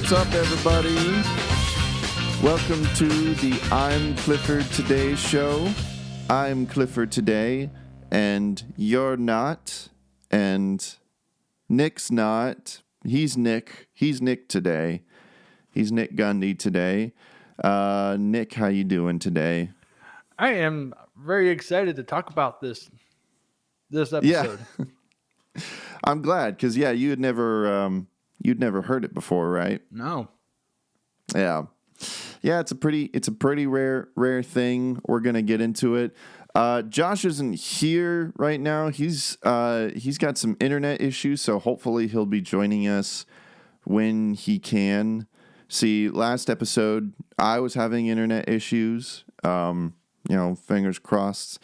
What's up, everybody? Welcome to the I'm Clifford Today show. I'm Clifford today, and you're not, and Nick's not. He's Nick. He's Nick today. He's Nick Gundy today. Nick, how you doing today? I am very excited to talk about this episode. Yeah. I'm glad, because you'd never heard it before, right? No. Yeah, it's a pretty rare thing. We're gonna get into it. Josh isn't here right now. He's got some internet issues, so hopefully he'll be joining us when he can. See, last episode I was having internet issues. Fingers crossed.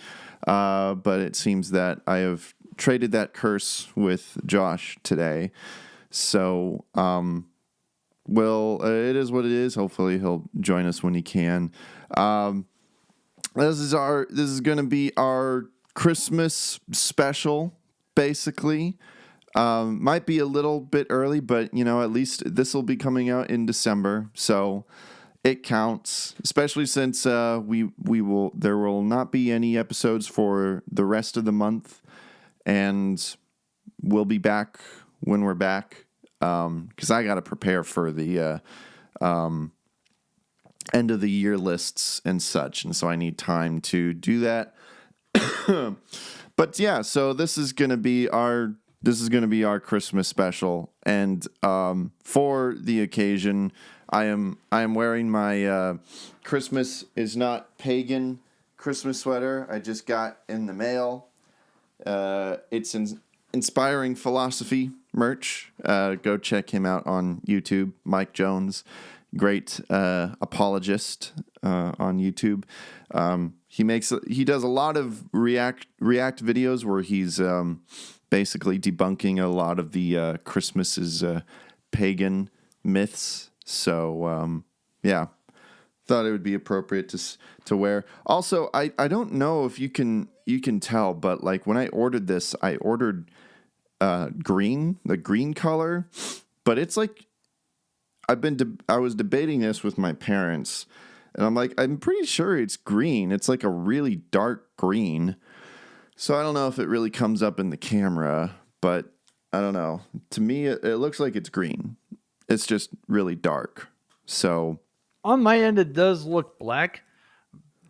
But it seems that I have traded that curse with Josh today. So, it is what it is. Hopefully he'll join us when he can. This is going to be our Christmas special, basically. Might be a little bit early, but at least this will be coming out in December, so it counts. Especially since there will not be any episodes for the rest of the month, and we'll be back when we're back. Because I got to prepare for the end of the year lists and such, and so I need time to do that. But yeah, so this is gonna be our Christmas special, and for the occasion, I am wearing my Christmas is not pagan Christmas sweater I just got in the mail. It's Inspiring Philosophy merch. Go check him out on YouTube, Mike Jones, great apologist on YouTube. He does a lot of react videos where he's basically debunking a lot of the Christmas's pagan myths. So thought it would be appropriate to wear. Also, I don't know if you can tell, but like when I ordered this, I ordered the green color, but it's like I was debating this with my parents, and I'm like, I'm pretty sure it's green. It's like a really dark green. So I don't know if it really comes up in the camera, but I don't know. To me, it looks like it's green. It's just really dark. So on my end, it does look black,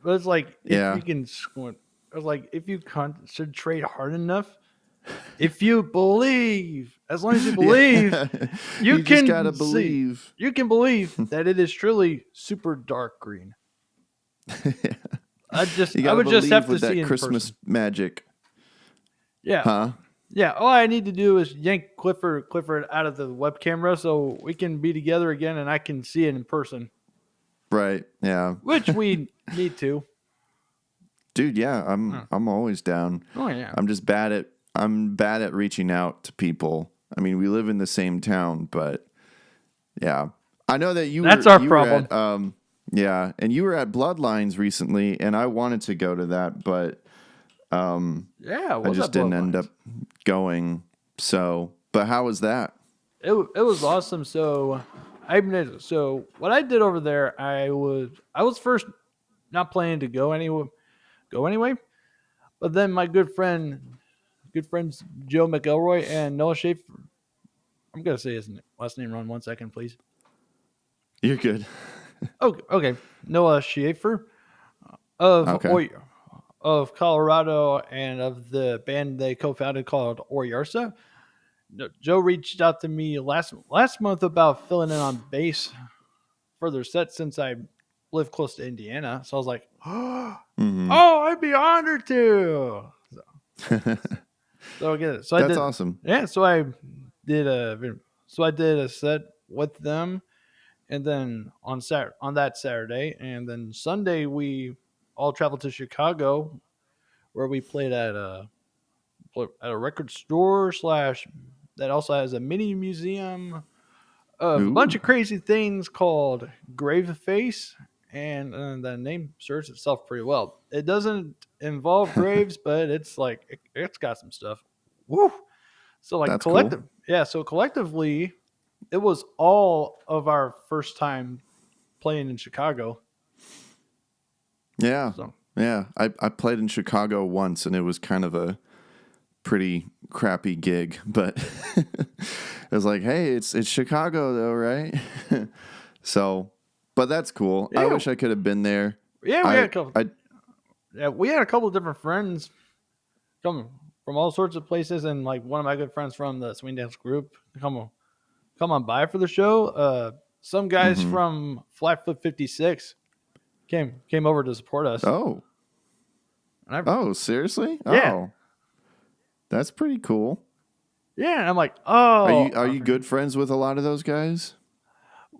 but it's like if you can squint, it's like if you concentrate hard enough, if you believe, as long as you believe, you can just gotta believe. You can believe that it is truly super dark green. I would just have to see in Christmas person. Magic. Yeah. Huh? Yeah. All I need to do is yank Clifford out of the web camera so we can be together again and I can see it in person. Right. Yeah. Which we need to. Dude, yeah, I'm always down. Oh yeah. I'm bad at reaching out to people. I mean, we live in the same town, but yeah. I know that That's our problem. And you were at Bloodlines recently, and I wanted to go to that, but I just didn't end up going. So, but how was that? It was awesome. So what I did over there, I was first not planning to go anyway, but then my good friends Joe McElroy and Noah Schaefer. I'm gonna say his last name wrong. 1 second, please. You're good. Oh, okay. Noah Schaefer of Colorado and of the band they co-founded called Oryarsa. Joe reached out to me last month about filling in on bass for their set since I live close to Indiana. So I was like, oh, I'd be honored to. So I get it. So that's awesome. Yeah. So I did a set with them, and then on that Saturday, and then Sunday we all traveled to Chicago, where we played at a record store / that also has a mini museum of a bunch of crazy things called Grave Face, and the name serves itself pretty well. It doesn't involve graves, but it's like it's got some stuff. Woo! So like that's collective, cool. Yeah. So collectively, it was all of our first time playing in Chicago. Yeah. So Yeah. I played in Chicago once, and it was kind of a pretty crappy gig, but it was like, hey, it's Chicago though, right? So, but that's cool. I yeah, wish I could have been there. yeah, we had a I couple. I Yeah, we had a couple of different friends come from all sorts of places, and like one of my good friends from the swing dance group come on by for the show. Some guys mhm. from Flatfoot 56 came over to support us. Oh. And I Oh, seriously? yeah Oh, that's pretty cool. yeah, and I'm like, Are oh, you good friends with a lot of those guys?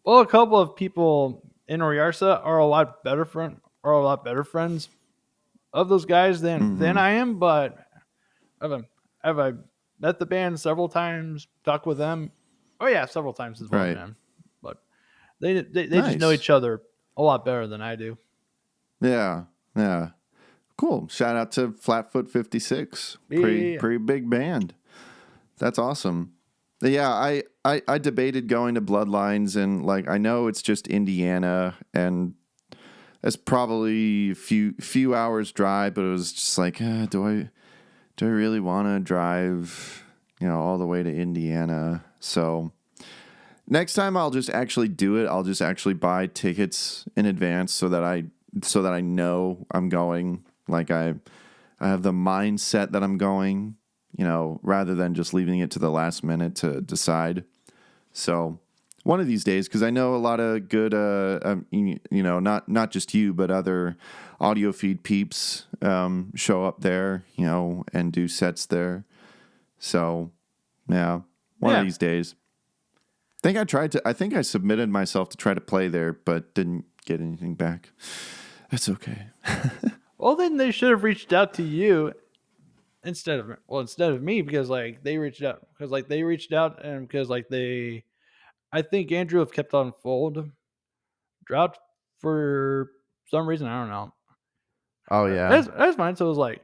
well, a couple of people in Oriarsa are a lot better friends of those guys than Mhm. I am, but have I, have I met the band several times, talked with them? Oh yeah, several times as well, Right. man. But they just know Nice. each other a lot better than I do. Yeah. Yeah. Cool. Shout out to Flatfoot 56. Yeah, Pretty big band. That's awesome. Yeah, I debated going to Bloodlines, and like I know it's just Indiana, and it's probably a few hours drive, but it was just like, do I really want to drive, all the way to Indiana? So next time I'll just actually do it. I'll just actually buy tickets in advance so that I know I'm going. Like I have the mindset that I'm going, rather than just leaving it to the last minute to decide. So one of these days, because I know a lot of good, not just you, but other audio feed peeps show up there, and do sets there. So yeah, one of yeah. these days. I think I submitted myself to try to play there, but didn't get anything back. That's okay. Well, then they should have reached out to you instead of me because they reached out and because like they I think Andrew have kept on fold dropped for some reason. I don't know. Oh yeah. That's fine. So it was like,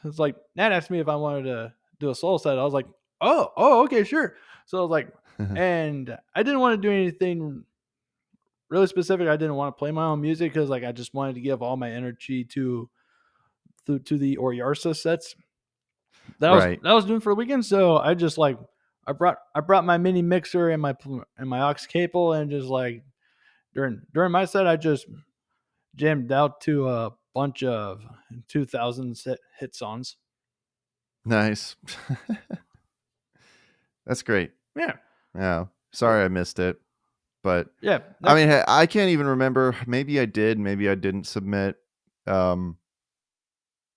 it's like Nat asked me if I wanted to do a soul set. I was like, okay, sure. So I was like, and I didn't want to do anything really specific. I didn't want to play my own music because like I just wanted to give all my energy to the Oriarsa sets Right. that I was doing for the weekend. So I just like I brought my mini mixer and my aux cable and just like during my set I just jammed out to a bunch of 2000s hit songs. Nice. That's great. Yeah. Yeah. So Sorry I missed it. But yeah, I mean, I can't even remember. Maybe I did. Maybe I didn't submit. Um,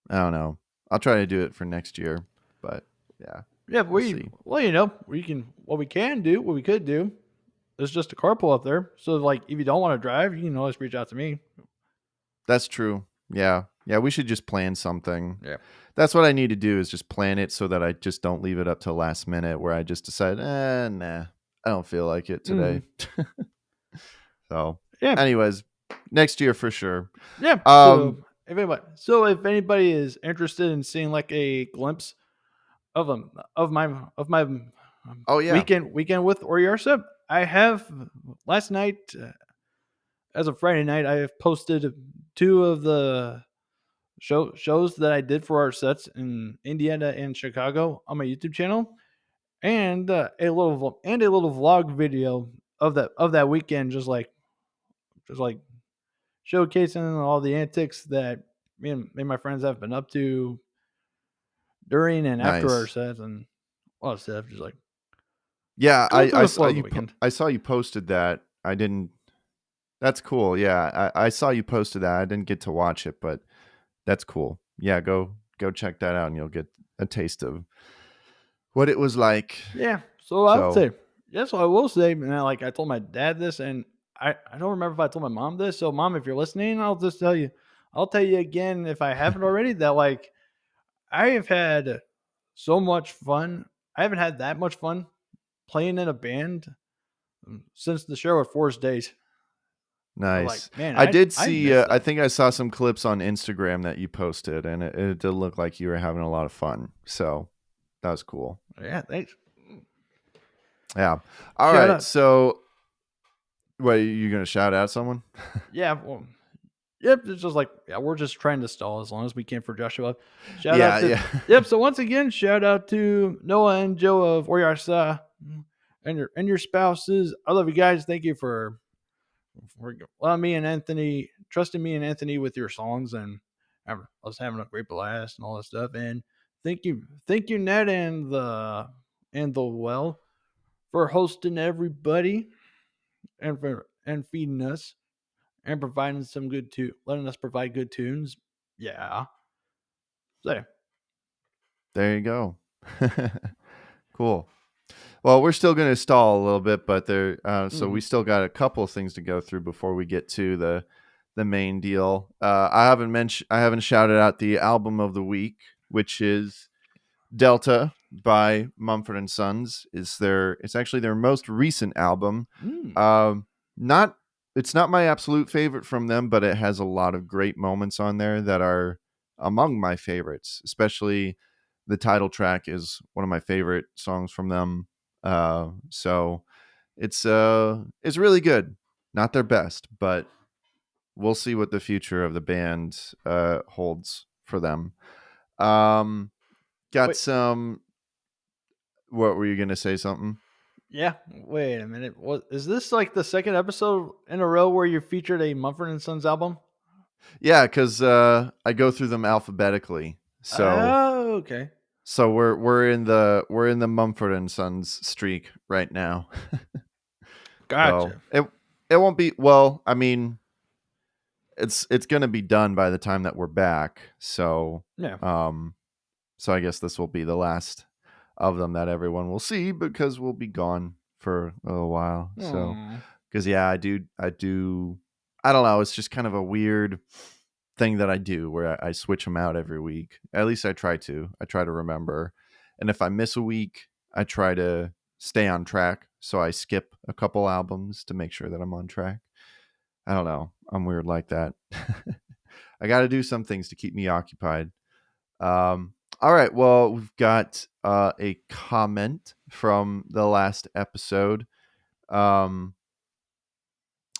I don't know. I'll try to do it for next year. But yeah, yeah. we'll see. What we could do is just a carpool up there. So like, if you don't want to drive, you can always reach out to me. That's true. Yeah. Yeah. We should just plan something. Yeah. That's what I need to do is just plan it so that I just don't leave it up to last minute where I just decide, nah, I don't feel like it today. So, Yeah. anyways, next year for sure. Yeah. Um, If anybody is interested in seeing like a glimpse of my oh yeah, weekend with Oriarsa, I have last night as of Friday night I have posted two of the shows that I did for our sets in Indiana and Chicago on my YouTube channel, and a little vlog video of that weekend, just like showcasing all the antics that me and my friends have been up to during and after our nice. sets and all that stuff. Just like Yeah, going through the flow of the weekend. I saw you posted that. I didn't. That's cool. Yeah, I saw you posted that. I didn't get to watch it, but that's cool. Yeah, go check that out, and you'll get a taste of what it was like. Yeah. So I would So say, yes, I will say, and I told my dad this, and I don't remember if I told my mom this. So, mom, if you're listening, I'll tell you again if I haven't already that like I have had so much fun. I haven't had that much fun playing in a band since the Sherwood Forest days. So, like, nice. man, I did I see. miss I that. think I saw some clips on Instagram that you posted, and it did look like you were having a lot of fun. So that was cool. Yeah, thanks. Yeah. All Shout right. out. So, what, you going to shout out someone? Yeah. Well, yep. It's just like, yeah, we're just trying to stall as long as we can for Joshua. Shout Yeah. out to, Yeah. yep. So once again, shout out to Noah and Joe of Oriarsa and your spouses. I love you guys. Thank you for allowing me and Anthony, trusting me and Anthony with your songs and us having a great blast and all that stuff. And thank you, Ned and the well for hosting everybody and feeding us and providing some letting us provide good tunes. Yeah. So There you go. Cool. Well, we're still going to stall a little bit, but so we mhm. still got a couple of things to go through before we get to the main deal. I haven't shouted out the album of the week, which is Delta by Mumford and Sons. It's actually their most recent album. Mm. Not It's not my absolute favorite from them, but it has a lot of great moments on there that are among my favorites. Especially the title track is one of my favorite songs from them. So it's really good. Not their best, but we'll see what the future of the band holds for them. Um, got Wait, some. What were you gonna say? Something? yeah. Wait a minute. What is this like the second episode in a row where you featured a Mumford and Sons album? Yeah, because I go through them alphabetically. Oh, okay. So we're in the Mumford and Sons streak right now. So Gotcha. it won't be well. I mean, it's gonna be done by the time that we're back. Yeah. Um, so I guess this will be the last of them that everyone will see because we'll be gone for a little while. So Aw. because yeah, I don't know. It's just kind of a weird thing that I do where I switch them out every week. At least I try to. I try to remember. And if I miss a week, I try to stay on track. So I skip a couple albums to make sure that I'm on track. I don't know. I'm weird like that. I got to do some things to keep me occupied. All right. Well, we've got a comment from the last episode. Um,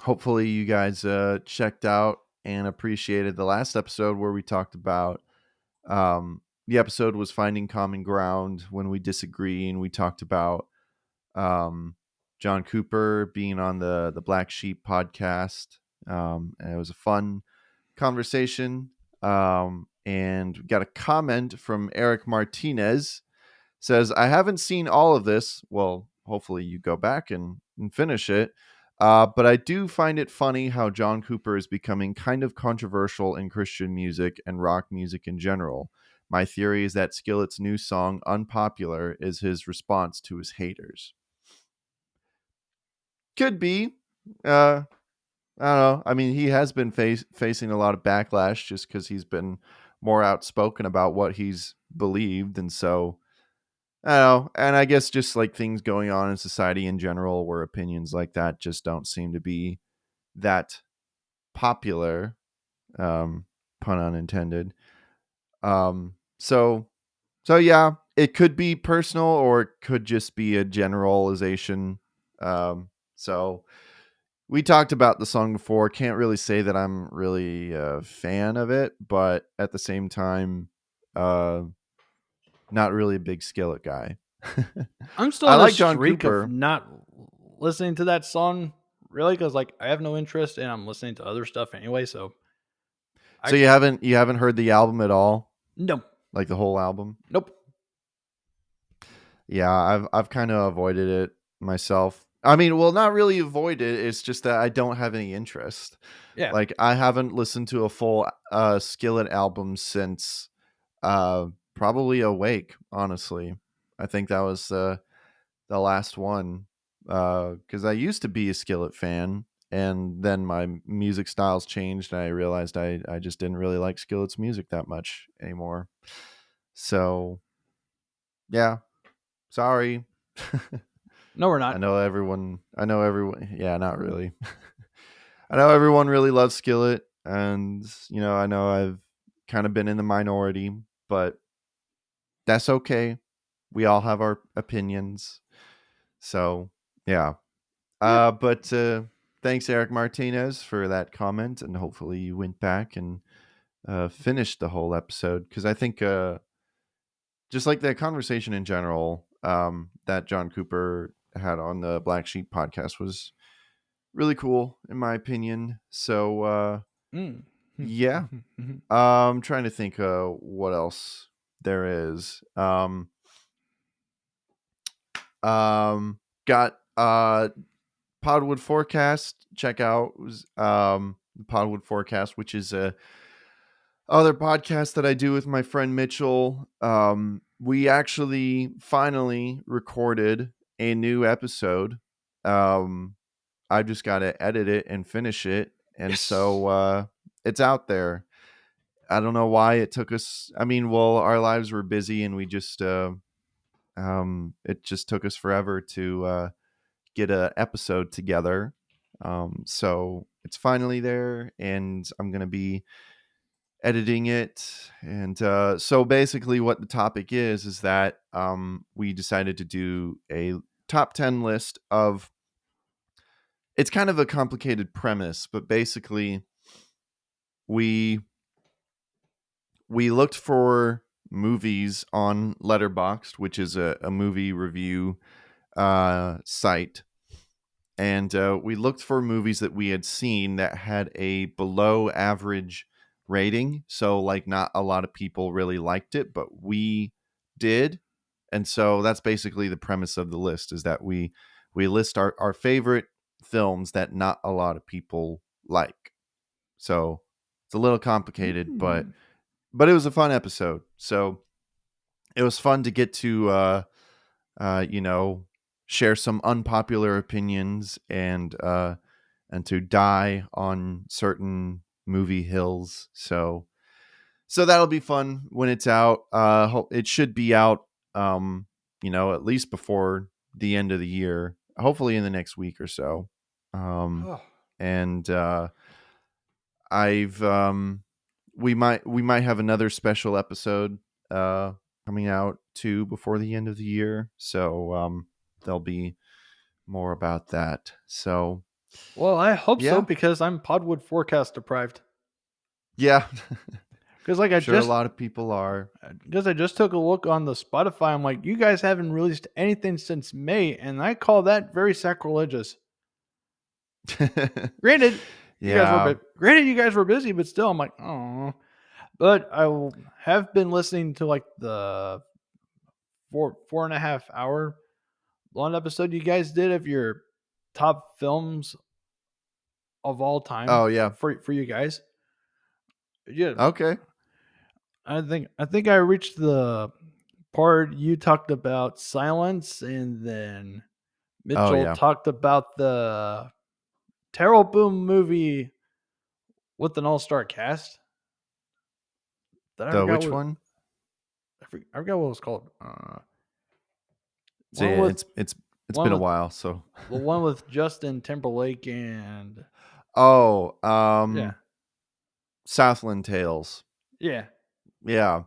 Hopefully, you guys checked out and appreciated the last episode where we talked about the episode was finding common ground when we disagree, and we talked about um, John Cooper being on the Black Sheep podcast. And it was a fun conversation. And we got a comment from Eric Martinez. Says, I haven't seen all of this. Well, hopefully you go back and finish it. But I do find it funny how John Cooper is becoming kind of controversial in Christian music and rock music in general. My theory is that Skillet's new song, Unpopular, is his response to his haters. Could be. I don't know. I mean, he has been facing a lot of backlash just because he's been more outspoken about what he's believed. And so I don't know. And I guess just like things going on in society in general where opinions like that just don't seem to be that popular, um, pun unintended. Um, so, so yeah, it could be personal or it could just be a generalization. So we talked about the song before. Can't really say that I'm really a fan of it, but at the same time, uh, not really a big Skillet guy. I'm still I on a like John streak of Cooper. not listening to that song really because like I have no interest and I'm listening to other stuff anyway. So So I you haven't heard the album at all, no like the whole album? nope Yeah, I've kind of avoided it myself. I mean, well, not really avoid it. It's just that I don't have any interest. yeah. Like I haven't listened to a full Skillet album since uh probably Awake, honestly. I think that was the last one cuz I used to be a Skillet fan and then my music styles changed and I realized I just didn't really like Skillet's music that much anymore. So, yeah, sorry. No, we're not. I know everyone yeah, not really. I know everyone really loves Skillet and I know I've kind of been in the minority, but that's okay. We all have our opinions. So yeah. Yeah. But thanks, Eric Martinez, for that comment, and hopefully you went back and finished the whole episode, because I think just like that conversation in general that John Cooper had on the Black Sheep podcast was really cool, in my opinion. So Mm. yeah, I'm trying to think what else there is. Got Podwood Forecast. Check out the Podwood Forecast, which is a other podcast that I do with my friend Mitchell. We actually finally recorded a new episode. I just got to edit it and finish it, and Yes. so it's out there. I don't know why it took us. I mean, well, our lives were busy, and we just it just took us forever to get a episode together. So it's finally there, and I'm gonna be editing it. And so basically, what the topic is that we decided to do a top 10 list of. It's kind of a complicated premise, but basically, we we looked for movies on Letterboxd, which is a movie review site, and we looked for movies that we had seen that had a below average rating. So, like, not a lot of people really liked it, but we did. And so that's basically the premise of the list, is that we list our favorite films that not a lot of people like. So it's a little complicated, but Mm. it was a fun episode. So it was fun to get to you know, share some unpopular opinions, and to die on certain movie hills. So that'll be fun when it's out. It should be out, you know, at least before the end of the year. Hopefully in the next week or so. Um, Oh. and I've we might have another special episode coming out too before the end of the year. So there'll be more about that. So Well, I hope so yeah, because I'm Podwood Forecast deprived. yeah, Because like sure, a lot of people are. I just took a look on the Spotify. I'm like, you guys haven't released anything since May, and I call that very sacrilegious. Granted, Yeah. you guys were busy, but still, I'm like, oh. But have been listening to like the 4.5 hour long episode you guys did of your top films of all time Oh yeah. for you guys. Yeah, Okay. I think I reached the part you talked about silence, and then Oh Mitchell yeah. talked about the Terrell Boom movie with an all-star cast. That I The forgot which what one? I forgot what it was called. So One yeah, with it's one been a with while. So the one with Justin Timberlake and oh, yeah, Southland Tales. yeah. Yeah.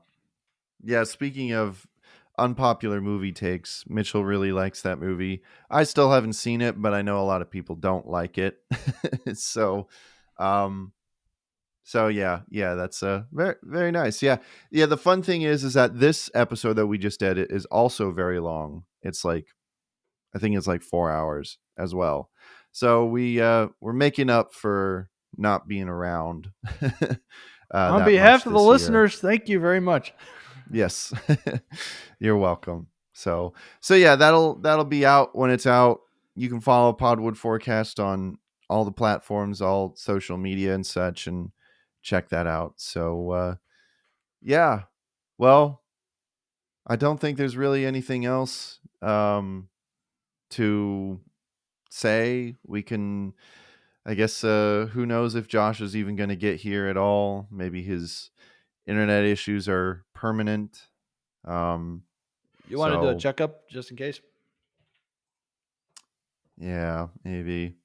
Yeah, speaking of unpopular movie takes, Mitchell really likes that movie. I still haven't seen it, but I know a lot of people don't like it. so, um, so yeah, that's very very nice. Yeah, yeah. The fun thing is that this episode that we just did is also very long. It's like, I think it's like 4 hours as well. So we're making up for not being around On that much behalf of the this year. listeners, thank you very much. Yes. You're welcome. So yeah, that'll be out when it's out. You can follow Podwood Forecast on all the platforms, all social media and such, and check that out. So yeah. Well, I don't think there's really anything else to say. We can, I guess, who knows if Josh is even going to get here at all. Maybe his internet issues are permanent. Um You want to do a so checkup just in case? yeah, maybe.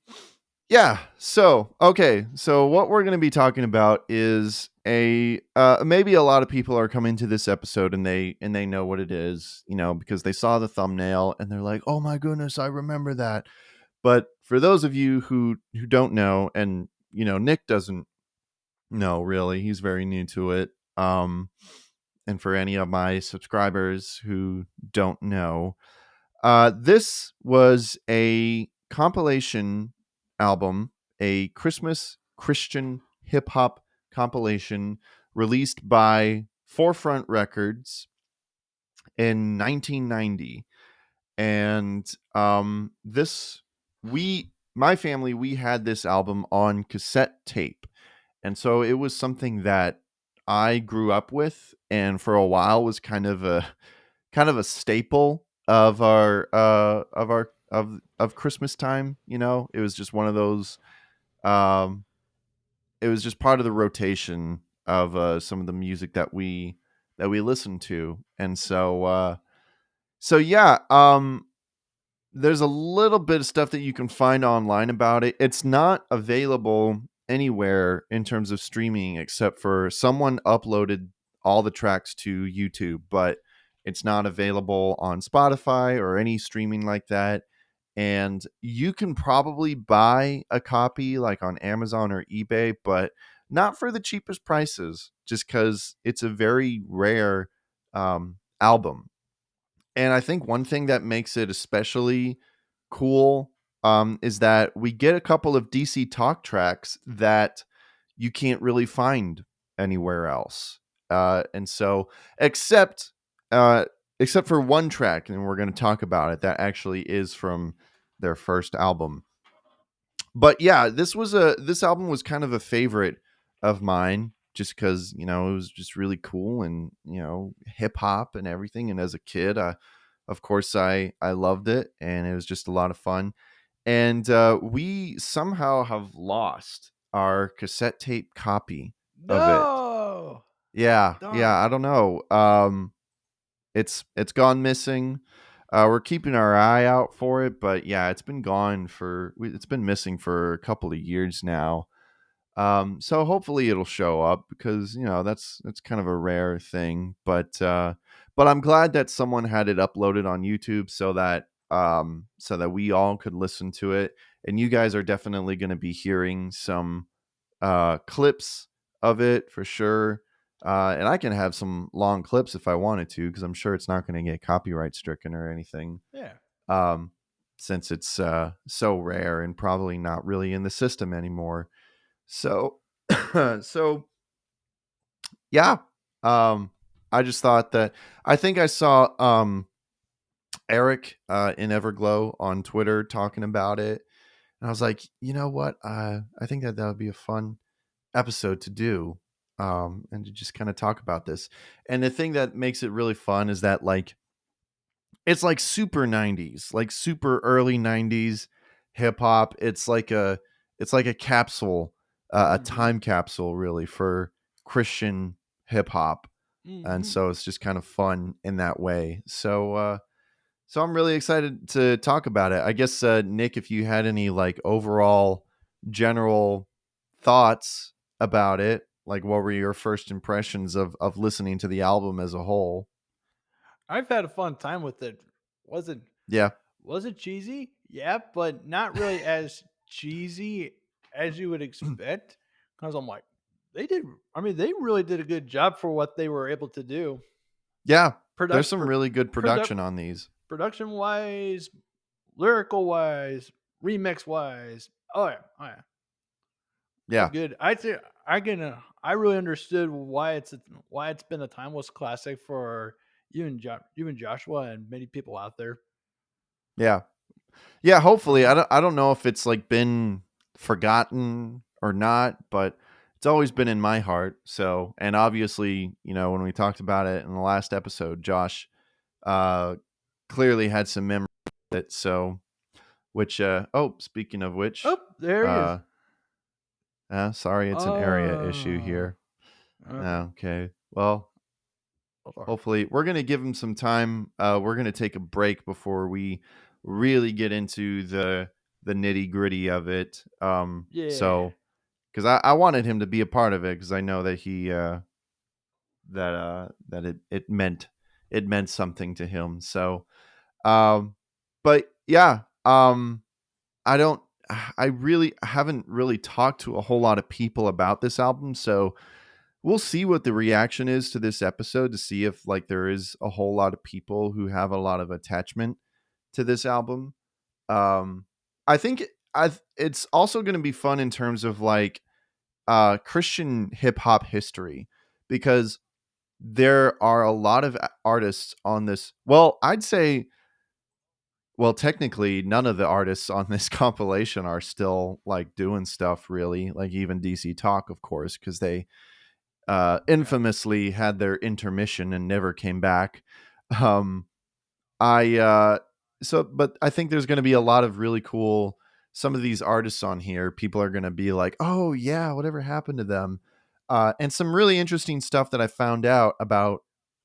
Yeah. So, okay. So, what we're going to be talking about is a maybe a lot of people are coming to this episode and they know what it is, because they saw the thumbnail and they're like, "Oh my goodness, I remember that." But for those of you who don't know, and Nick doesn't know really, he's very new to it. And for any of my subscribers who don't know, this was a compilation album, a Christmas Christian hip hop compilation released by Forefront Records in 1990. And my family, we had this album on cassette tape. And so it was something that I grew up with, and for a while was kind of a staple of Christmas time. It was just one of those. Um, it was just part of the rotation of some of the music that we listened to, and so yeah. There's a little bit of stuff that you can find online about it. It's not available anywhere in terms of streaming except for someone uploaded all the tracks to YouTube, but it's not available on Spotify or any streaming like that. And you can probably buy a copy like on Amazon or eBay, but not for the cheapest prices, just because it's a very rare album. And I think one thing that makes it especially cool is that we get a couple of DC talk tracks that you can't really find anywhere else. And so, except uh, except for one track, and we're going to talk about it, that actually is from their first album. But yeah, this album was kind of a favorite of mine, just because it was just really cool, and hip hop and everything. And as a kid, of course I loved it, and it was just a lot of fun. And we somehow have lost our cassette tape copy of it. No, Yeah, yeah, darn. I don't know. It's gone missing. We're keeping our eye out for it, but yeah, it's been missing for a couple of years now. So hopefully it'll show up, because that's kind of a rare thing. But I'm glad that someone had it uploaded on YouTube, so that we all could listen to it. And you guys are definitely going to be hearing some clips of it for sure. And I can have some long clips if I wanted to, because I'm sure it's not going to get copyright stricken or anything. Yeah. Um, since it's so rare and probably not really in the system anymore. So, so yeah. Um, I just thought that I think I saw Eric in Everglow on Twitter talking about it, and I was like, you know what? I think that would be a fun episode to do, and to just kind of talk about this. And the thing that makes it really fun is that it's like super 90s, like super early 90s hip hop. It's like a capsule, a Mm-hmm. time capsule really for Christian hip hop. And Mm-hmm. so it's just kind of fun in that way. So I'm really excited to talk about it. I guess Nick, if you had any like overall general thoughts about it, like what were your first impressions of listening to the album as a whole? I've had a fun time with it. Was it Yeah. was it cheesy? Yeah, but not really as cheesy as you would expect. Because I'm like, they did. I mean, they really did a good job for what they were able to do. Yeah, there's Product, some really good production on these. production wise, lyrical wise, remix wise. Oh yeah, it was Yeah. good. I think I really understood why it's been a timeless classic for you and Joshua and many people out there. Yeah. Yeah, hopefully. Mhm. I don't know if it's like been forgotten or not, but it's always been in my heart. So, and obviously, when we talked about it in the last episode, Josh uh clearly had some memory of it. So, which oh, speaking of which, Oh, there he is. uh sorry, it's an area issue Oh, here. okay. Okay. Well, So far. hopefully, we're going to give him some time. We're going to take a break before we really get into the nitty gritty of it. Yeah. Because I wanted him to be a part of it because I know that he that it meant something to him. So, but yeah, I don't. I really haven't really talked to a whole lot of people about this album, so we'll see what the reaction is to this episode to see if like there is a whole lot of people who have a lot of attachment to this album. I think it's also going to be fun in terms of like Christian hip hop history because there are a lot of artists on this. Well, I'd say well, technically, none of the artists on this compilation are still like doing stuff really. Like even DC Talk, of course, because they infamously had their intermission and never came back. Um, I but I think there's going to be a lot of really cool. Some of these artists on here, people are going to be like, "Oh yeah, whatever happened to them?" And some really interesting stuff that I found out about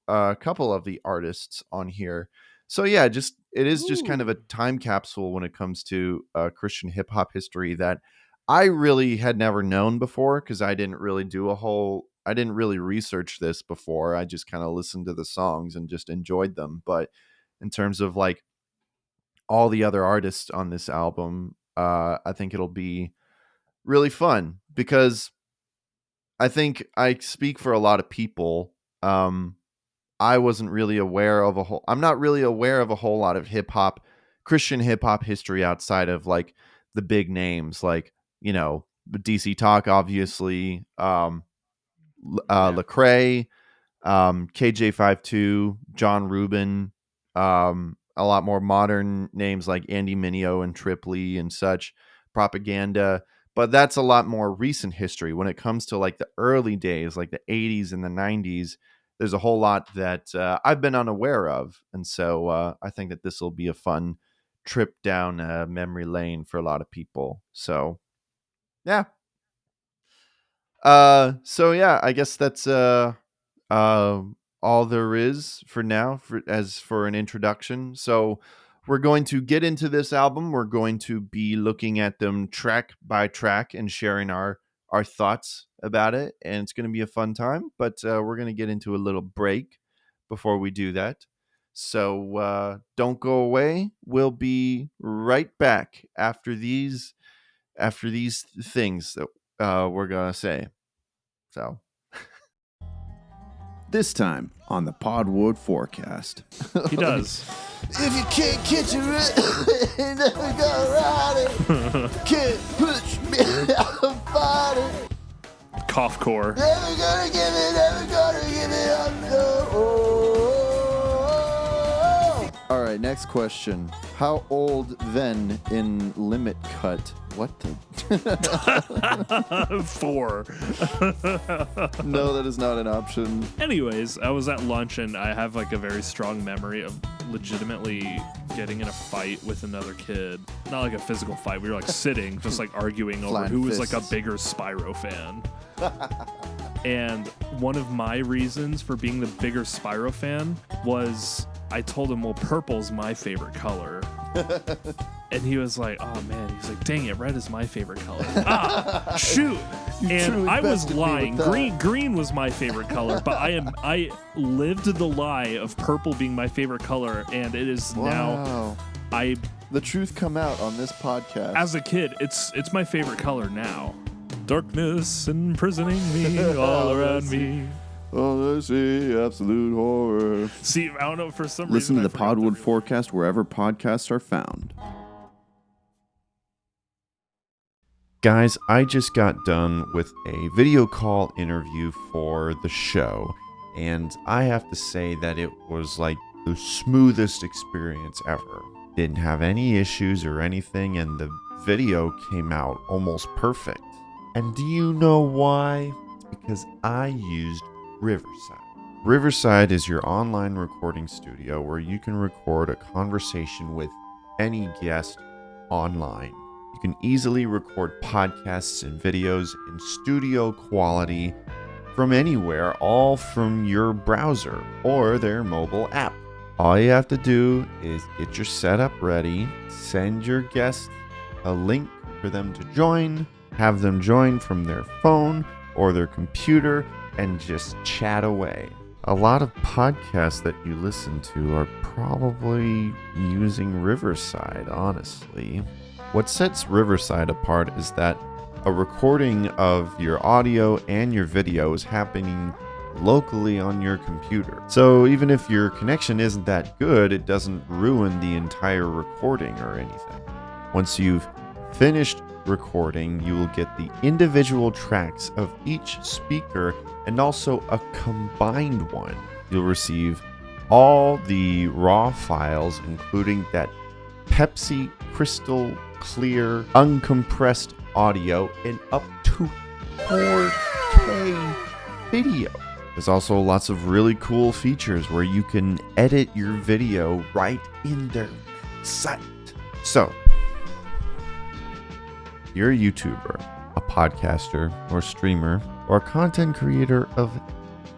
a couple of the artists on here. So yeah, just it is just kind of a Ooh. time capsule when it comes to Christian hip hop history that I really had never known before because I didn't really I didn't really research this before. I just kind of listened to the songs and just enjoyed them. But in terms of like all the other artists on this album, I think it'll be really fun because I think I speak for a lot of people. I wasn't really aware of I'm not really aware of a whole lot of Christian hip hop history outside of like the big names, like, DC Talk, obviously, Yeah. Lecrae, KJ52, John Rubin, a lot more modern names like Andy Mineo and Tripoli and such, Propaganda. But that's a lot more recent history. When it comes to like the early days, like the 80s and the 90s, there's a whole lot that I've been unaware of. And so I think that this will be a fun trip down memory lane for a lot of people. So, yeah. So yeah, I guess that's all there is for now as for an introduction. So we're going to get into this album. We're going to be looking at them track by track and sharing our thoughts about it, and it's going to be a fun time. But we're going to get into a little break before we do that. So don't go away. We'll be right back after these things that we're gonna say. So this time on the Podwood Forecast. He does. If you can't catch it, never gonna ride it. Can't push me out fight it. Cough core. Never gonna give it up. No. All right, next question. How old then in limit cut? What the? 4. No, that is not an option. Anyways, I was at lunch and I have like a very strong memory of legitimately getting in a fight with another kid. Not like a physical fight. We were like sitting, just like arguing over Flying who was fists. like a bigger Spyro fan. And one of my reasons for being the bigger Spyro fan was I told him, well, purple's my favorite color. And he was like, oh man, he's like, dang it, red is my favorite color. Shoot. And I was lying. Green was my favorite color, but I lived the lie of purple being my favorite color, and it is now the truth come out on this podcast. As a kid, it's my favorite color now. Darkness imprisoning me all around me. Oh, I see absolute horror. See, I don't know, for some Listen reason. to the Podwood Forecast wherever podcasts are found. Guys, I just got done with a video call interview for the show, and I have to say that it was like the smoothest experience ever. Didn't have any issues or anything, and the video came out almost perfect. And do you know why? It's because I used Riverside. Riverside is your online recording studio where you can record a conversation with any guest online. You can easily record podcasts and videos in studio quality from anywhere, all from your browser or their mobile app. All you have to do is get your setup ready, send your guest a link for them to join, have them join from their phone or their computer, and just chat away. A lot of podcasts that you listen to are probably using Riverside, honestly. What sets Riverside apart is that a recording of your audio and your video is happening locally on your computer. So even if your connection isn't that good, it doesn't ruin the entire recording or anything. Once you've finished recording, you will get the individual tracks of each speaker and also a combined one. You'll receive all the raw files, including that Pepsi crystal clear uncompressed audio and up to 4K video. There's also lots of really cool features where you can edit your video right in their site. So, you're a YouTuber, a podcaster, or streamer, or a content creator of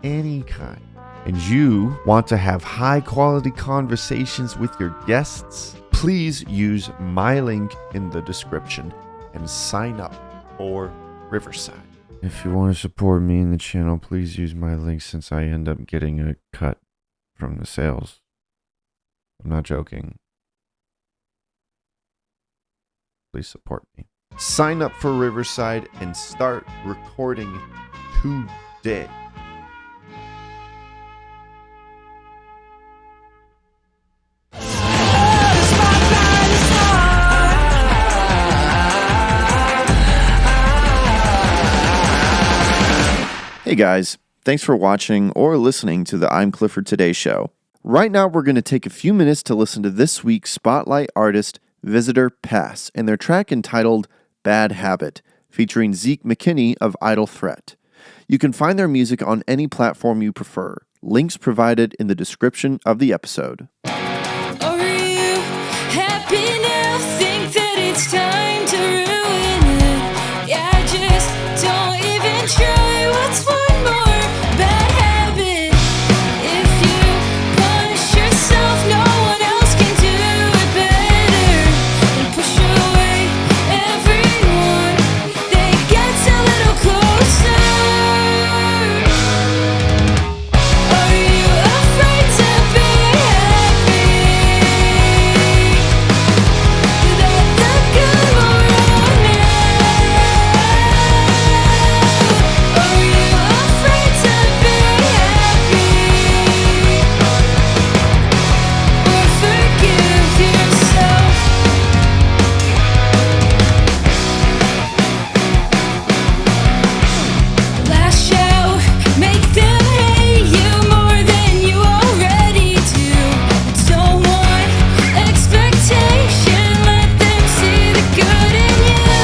any kind, and you want to have high quality conversations with your guests, please use my link in the description and sign up for Riverside. If you want to support me and the channel, please use my link since I end up getting a cut from the sales. I'm not joking. Please support me. Sign up for Riverside and start recording today. Hey guys, thanks for watching or listening to the I'm Clifford Today show. Right now we're going to take a few minutes to listen to this week's Spotlight artist, Visitor Pass, and their track entitled Bad Habit, featuring Zeke McKinney of Idle Threat. You can find their music on any platform you prefer. Links provided in the description of the episode. Are you happy now? Think that it's time to ruin it? Yeah, just don't even try. What's one more bad habit? If you punish yourself, no one else can do it better. And push away everyone that gets a little closer. Are you afraid to be happy? That the good will run out. Are you afraid to be happy? Or forgive yourself? Lash out, make them hate you more than you already do. Don't want expectation, let them see the good in you.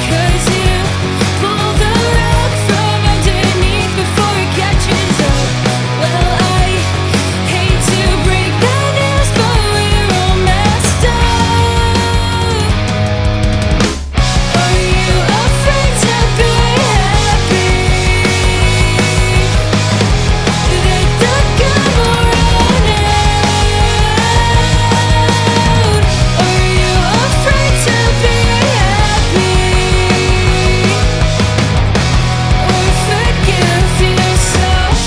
'Cause you pull the rug from underneath before it catches up. Well, I hate to break the news, but we're all messed up. Are you afraid to be happy? That the good will run out. Are you afraid to be happy? Or forgive yourself?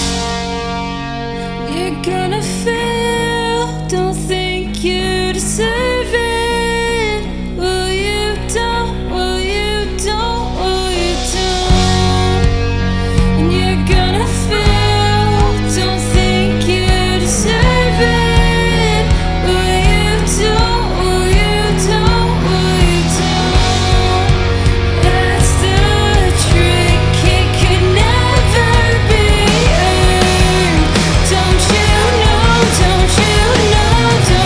You're gonna fail. Don't think you deserve it. Will you don't? Will you don't? Will you don't? And you're gonna fail. Don't think you deserve it. Will you don't? Will you don't? Will you don't? That's the trick. It could never be earned. Don't you know? Don't you know? Don't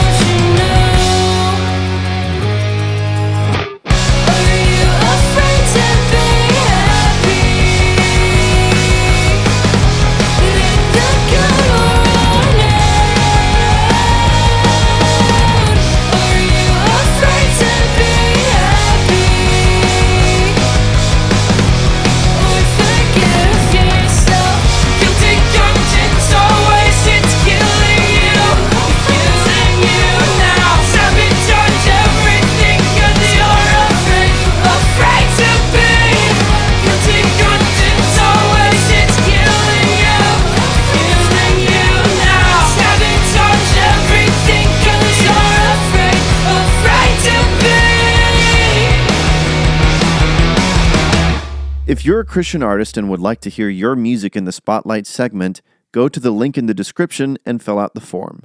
If you're a Christian artist and would like to hear your music in the Spotlight segment, go to the link in the description and fill out the form.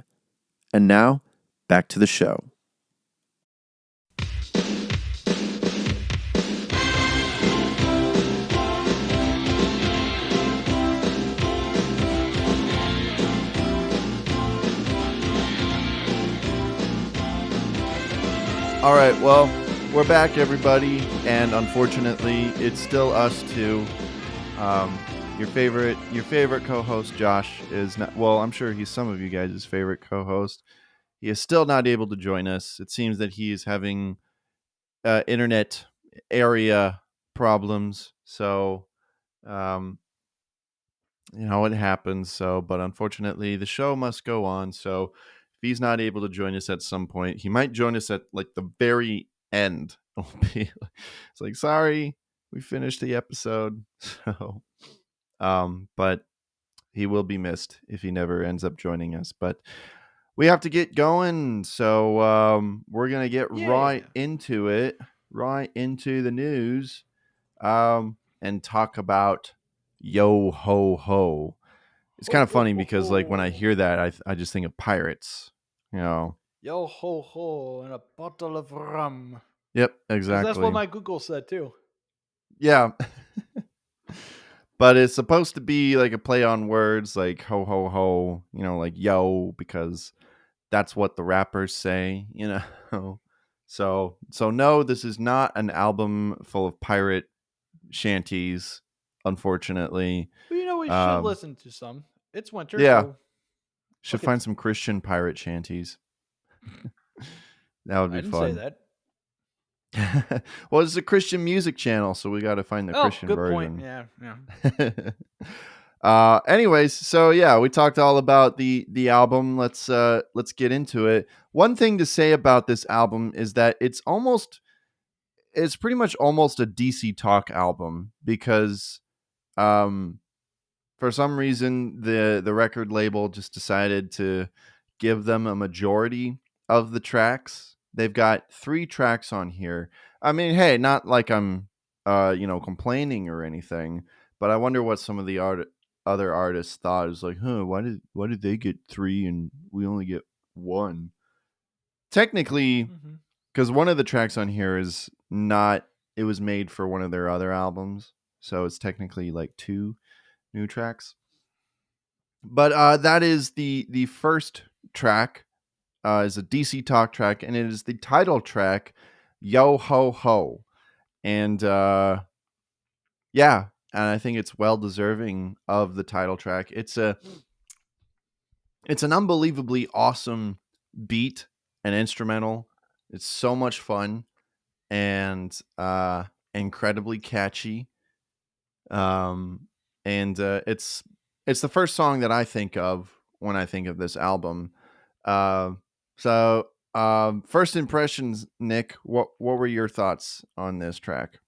And now, back to the show. All right, well, we're back, everybody, and unfortunately, it's still us two. Your favorite co-host, Josh, is not. Well, I'm sure he's some of you guys' favorite co-host. He is still not able to join us. It seems that he is having internet area problems. So, it happens. So, but unfortunately, the show must go on. So, if he's not able to join us at some point, he might join us at like the very end. It's like, sorry, we finished the episode. So, but he will be missed if he never ends up joining us. But we have to get going. So, we're going to get right into it, right into the news, and talk about Yo Ho Ho. It's kind of funny because, like, when I hear that, I just think of pirates. Yo ho ho and a bottle of rum. Yep, 'Cause exactly. that's what my Google said too. Yeah. But it's supposed to be like a play on words, like ho ho ho, like yo, because that's what the rappers say, So no, this is not an album full of pirate shanties, unfortunately. But we should listen to some. It's winter, Yeah. so Should okay. find some Christian pirate shanties. That would be I didn't fun. say that. Well, it's a Christian music channel, so we got to find the Christian good version. point. Yeah. Anyways, so yeah, we talked all about the album. Let's get into it. One thing to say about this album is that it's pretty much almost a DC Talk album, because for some reason the record label just decided to give them a majority of the tracks. They've got 3 tracks on here. I mean, hey, not like I'm complaining or anything, but I wonder what some of the other artists thought. Is like, why did they get 3 and we only get 1? Technically, because one of the tracks on here is not, it was made for one of their other albums, so it's technically like 2 new tracks. But that is the first track, is a DC Talk track, and it is the title track, Yo Ho Ho. And yeah, and I think it's well deserving of the title track. It's an unbelievably awesome beat and instrumental. It's so much fun and incredibly catchy. And it's the first song that I think of when I think of this album. So first impressions, Nick, what were your thoughts on this track?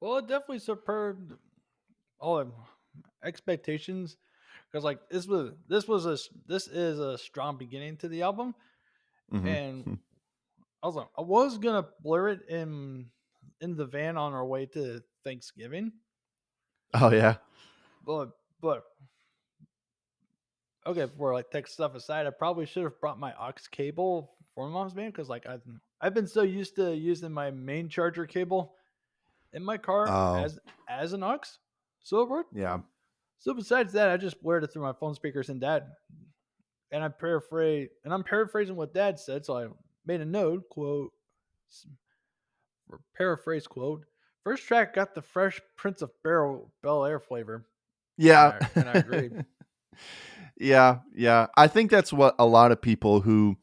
Well, it definitely surpassed all expectations, because like this is a strong beginning to the album, and I was gonna blur it in the van on our way to Thanksgiving. Oh yeah. But okay, for like tech stuff aside, I probably should have brought my aux cable for my mom's van, because like I've been so used to using my main charger cable in my car as an aux, so it worked. Yeah. So besides that, I just blared it through my phone speakers, and I'm paraphrasing what Dad said. So I made a note, quote, or paraphrase quote: "First track got the fresh Prince of Bel Air flavor." Yeah. And I agree. Yeah. I think that's what a lot of people who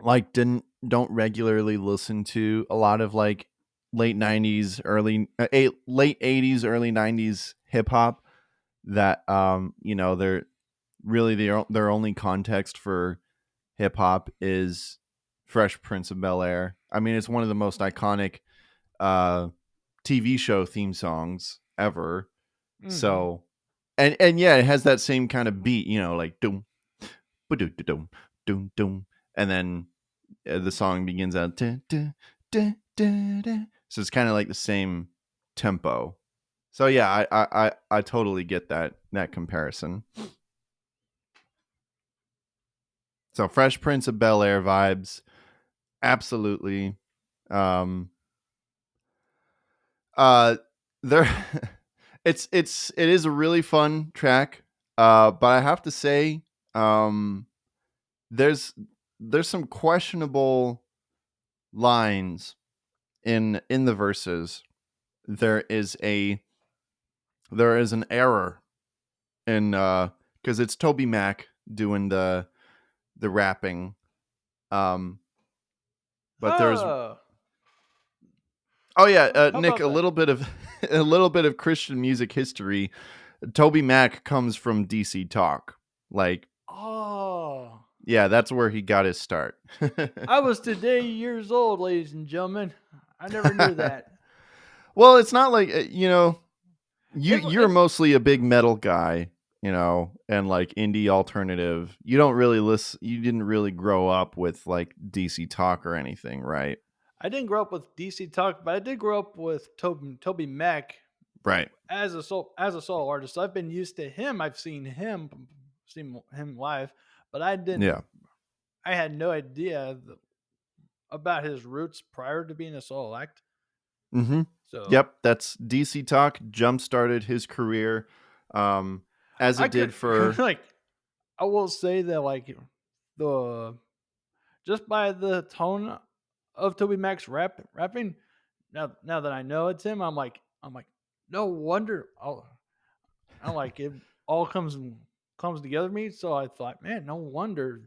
like don't regularly listen to a lot of like late 90s, late 80s, early 90s hip hop, that they're really their only context for hip hop is Fresh Prince of Bel Air. I mean, it's one of the most iconic TV show theme songs ever. So, and yeah, it has that same kind of beat, like doom, ba-doom, doom, doom, doom, and then the song begins out. So it's kind of like the same tempo. So yeah, I totally get that comparison. So Fresh Prince of Bel-Air vibes, absolutely. There, it is a really fun track. But I have to say, there's some questionable lines in the verses. There is an error in because it's Toby Mac doing the rapping. But there's Oh, Nick, about a that? little bit of a little bit of Christian music history. Toby Mac comes from DC Talk. Like, Oh, yeah, that's where he got his start. I was today years old, ladies and gentlemen. I never knew that. Well, it's not like It, you're it's, mostly a big metal guy, and like indie alternative. You don't really listen. You didn't really grow up with like DC Talk or anything, right? I didn't grow up with DC Talk, but I did grow up with Toby Mac Right. as a solo artist. So I've been used to him. I've seen him live, but I didn't. Yeah. I had no idea about his roots prior to being a solo act. Mm-hmm. So Yep, that's DC Talk jump started his career, as it did for. like I will say that like the just by the tone of Toby Mac's rapping. Now that I know it's him, I'm like no wonder. I'm like it all comes together to me. So I thought, man, no wonder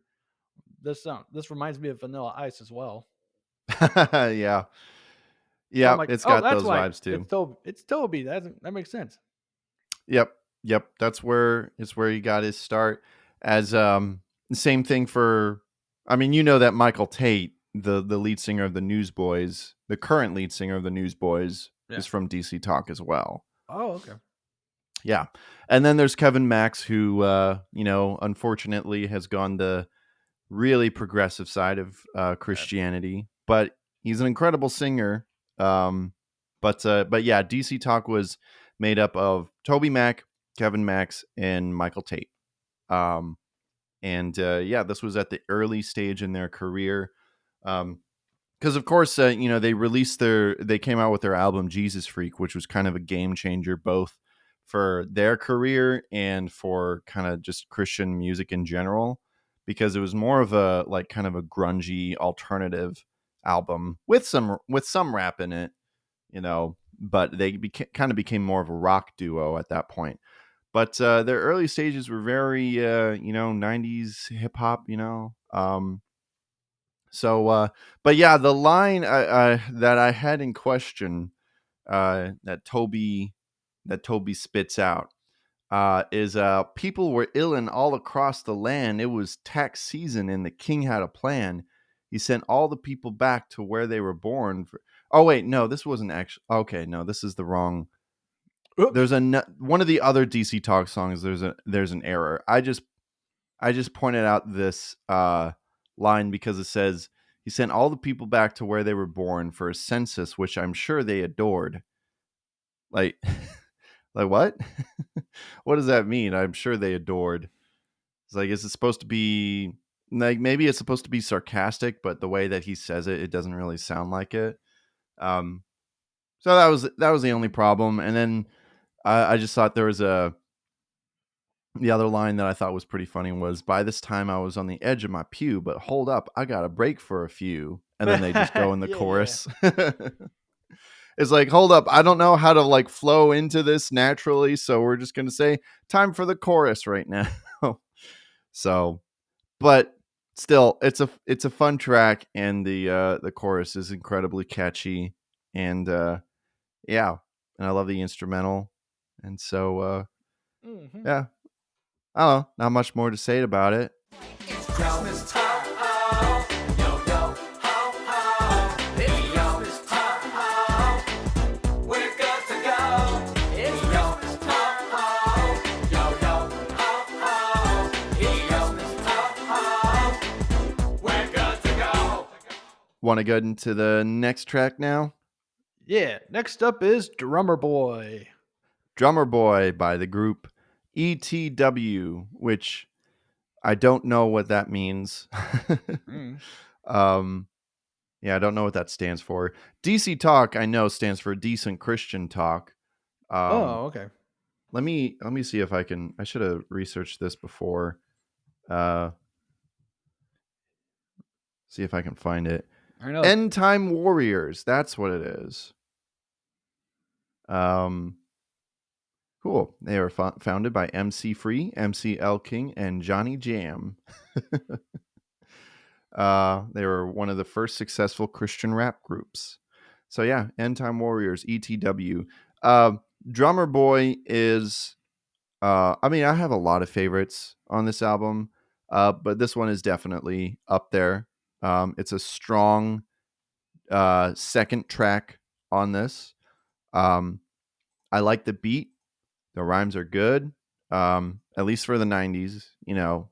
this reminds me of Vanilla Ice as well. Yeah. So I'm Yep, like, it's oh, got that's those why vibes too. It's Toby. That makes sense. Yep. That's where he got his start. As same thing for, I mean, that Michael Tate, the lead singer of the Newsboys, the current lead singer of the Newsboys, Yeah. is from DC Talk as well. Oh, okay. Yeah, and then there's Kevin Max, who unfortunately has gone the really progressive side of Christianity, but he's an incredible singer. But yeah, DC Talk was made up of Toby Mac, Kevin Max, and Michael Tate. Yeah, this was at the early stage in their career. Because of course, they they came out with their album Jesus Freak, which was kind of a game changer, both for their career and for kind of just Christian music in general, because it was more of a like kind of a grungy alternative album with some rap in it, but they became more of a rock duo at that point. But their early stages were very 90s hip hop, but yeah, the line that I had in question, that Toby spits out, is people were illin' all across the land. It was tax season and the king had a plan. He sent all the people back to where they were born. Oh wait, no, this wasn't actually. Okay, no, this is the wrong. Oops. There's one of the other DC Talk songs. There's an error. I just pointed out this line because it says he sent all the people back to where they were born for a census, which I'm sure they adored. Like, like what? What does that mean? I'm sure they adored. It's like, is it supposed to be like, maybe it's supposed to be sarcastic, but the way that he says it, it doesn't really sound like it. So that was the only problem. And then I just thought there was the other line that I thought was pretty funny was, by this time I was on the edge of my pew, but hold up, I got a break for a few. And then they just go in the Yeah, chorus. It's like, hold up, I don't know how to like flow into this naturally, so we're just going to say time for the chorus right now. So, but still, it's a fun track, and the chorus is incredibly catchy, and yeah, and I love the instrumental, and so Mhm. yeah, I don't know, not much more to say about it. It's Christmas time, yo yo, ho ho. It's Christmas time, we're good to go. It's Christmas time, yo yo, ho ho. It's Christmas time, we're good to go. Want to get into the next track now? Yeah. Next up is Drummer Boy. Drummer Boy by the group E.T.W, which I don't know what that means. Mm. um, yeah, I don't know what that stands for. DC Talk, I know, stands for Decent Christian Talk. Oh, okay. Let me see if I can. I should have researched this before. Uh, see if I can find it. I know. End Time Warriors. That's what it is. Cool. They were founded by MC Free, MC L King, and Johnny Jam. They were one of the first successful Christian rap groups. So yeah, End Time Warriors, ETW. Drummer Boy is. I mean, I have a lot of favorites on this album, but this one is definitely up there. It's a strong second track on this. I like the beat. The rhymes are good. At least for the 90s, you know.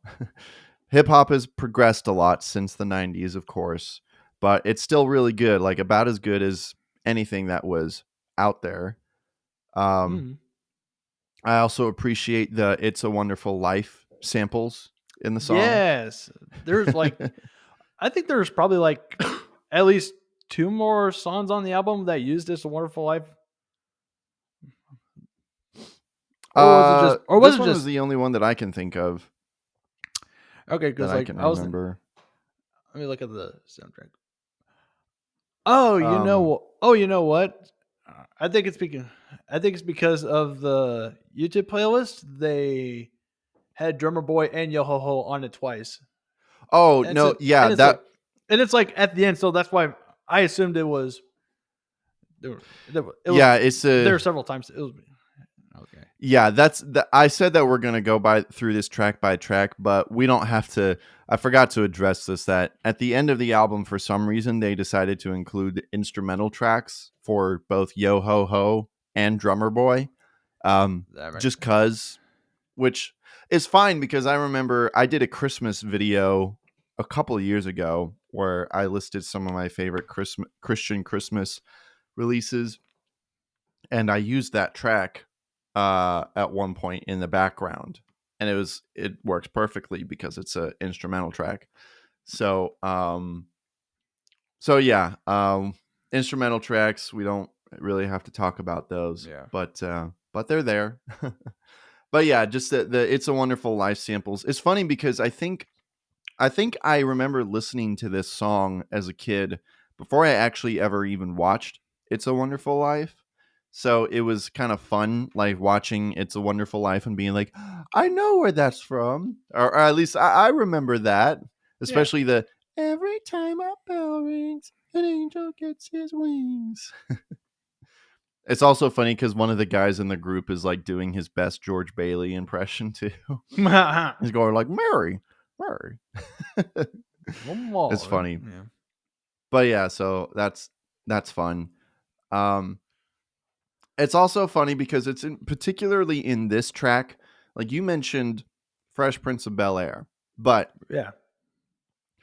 Hip hop has progressed a lot since the 90s, of course, but it's still really good, like about as good as anything that was out there. Mm. I also appreciate the It's a Wonderful Life samples in the song. Yes. There's like, I think there's probably like at least 2 more songs on the album that use "This a Wonderful Life." Or was it just? Or was This it one was just? the only one that I can think of Okay, that because I like can I was. remember. Let me look at the soundtrack. Oh, Um, you know what? I think it's because because of the YouTube playlist. They had Drummer Boy and Yo Ho Ho on it twice, oh and no, so yeah, and it's like that at the end. So that's why I assumed it was it was yeah, it's there a several times. It was okay. yeah, I said that we're going to go through this track by track, but we don't have to. I forgot to address this, that at the end of the album, for some reason they decided to include instrumental tracks for both Yo Ho Ho and Drummer Boy. That right. Just cuz, which is fine, because I remember I did a Christmas video a couple of years ago where I listed some of my favorite Christian Christmas releases, and I used that track at one point in the background, and it works perfectly because it's an instrumental track. So yeah, instrumental tracks, we don't really have to talk about those, Yeah. but they're there. But yeah, just the It's a Wonderful Life samples. It's funny because I think I remember listening to this song as a kid before I actually ever even watched It's a Wonderful Life. So it was kind of fun, like watching It's a Wonderful Life and being like, I know where that's from. Or at least I remember that. Yeah. Especially the every time a bell rings, an angel gets his wings. It's also funny because one of the guys in the group is like doing his best George Bailey impression too. He's going like, Mary, Mary. One more. It's funny. Yeah. But yeah, so that's fun. It's also funny because it's particularly in this track, like you mentioned Fresh Prince of Bel-Air. But Yeah.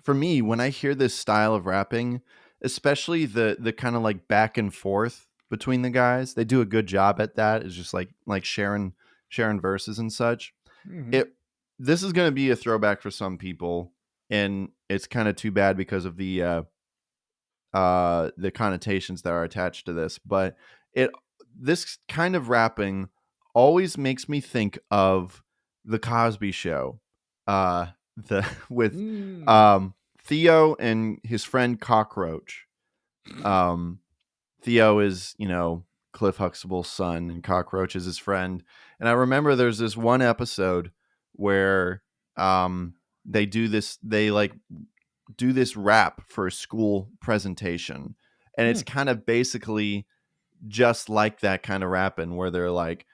for me, when I hear this style of rapping, especially the kind of like back and forth between the guys, they do a good job at that. It's just like sharing verses and such. Mhm. This is going to be a throwback for some people, and it's kind of too bad because of the connotations that are attached to this, but this kind of rapping always makes me think of the Cosby Show, the with Mm. Theo and his friend Cockroach. Theo is, Cliff Huxtable's son, and Cockroach is his friend. And I remember there's this one episode where they do this. They like do this rap for a school presentation, and it's kind of basically just like that kind of rapping where they're like,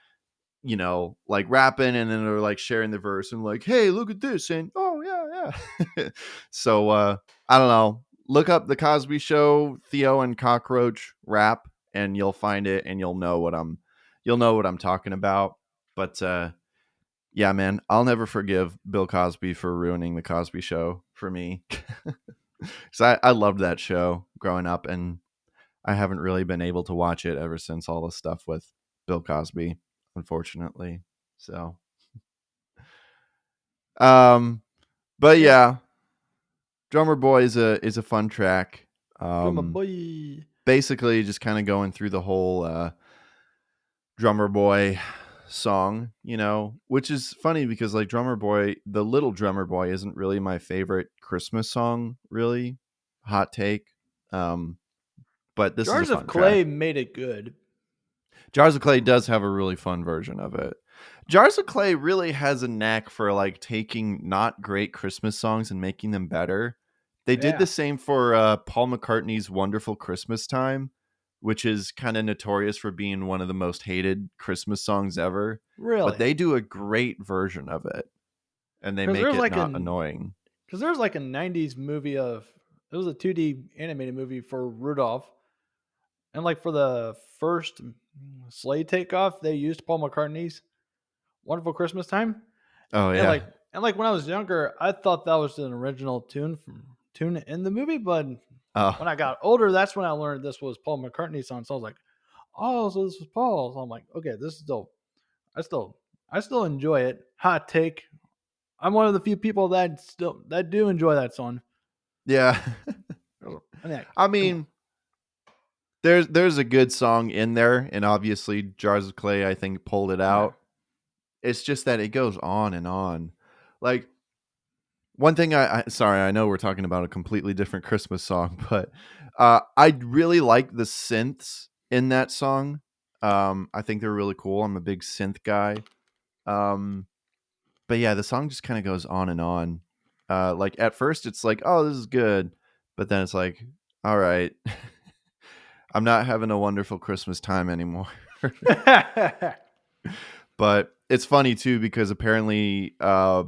like rapping, and then they're like sharing the verse and like, hey, look at this, and oh yeah. So I don't know, look up the Cosby Show Theo and Cockroach rap, and you'll find it, and you'll know what I'm talking about. But yeah, man, I'll never forgive Bill Cosby for ruining the Cosby Show for me. Because I loved that show growing up, and I haven't really been able to watch it ever since all the stuff with Bill Cosby, unfortunately. So, um, but yeah, Drummer Boy is a fun track. Drummer boy. Basically, just kind of going through the whole Drummer Boy song, which is funny because like Drummer Boy, the Little Drummer Boy isn't really my favorite Christmas song, really. Hot take. But this Jars is a of fun Clay track. made it good. Jars of Clay does have a really fun version of it. Jars of Clay really has a knack for like taking not great Christmas songs and making them better. They did Yeah. the same for Paul McCartney's Wonderful Christmas Time, which is kind of notorious for being one of the most hated Christmas songs ever. Really? But they do a great version of it, and they 'Cause make there's it like not an- annoying. Because there's like a 90s movie of, it was a 2D animated movie for Rudolph. And like for the first sleigh takeoff, they used Paul McCartney's Wonderful Christmas Time. Oh And yeah. like when I was younger, I thought that was an original tune in the movie, but Oh when I got older, that's when I learned this was Paul McCartney's song. So I was like, oh, so this was Paul. So I'm like, okay, this is still I still enjoy it. Hot take. I'm one of the few people that do enjoy that song. yeah. I mean, I mean, there's a good song in there, and obviously Jars of Clay I think pulled it out. It's just that it goes on and on. Like one thing sorry, I know we're talking about a completely different Christmas song, but I really like the synths in that song. I think they're really cool. I'm a big synth guy. But yeah, the song just kind of goes on and on. Like at first it's like, oh, this is good, but then it's like, all right, I'm not having a wonderful Christmas time anymore. But it's funny too because apparently I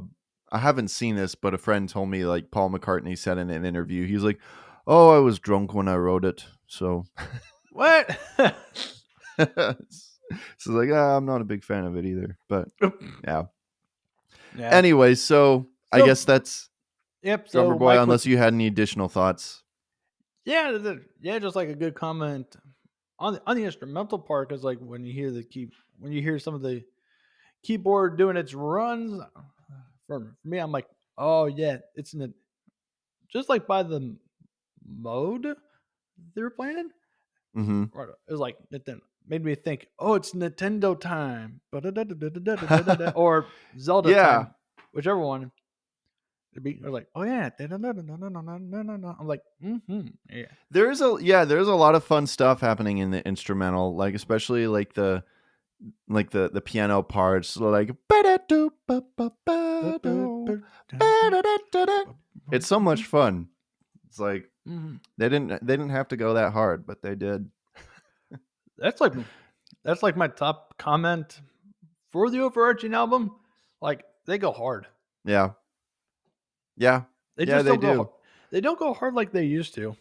haven't seen this, but a friend told me like Paul McCartney said in an interview, he's like, "Oh, I was drunk when I wrote it." So what? so like, I'm not a big fan of it either. But yeah. Yeah. Anyway, so I guess that's Yep. Drummer So Boy. Mike Unless you had any additional thoughts. yeah, just like a good comment on the instrumental part, because like when you hear some of the keyboard doing its runs, for me, I'm like, oh yeah, it's in just like by the mode they were playing in. Mm-hmm. Right, it was like it then made me think, oh, it's Nintendo time, or Zelda Yeah. time, whichever one. I was like, oh yeah, I'm like, yeah. There's a lot of fun stuff happening in the instrumental, like especially like the piano parts, like it's so much fun. It's like they didn't have to go that hard, but they did. That's like my top comment for the overarching album. Like they go hard. Yeah. Yeah. They Yeah, just they don't go. do. They don't go hard like they used to.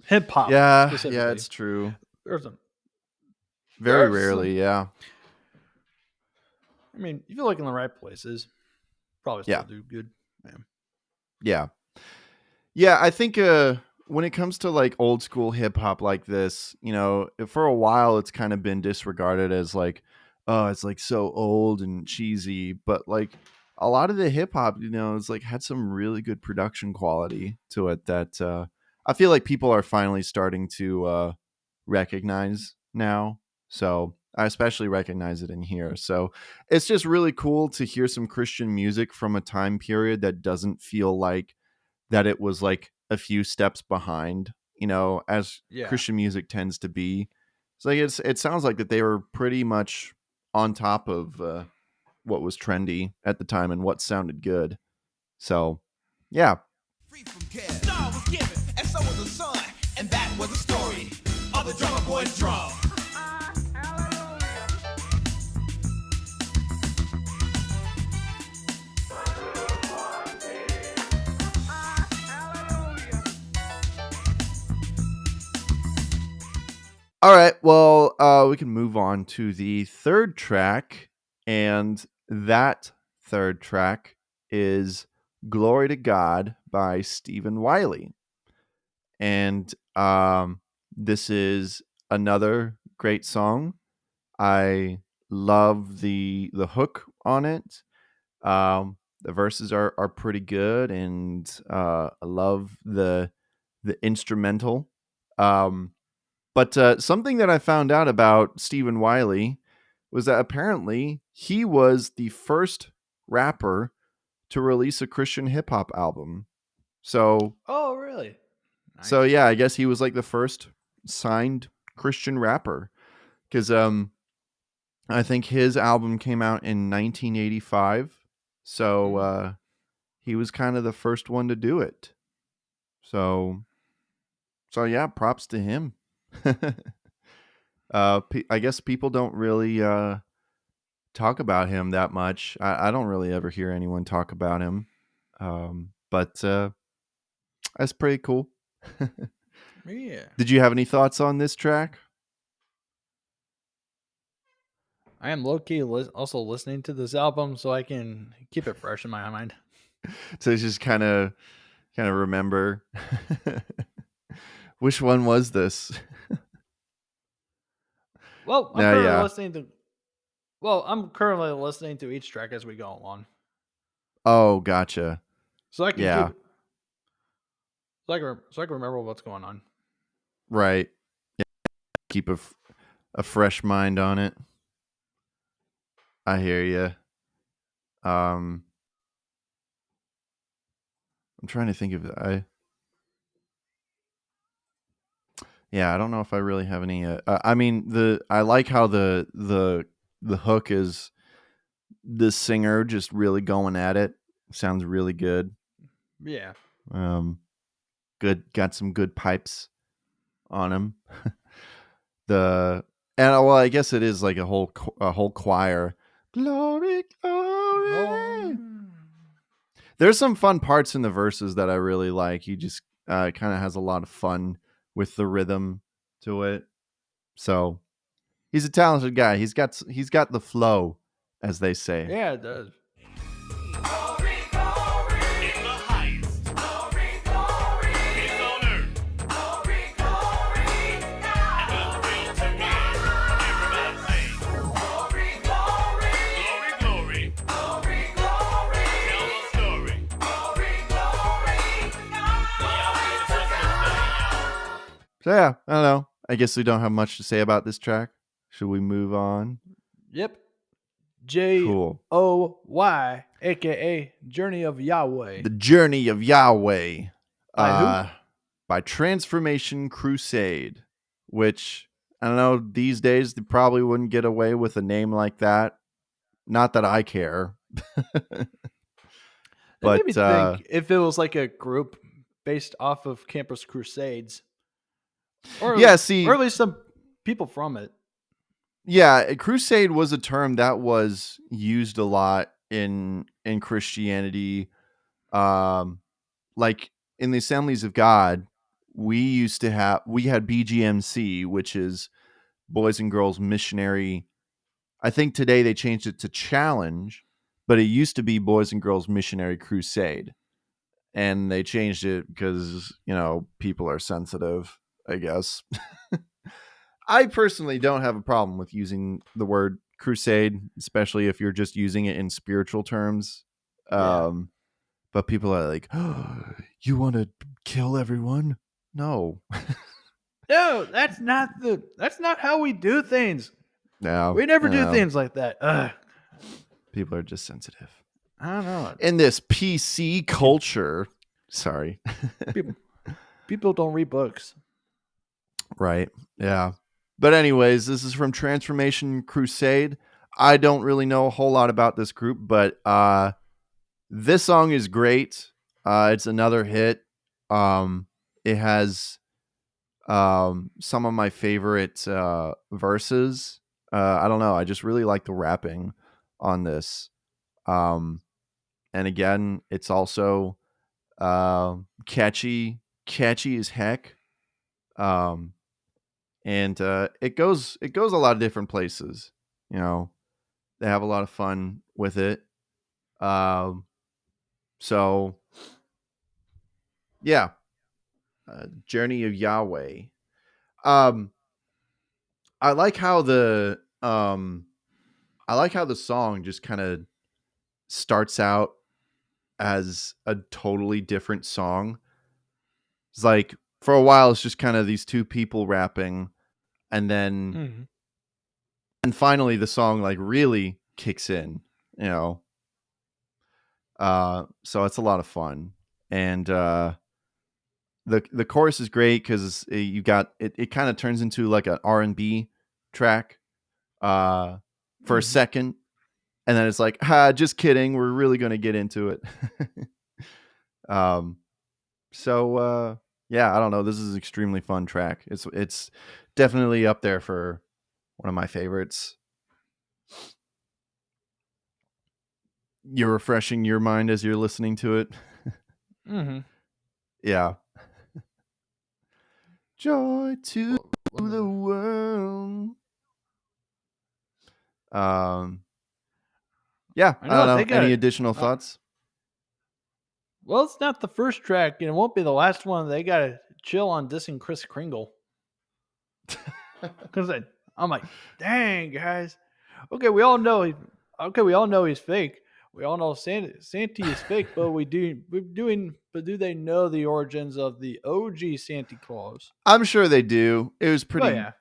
Hip hop, Yeah, specifically. yeah, it's true. There's some. Very there's some- rarely, yeah. I mean, if you look in the right places, probably still Yeah. do good. Man. Yeah. Yeah, I think when it comes to like old school hip hop like this, for a while it's kind of been disregarded as like, oh, it's like so old and cheesy, but like a lot of the hip hop, it's like had some really good production quality to it that I feel like people are finally starting to recognize now. So I especially recognize it in here. So it's just really cool to hear some Christian music from a time period that doesn't feel like that it was like a few steps behind, as Yeah. Christian music tends to be. It's like it sounds like that they were pretty much on top of what was trendy at the time and what sounded good. So, yeah. Free from care. Star was given, and so was the sun, and that was the story of the drummer boy's drum. All right. Well, we can move on to the third track, and that third track is "Glory to God" by Stephen Wiley. And This is another great song. I love the hook on it. The verses are pretty good, and I love the instrumental. But something that I found out about Stephen Wiley was that apparently he was the first rapper to release a Christian hip hop album. So Oh, really? so Nice. yeah, I guess he was like the first signed Christian rapper because I think his album came out in 1985. So he was kind of the first one to do it. So yeah, props to him. I guess people don't really talk about him that much. I don't really ever hear anyone talk about him. But that's pretty cool. Yeah. Did you have any thoughts on this track? I am low key also listening to this album so I can keep it fresh in my mind. So it's just kind of remember which one was this? Well, I'm Nah, currently yeah. listening to. Well, I'm currently listening to each track as we go along, Oh, gotcha. so I can Yeah. keep. So I can remember what's going on. Right. Yeah. Keep a fresh mind on it. I hear you. I'm trying to think of yeah, I don't know if I really have any. I mean, I like how the hook is the singer just really going at it. Sounds really good. Yeah. Good, got some good pipes on him. the and well, I guess it is like a whole choir. Glory, glory. Oh. There's some fun parts in the verses that I really like. He just kind of has a lot of fun with the rhythm to it. So he's a talented guy. He's got the flow, as they say. Yeah, it does. Glory, glory in the highest. Glory, glory is on earth. Glory, glory now. And the thrill to win. Everybody sing. Glory, glory. Glory, glory. Glory, glory. Tell the story. Glory, glory now. So yeah, I don't know. I guess we don't have much to say about this track. Should we move on? Yep. Cool. J.O.Y, aka Journey of Yahweh. The Journey of Yahweh. By who? By Transformation Crusade, which I don't know, these days they probably wouldn't get away with a name like that. Not that I care. It But made me think if it was like a group based off of Campus Crusades. Or yeah, see, or at least some people from it. yeah, crusade was a term that was used a lot in Christianity. Like in the Assemblies of God, we had BGMC, which is Boys and Girls Missionary. I think today they changed it to Challenge, but it used to be Boys and Girls Missionary Crusade. And they changed it because, people are sensitive, I guess. I personally don't have a problem with using the word crusade, especially if you're just using it in spiritual terms. Yeah. But people are like, oh, you want to kill everyone? No. No, that's not how we do things. No. We never do no. things like that. Ugh. People are just sensitive. I don't know. In this PC culture, sorry. People don't read books. Right. Yeah. But anyways, this is from Transformation Crusade. I don't really know a whole lot about this group, but this song is great. It's another hit. It has some of my favorite verses. I don't know. I just really like the rapping on this. And again, it's also catchy as heck. And it goes a lot of different places. They have a lot of fun with it. So yeah, Journey of Yahweh. Um, I like how the song just kind of starts out as a totally different song. It's like for a while it's just kind of these two people rapping, and then Mm-hmm. and finally the song like really kicks in, you know. So it's a lot of fun. And the chorus is great because you got it kind of turns into like an R&B track for a second, and then it's like, just kidding, we're really going to get into it. um so yeah, I don't know, this is an extremely fun track. It's definitely up there for one of my favorites. You're refreshing your mind as you're listening to it. Mm-hmm. Yeah. Joy to Well, the world. Yeah, I I know don't they know. got Any it. additional thoughts? Well, it's not the first track, and it won't be the last one. They got to chill on dissing Chris Kringle. Because I'm like, dang, guys. Okay, we all know. We all know he's fake. We all know Santa is fake, but But do they know the origins of the OG Santa Claus? I'm sure they do. Oh yeah,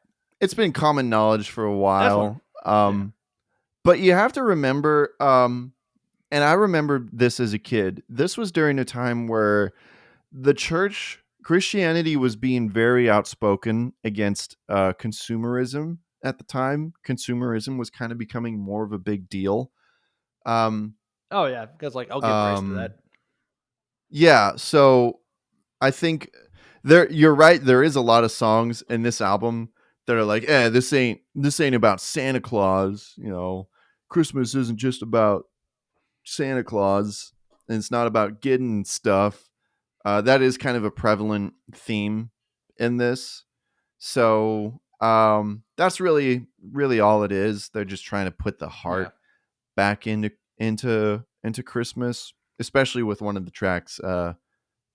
It's been common knowledge for a that's one. while. Yeah. But you have to remember, and I remember this as a kid. This was during a time where the church Christianity was being very outspoken against consumerism at the time. Consumerism was kind of becoming more of a big deal. Um, Oh yeah, because like I'll give grace to um, that. yeah, so I think you're right. There is a lot of songs in this album that are like, this ain't about Santa Claus. You know, Christmas isn't just about Santa Claus, and it's not about getting stuff. That is kind of a prevalent theme in this. So that's really all it is. They're just trying to put the Yeah. heart back into Christmas, especially with one of the tracks that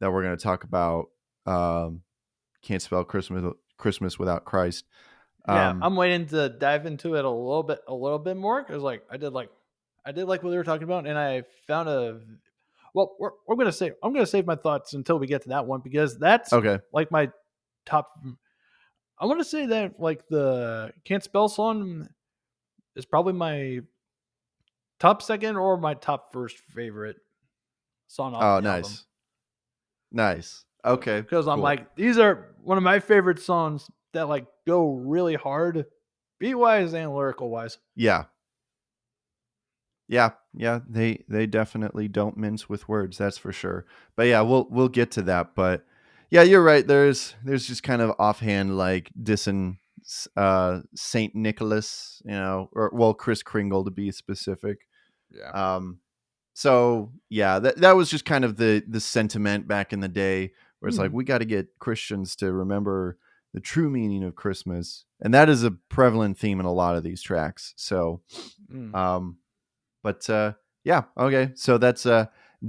we're going to talk about. Um, Can't spell Christmas without Christ. Yeah, I'm waiting to dive into it a little bit more because I did like what they were talking about, and I found a. Well, we're gonna say I'm gonna save my thoughts until we get to that one because that's Okay. like my top. I want to say that like the Can't Spell song is probably my top second or my top first favorite song off Oh, the album nice. Okay, because I'm cool. like these are one of my favorite songs that like go really hard, beat wise and lyrical wise. Yeah. They definitely don't mince with words, that's for sure. But yeah, we'll get to that. But yeah, you're right. There's just kind of offhand like dissing Saint Nicholas, you know, or well, Chris Kringle to be specific. Yeah. So yeah, that was just kind of the sentiment back in the day where it's like Mhm. we got to get Christians to remember the true meaning of Christmas, and that is a prevalent theme in a lot of these tracks. So Mm. but yeah, okay. So that's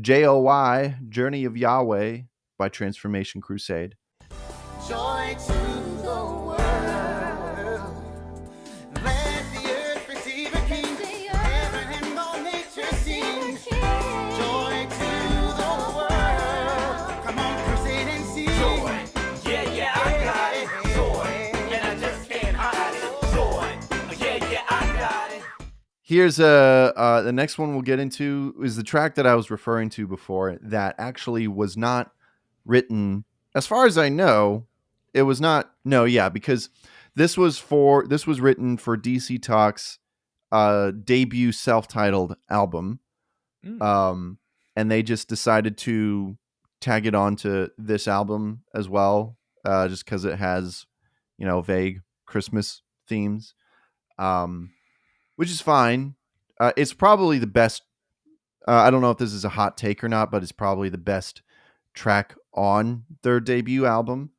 J.O.Y, Journey of Yahweh by Transformation Crusade. Joy to the world. Let the earth receive a king. Heaven and all nature sing. Joy to the world. Come on, crusade and sing. Joy. Yeah, I got it. Joy. And I just can't hide it. Joy. Yeah, I got it. Here's the next one we'll get into is the track that I was referring to before that actually was not written, as far as I know. It was not. No, yeah, because this was written for DC Talk's debut self-titled album. Mm. And they just decided to tag it onto this album as well, just because it has, you know, vague Christmas themes, which is fine. It's probably the best. I don't know if this is a hot take or not, but it's probably the best track on their debut album.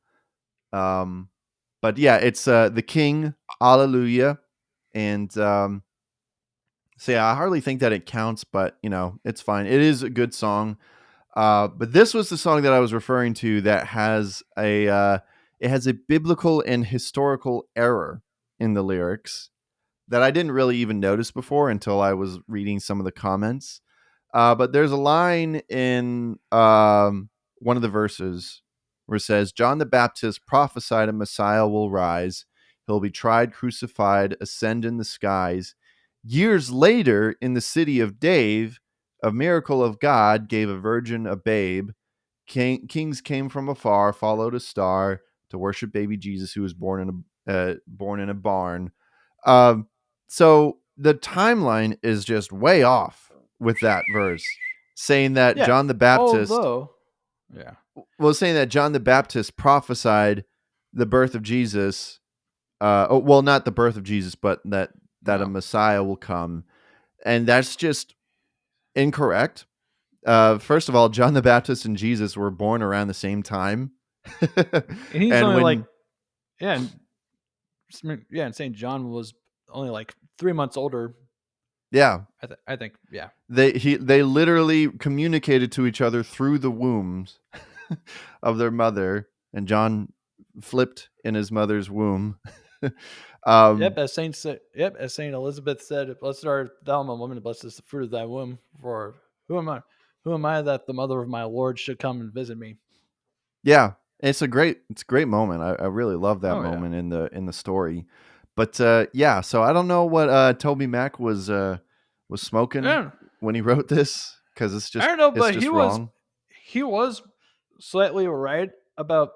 But yeah, it's The King, Allelujah, and so yeah, I hardly think that it counts, but you know, it's fine. It is a good song. But this was the song that I was referring to that has it has a biblical and historical error in the lyrics that I didn't really even notice before until I was reading some of the comments. But there's a line in one of the verses where it says, John the Baptist prophesied a Messiah will rise. He'll be tried, crucified, ascend in the skies. Years later, in the city of Dave, a miracle of God gave a virgin a babe. Kings came from afar, followed a star to worship baby Jesus, who was born in a barn. So the timeline is just way off with that verse, saying that Yeah. John the Baptist Although, yeah. saying that John the Baptist prophesied the birth of Jesus. Well, not the birth of Jesus, but that a No. Messiah will come, and that's just incorrect. First of all, John the Baptist and Jesus were born around the same time. And he's And only when like, yeah, and St. John was only like 3 months older. yeah, I think, yeah. they literally communicated to each other through the wombs of their mother, and John flipped in his mother's womb. Yep, as Saint Elizabeth said, "Blessed art thou among women, and blessed is the fruit of thy womb. For who am I? Who am I that the mother of my Lord should come and visit me?" Yeah, it's a great moment. I really love that Oh yeah. moment in the story. But yeah, so I don't know what Toby Mac was smoking Yeah. when he wrote this, because I don't know, it's but just wrong. he was slightly right about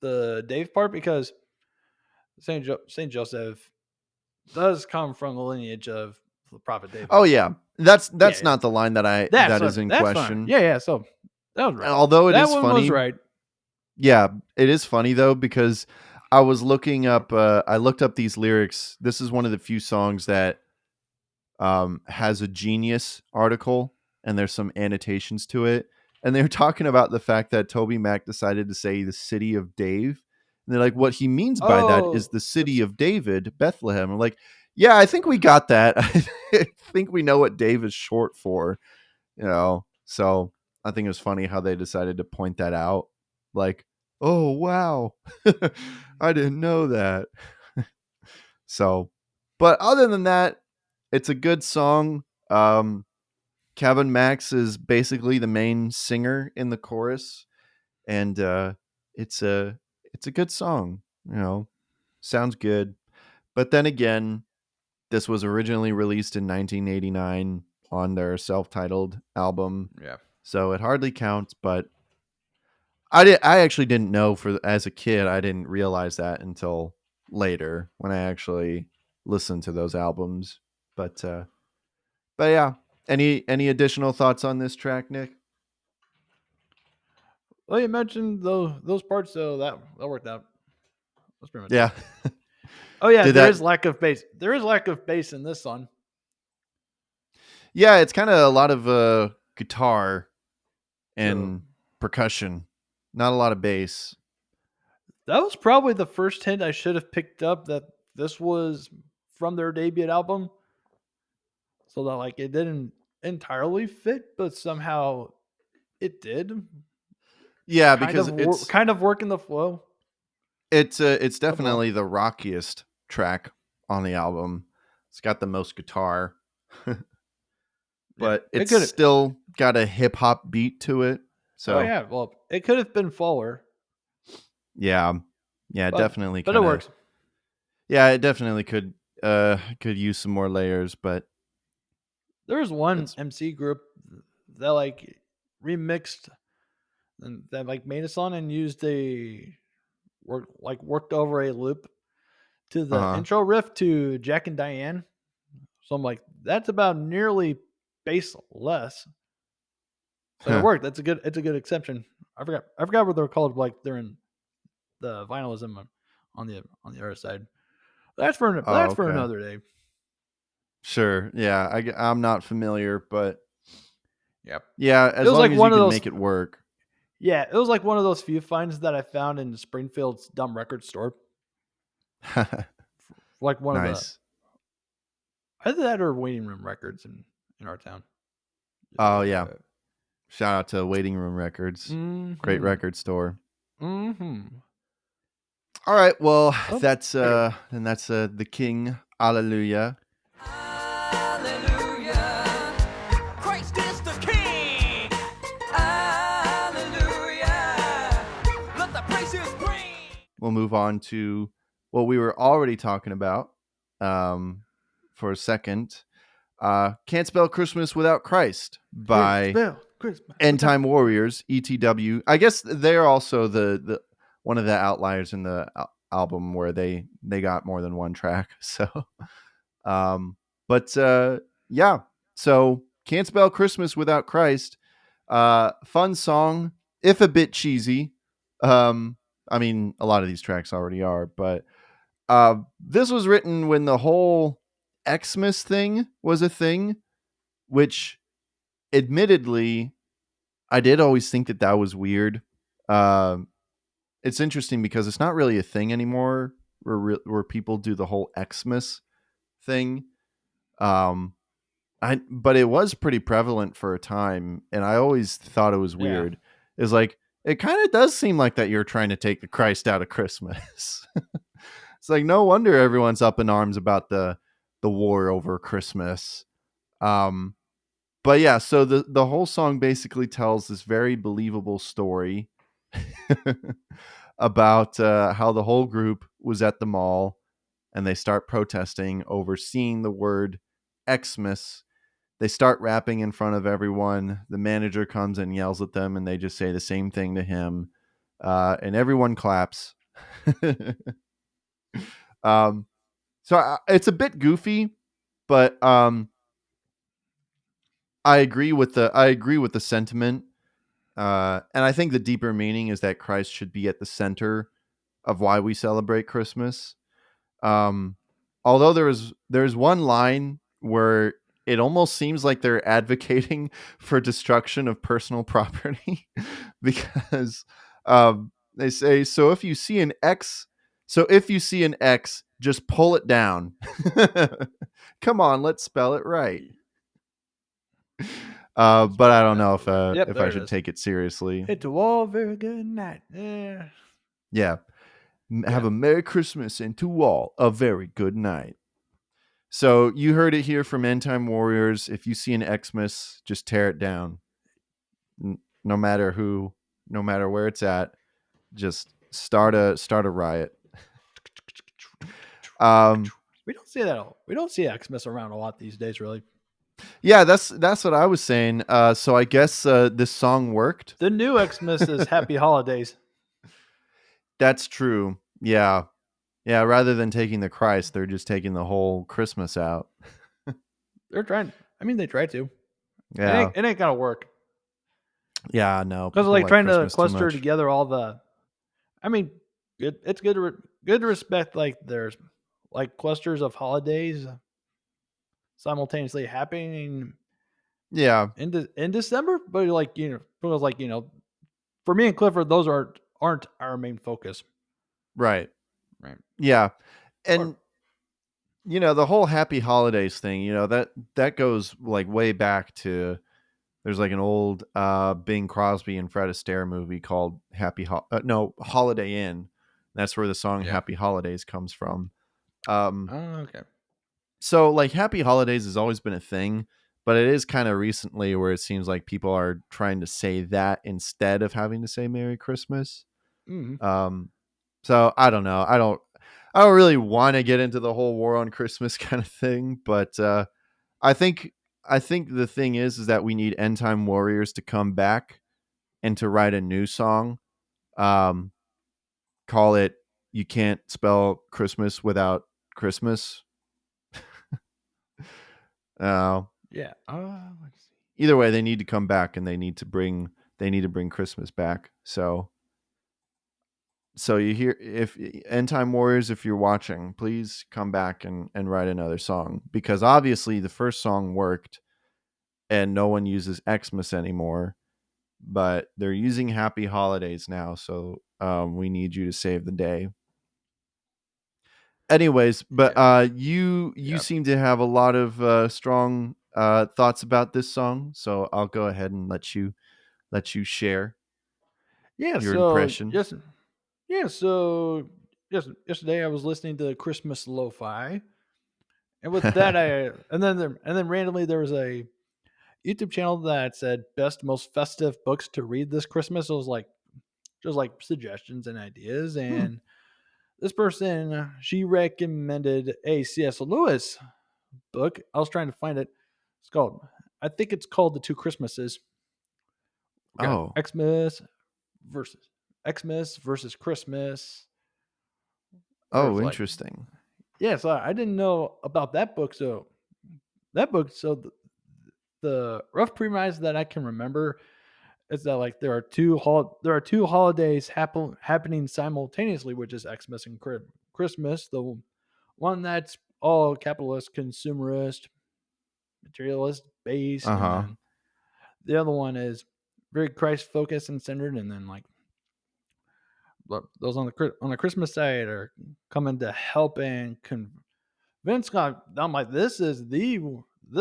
the Dave part because Saint Joseph does come from the lineage of the prophet David. Oh yeah, that's Yeah, not the line that is in that's fine. question. Yeah. So that was right. Although it That is one funny. was right. Yeah, it is funny though, because I was looking up. I looked up these lyrics. This is one of the few songs that has a Genius article, and there's some annotations to it. And they're talking about the fact that Toby Mac decided to say the city of Dave. And they're like, what he means by that is Oh, the city of David, Bethlehem. I'm like, yeah, I think we got that. I think we know what Dave is short for, So I think it was funny how they decided to point that out. Like, oh, wow. I didn't know that. So, but other than that, it's a good song. Kevin Max is basically the main singer in the chorus, and it's a good song. Sounds good. But then again, this was originally released in 1989 on their self-titled album, yeah. so it hardly counts. But I actually didn't know, as a kid. I didn't realize that until later when I actually listened to those albums. But yeah, any additional thoughts on this track, Nick? Well, you mentioned those parts, so that worked out. That's pretty much Yeah. it. Oh yeah, Did there that? is lack of bass. There is lack of bass in this song. Yeah, it's kind of a lot of guitar So and percussion, not a lot of bass. that was probably the first hint I should have picked up that this was from their debut album. So that like it didn't entirely fit, but somehow it did. Yeah, because Kind of work in the flow. it's Overall. definitely the rockiest track on the album. It's got the most guitar, Yeah, but it it's could. still got a hip hop beat to it. Oh So yeah, well, it could have been fuller, yeah, it but definitely it kind of works. yeah, it definitely could use some more layers, but There's one it's MC group that like remixed and that like made a song and used worked over a loop to the uh-huh. intro riff to Jack and Diane. So I'm like, that's about nearly bass less. But it Huh. worked. It's a good exception. I forgot what they're called, like they're in the vinylism on the other side. Oh, That's for okay. another day. Sure. Yeah, I'm not familiar, but Yep. yeah, It as was long like as you one of can those make it work. Yeah, it was like one of those few finds that I found in Springfield's dumb record store. Like one of the Nice. either that or Waiting Room Records in our town. Oh yeah. Shout out to Waiting Room Records. Great Mm-hmm. record store. Mm-hmm. All right. Well, Oh, that's there the King. Allelujah. Hallelujah. Christ is the King. Hallelujah. Let the praises ring. We'll move on to what we were already talking about for a second. Can't Spell Christmas Without Christ by Christmas. End Time Warriors, E.T.W. I guess they're also the one of the outliers in the album where they got more than one track. So, but yeah. So Can't Spell Christmas Without Christ. Fun song, if a bit cheesy. I mean, a lot of these tracks already are, but this was written when the whole Xmas thing was a thing, which admittedly, I did always think that was weird. It's interesting because it's not really a thing anymore where people do the whole Xmas thing. But it was pretty prevalent for a time, and I always thought it was Yeah. weird. It's like it kind of does seem like that you're trying to take the Christ out of Christmas. It's like no wonder everyone's up in arms about the war over Christmas. But yeah, so the whole song basically tells this very believable story about how the whole group was at the mall and they start protesting over seeing the word Xmas. They start rapping in front of everyone. The manager comes and yells at them, and they just say the same thing to him, and everyone claps. It's a bit goofy, but I agree with the sentiment, and I think the deeper meaning is that Christ should be at the center of why we celebrate Christmas. Um, Although there's one line where it almost seems like they're advocating for destruction of personal property because they say, if you see an X, just pull it down. Come on, let's spell it right. But I don't know if Yep, if there I it should is. take it seriously. E.T.W, very good night. Yeah. Yeah. Have a Merry Christmas and to all a very good night. So you heard it here from End Time Warriors. If you see an Xmas, just tear it down. No matter where it's at, just start a riot. We don't see that. We don't see Xmas around a lot these days, really. Yeah, that's what I was saying. So I guess this song worked. The new Xmas is Happy Holidays. That's true. Yeah. Yeah, rather than taking the Christ, they're just taking the whole Christmas out. They're trying. I mean, they try to. Yeah. It ain't gonna work Yeah, no. because people like trying to Christmas too cluster much. together all the. I mean, it's good to respect like there's like clusters of holidays simultaneously happening Yeah, in December, but like feels like for me and Clifford, those aren't our main focus. right. Right. Yeah. And Or- the whole happy holidays thing, that goes like way back to there's like an old Bing Crosby and Fred Astaire movie called Holiday Inn. That's where the song Yeah. Happy Holidays comes from. Oh, okay. So like Happy Holidays has always been a thing, but it is kind of recently where it seems like people are trying to say that instead of having to say Merry Christmas. Mm-hmm. So I don't know. I don't really want to get into the whole war on Christmas kind of thing, but I think the thing is that we need End Time Warriors to come back and to write a new song. Call it "You Can't Spell Christmas Without Christmas." Yeah. Let's see. Either way, they need to come back and they need to bring Christmas back. So you hear, if End Time Warriors, if you're watching, please come back and write another song, because obviously the first song worked and no one uses Xmas anymore, but they're using Happy Holidays now. So we need you to save the day. Anyways, but you Yep. seem to have a lot of strong thoughts about this song, so I'll go ahead and let you share Yeah. your So impression. just yeah. So yesterday I was listening to Christmas lo-fi, and with that and then randomly there was a YouTube channel that said best most festive books to read this Christmas. It was like just like suggestions and ideas, and this person she recommended a C.S. Lewis book. I was trying to find it. I think it's called The Two Christmases. We got Oh. versus Xmas versus Christmas. Oh, like- interesting. Yeah, so I didn't know about that book. So the rough premise that I can remember is that like there are two holidays happening simultaneously, which is Xmas and Christmas. The one that's all capitalist, consumerist, materialist based, Uh-huh. and then the other one is very Christ focused and centered, and then like those on the Christmas side are coming to help and convince God. I'm like, this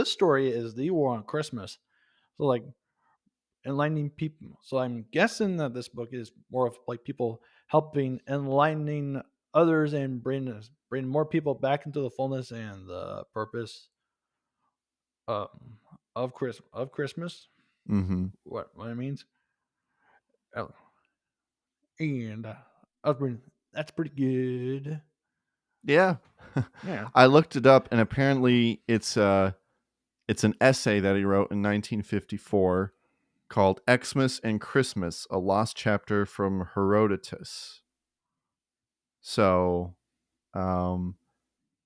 story is the war on Christmas. So like enlightening people. So I'm guessing that this book is more of like people helping enlightening others and bring more people back into the fullness and the purpose of Christmas. Mm-hmm. What it means. And that's pretty good. Yeah. Yeah. I looked it up, and apparently it's an essay that he wrote in 1954 called Xmas and Christmas, a lost chapter from Herodotus. So,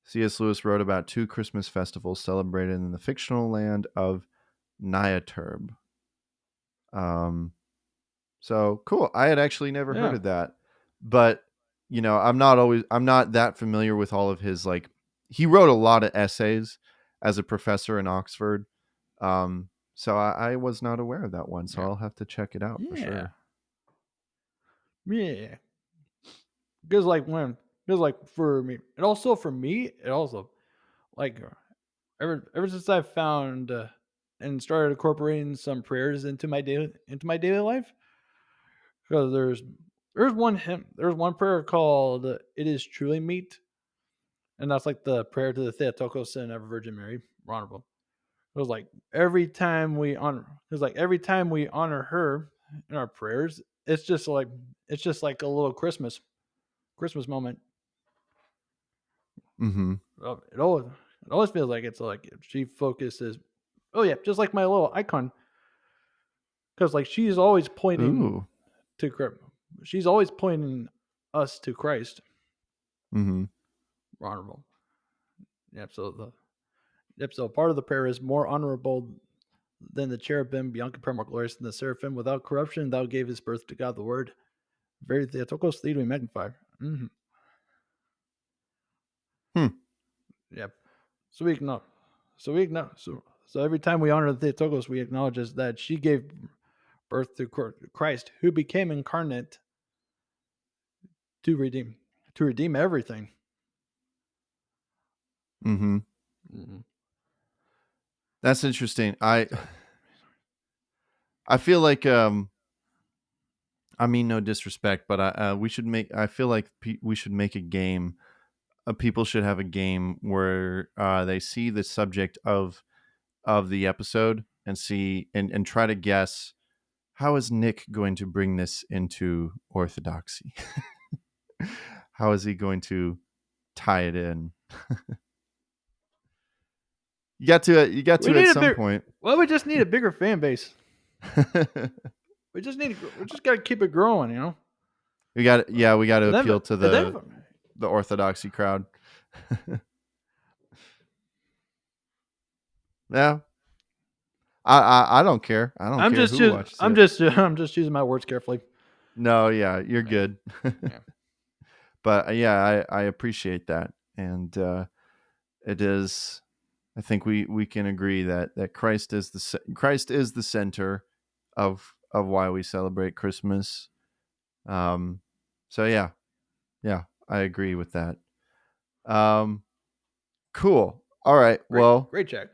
C.S. Lewis wrote about two Christmas festivals celebrated in the fictional land of Nyaturb. So cool. I had actually never heard Yeah. of that, but I'm not that familiar with all of his, like, he wrote a lot of essays as a professor in Oxford. So I was not aware of that one. So Yeah. I'll have to check it out for sure. Yeah. Because for me, it also like ever since I found and started incorporating some prayers into my daily life. Because there's one prayer called "It Is Truly Meet," and that's like the prayer to the Theotokos and Ever Virgin Mary, honorable. It was like every time we honor her in our prayers, it's just like a little Christmas moment. Mm-hmm. It always feels like it's like she focuses. Oh yeah, just like my little icon, because like she's always pointing Ooh. to Christ. She's always pointing us to Christ. Mm-hmm. Honorable. Yep. So part of the prayer is more honorable than the cherubim, beyond compare, more glorious than the seraphim. Without corruption, thou gavest birth to God the Word. Very Theotokos, thee do we magnify. Mm-hmm. Yep. So every time we honor the Theotokos, we acknowledge that she gave birth to Christ, who became incarnate to redeem everything. Mm-hmm. Mm-hmm. That's interesting. I feel like I mean no disrespect, but I feel like we should make a game. People should have a game where they see the subject of the episode and see and try to guess, how is Nick going to bring this into orthodoxy? How is he going to tie it in? You got to at some point. Well, we just need a bigger fan base. We just got to keep it growing, We got to appeal to And then- the orthodoxy crowd. Yeah. I don't care. I don't I'm care just who watches I'm it. just using my words carefully. No, yeah, you're good. Yeah. But yeah, I appreciate that. And it is, I think we can agree that Christ is the center of why we celebrate Christmas. So yeah, I agree with that. Cool. All right. Well, Great check.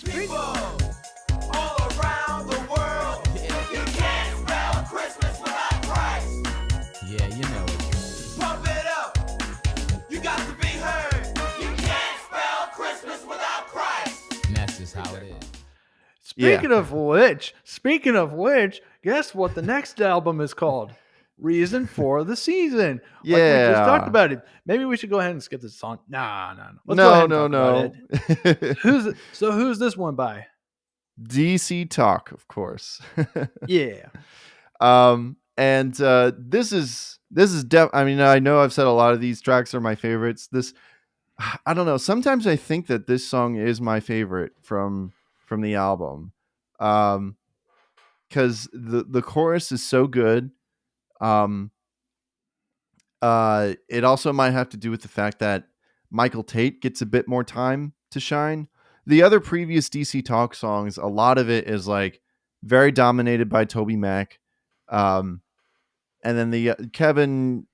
People all around the world, you can't spell Christmas without Christ. Yeah, you know it. Pump it up, Speaking of which, guess what the next album is called? Reason for the Season. Like we just talked Yeah. about it. Maybe we should go ahead and skip this song. Nah. Let's go ahead No, and talk about it. no. Who's this one by? DC Talk, of course. Yeah. And this is I mean, I know I've said a lot of these tracks are my favorites. This I don't know. Sometimes I think that this song is my favorite from the album. Cuz the chorus is so good. Um it also might have to do with the fact that Michael Tate gets a bit more time to shine. The other previous DC Talk songs, a lot of it is like very dominated by Toby Mac. Um and then the Kevin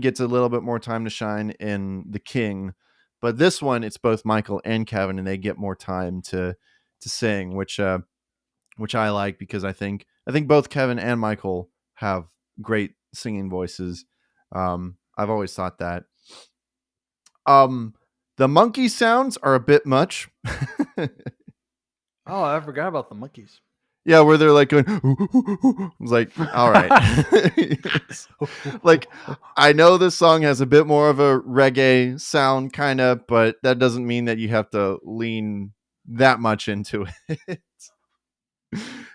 gets a little bit more time to shine in The King, but this one it's both Michael and Kevin, and they get more time to sing, which I like because I think both Kevin and Michael have great singing voices. I've always thought that. The monkey sounds are a bit much. Oh, I forgot about the monkeys. Yeah, where they're like going, I was like, all right. Like, I know this song has a bit more of a reggae sound, kind of, but that doesn't mean that you have to lean that much into it.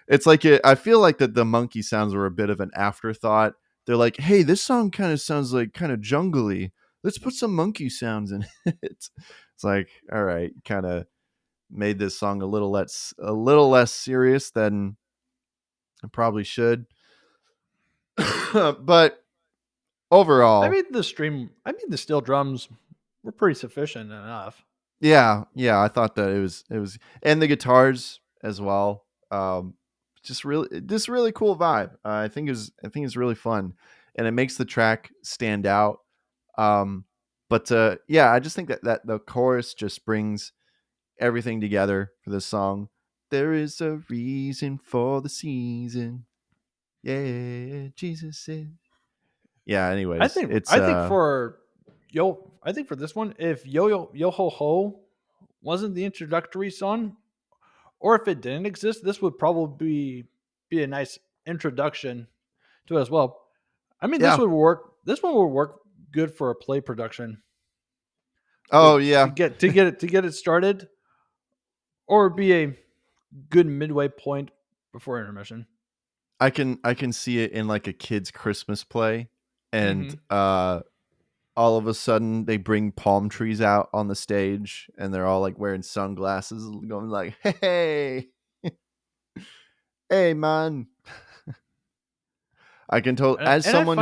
It's like, I feel like that the monkey sounds were a bit of an afterthought. They're like, hey, this song kind of sounds like kind of jungly. Let's put some monkey sounds in it. It's like, all right, kind of made this song a little less serious than I probably should. But overall, I mean the steel drums were pretty sufficient enough. yeah, I thought that it was, and the guitars as well. Just really cool vibe. I think it's really fun, and it makes the track stand out. But yeah, I just think that the chorus just brings everything together for this song. There is a reason for the season. Yeah, Jesus is. Yeah. Anyways, it's I think for this one, if Yo Ho Ho wasn't the introductory song, or if it didn't exist, this would probably be a nice introduction to it as well. I mean, yeah. This one would work good for a play production. Oh to yeah, get it started, or be a good midway point before intermission. I can see it in like a kid's Christmas play, and all of a sudden they bring palm trees out on the stage, and they're all like wearing sunglasses, going like, "Hey, hey, man." I can totally, And I find it as someone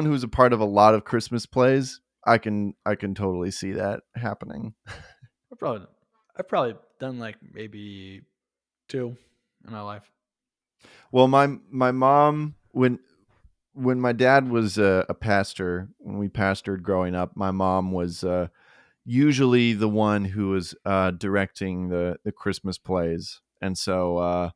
who's a part of a lot of Christmas plays, I can totally see that happening. I've probably done like maybe 2 in my life. Well, my mom, when my dad was a pastor, when we pastored growing up, my mom was usually the one who was directing the Christmas plays, and so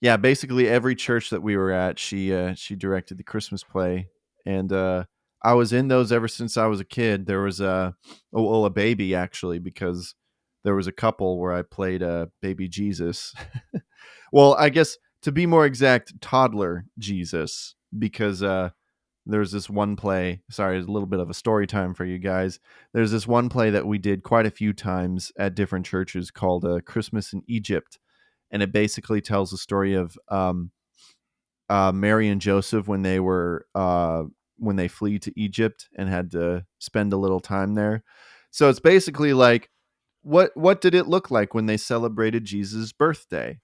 yeah, basically every church that we were at, she directed the Christmas play, and I was in those ever since I was a kid. There was a baby actually, because there was a couple where I played baby Jesus. Well, I guess to be more exact, toddler Jesus, because there's this one play. Sorry, it's a little bit of a story time for you guys. There's this one play that we did quite a few times at different churches called Christmas in Egypt, and it basically tells the story of Mary and Joseph when they flee to Egypt and had to spend a little time there. So it's basically like what did it look like when they celebrated Jesus' birthday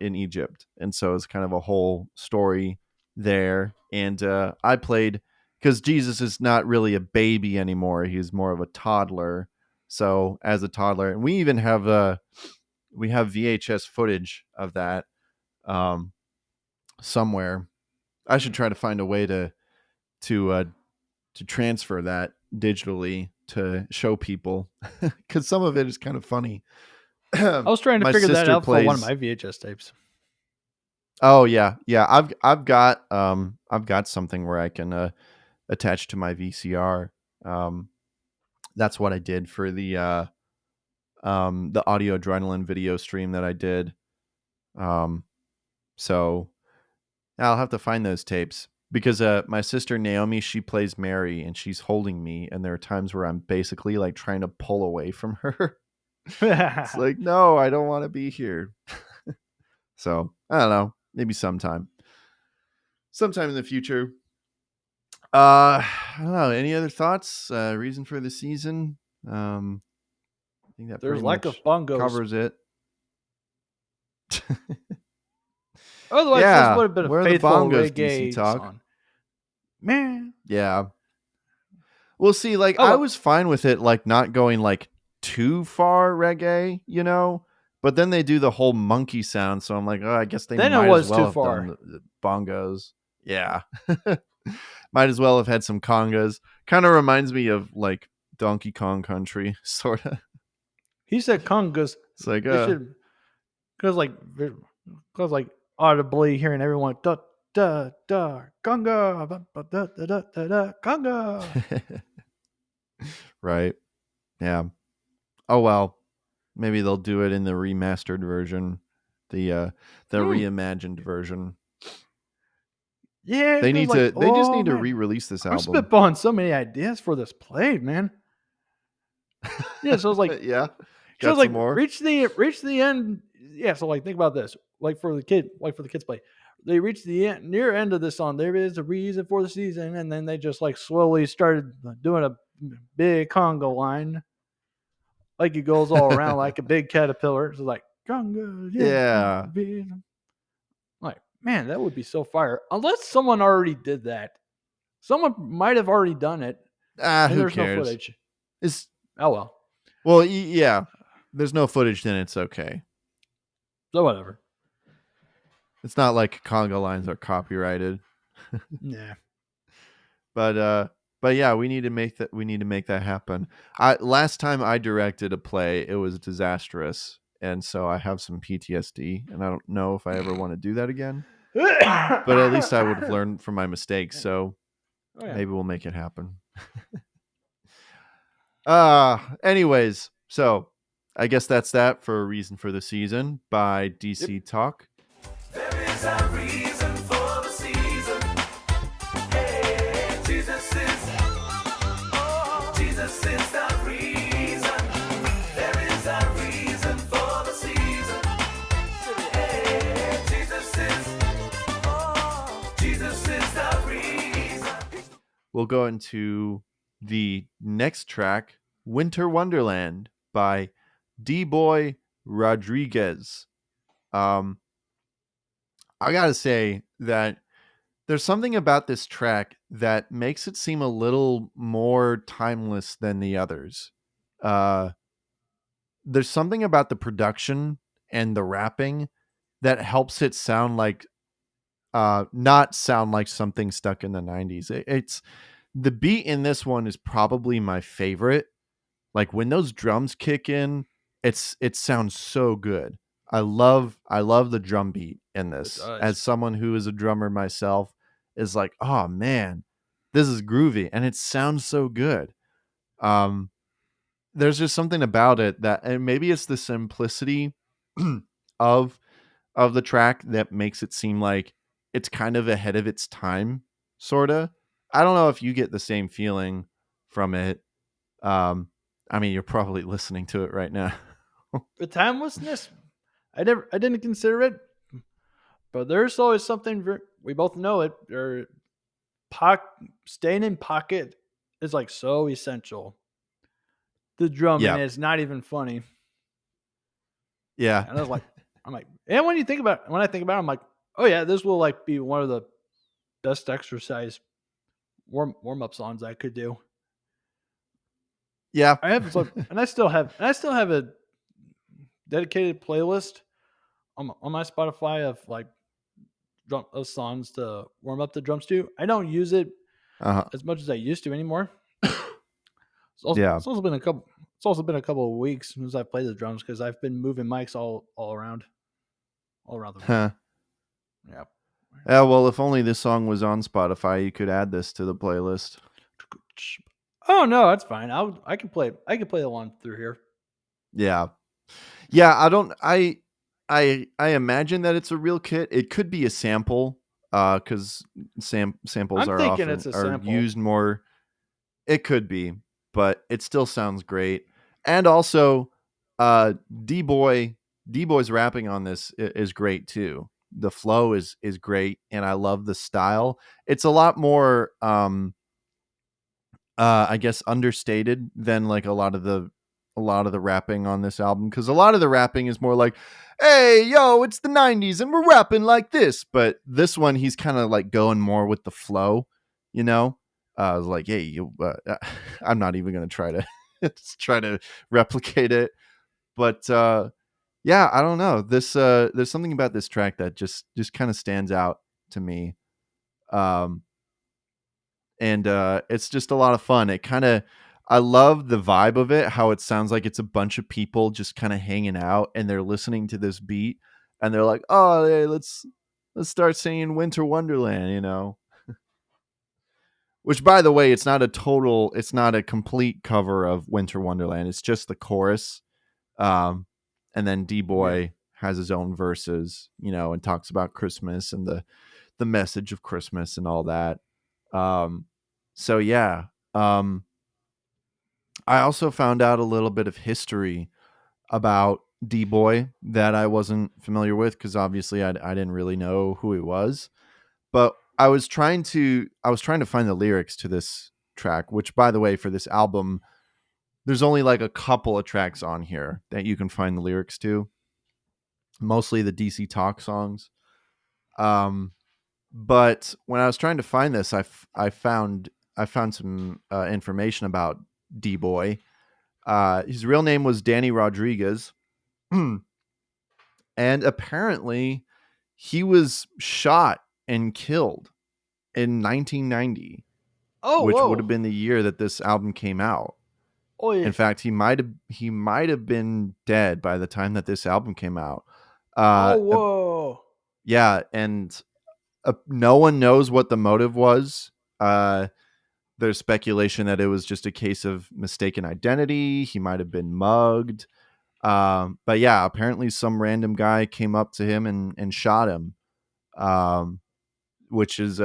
in Egypt? And so it's kind of a whole story there. And I played, because Jesus is not really a baby anymore; he's more of a toddler. So as a toddler, and we even have VHS footage of that somewhere. I should try to find a way to transfer that digitally to show people, because some of it is kind of funny. I was trying to My figure that sister out for one of plays- my VHS tapes. Oh yeah. I've got something where I can attach to my VCR. That's what I did for the the audio adrenaline video stream that I did. So I'll have to find those tapes because my sister Naomi, she plays Mary and she's holding me, and there are times where I'm basically like trying to pull away from her. It's like, no, I don't want to be here. So I don't know, maybe sometime in the future. I don't know. Any other thoughts? Reason for the season? I think that There's pretty lack much of bongos. covers it. Otherwise, Yeah, this would have been where a are the faithful bongos, reggae DC Talk? song. Man. Yeah. Well, see, like Oh, I well. was fine with it, like not going like too far reggae, you know. But then they do the whole monkey sound, so I'm like, oh, I guess they Then it might was as well too have far. done the bongos. Yeah, might as well have had some congas. Kind of reminds me of like Donkey Kong Country, sort of. He said congas. It's like, It should, because like audibly hearing everyone da da da conga ba, ba, da da da da da conga. right? Yeah. Oh well, maybe they'll do it in the remastered version, the reimagined version. Yeah, They need like, to. They just oh, need to man, re-release this I'm album. spitballing so many ideas for this play, man. Yeah, so it's like, yeah. so Got like some more. reach the end. Yeah, so like think about this. Like for the kids play, they reach the near end of the song. There is a reason for the season, and then they just like slowly started doing a big conga line, like it goes all around like a big caterpillar. It's like conga, Yeah. Like, man, that would be so fire. Unless someone already did that, someone might have already done it, and Who there's cares? no footage. It's Oh well, yeah. There's no footage, then it's okay. so whatever. It's not like conga lines are copyrighted. Yeah. But yeah, we need to make that. We need to make that happen. Last time I directed a play, it was disastrous, and so I have some PTSD, and I don't know if I ever want to do that again. But at least I would have learned from my mistakes. So maybe we'll make it happen. Anyways, so I guess that's that for A Reason for the Season by DC Talk. There is a reason for the season. Hey, Jesus is the reason. There is a reason for the season. Hey, Jesus is the reason. We'll go into the next track, Winter Wonderland by D-Boy Rodriguez. I gotta say that there's something about this track that makes it seem a little more timeless than the others. There's something about the production and the rapping that helps it sound like not sound like something stuck in the 90s. It's the beat in this one is probably my favorite. Like when those drums kick in, it sounds so good. I love the drum beat in this. does. As someone who is a drummer myself, is like, oh man, this is groovy and it sounds so good. There's just something about it that, and maybe it's the simplicity of the track that makes it seem like it's kind of ahead of its time, sorta. I don't know if you get the same feeling from it. I mean, you're probably listening to it right now. The timelessness, I didn't consider it, but there's always something. We both know it. Staying in pocket is like so essential. The drumming Yeah. is not even funny, Yeah. and I'm like, and when I think about it, I'm like, oh yeah, this will like be one of the best exercise warm up songs I could do. Yeah. I have and I still have a dedicated playlist on my Spotify of like of songs to warm up the drums to. I don't use it as much as I used to anymore. It's also been a couple of weeks since I've played the drums because I've been moving mics all around the room. Huh. Yeah. Yeah, well, if only this song was on Spotify, you could add this to the playlist. Oh no, that's fine. I can play along through here. Yeah. Yeah, I don't I imagine that it's a real kit. It could be a sample cuz samples I'm are thinking often it's a are sample. used more. It could be, but it still sounds great. And also uh D-Boy D-Boy's rapping on this is great too. The flow is great and I love the style. It's a lot more I guess understated than like a lot of the rapping on this album because a lot of the rapping is more like, "Hey, yo, it's the '90s and we're rapping like this." But this one, he's kind of like going more with the flow, you know. I was like, "Hey, I'm not even gonna try to try to replicate it." But yeah, I don't know. There's something about this track that just kind of stands out to me. Um, and it's just a lot of fun. It kind of I love the vibe of it, how it sounds like it's a bunch of people just kind of hanging out and they're listening to this beat and they're like, "Oh, hey, let's start singing Winter Wonderland," you know. Which by the way, it's not a complete cover of Winter Wonderland. It's just the chorus. Um and then Yeah. D-Boy has his own verses, you know, and talks about Christmas and the message of Christmas and all that. Um so yeah. Um I also found out a little bit of history about D-Boy that I wasn't familiar with because obviously I didn't really know who he was. But I was trying to find the lyrics to this track, which by the way, for this album, there's only like a couple of tracks on here that you can find the lyrics to, mostly the DC Talk songs. Um, but when I was trying to find this, I found some information about D-Boy. His real name was Danny Rodriguez, and apparently he was shot and killed in 1990, Oh, which would have whoa. been the year that this album came out. Oh, In yeah. fact, he might have been dead by the time that this album came out. Oh, Uh, uh, whoa. yeah, and no one knows what the motive was. There's speculation that it was just a case of mistaken identity. He might have been mugged. But yeah, apparently some random guy came up to him and shot him, um, which is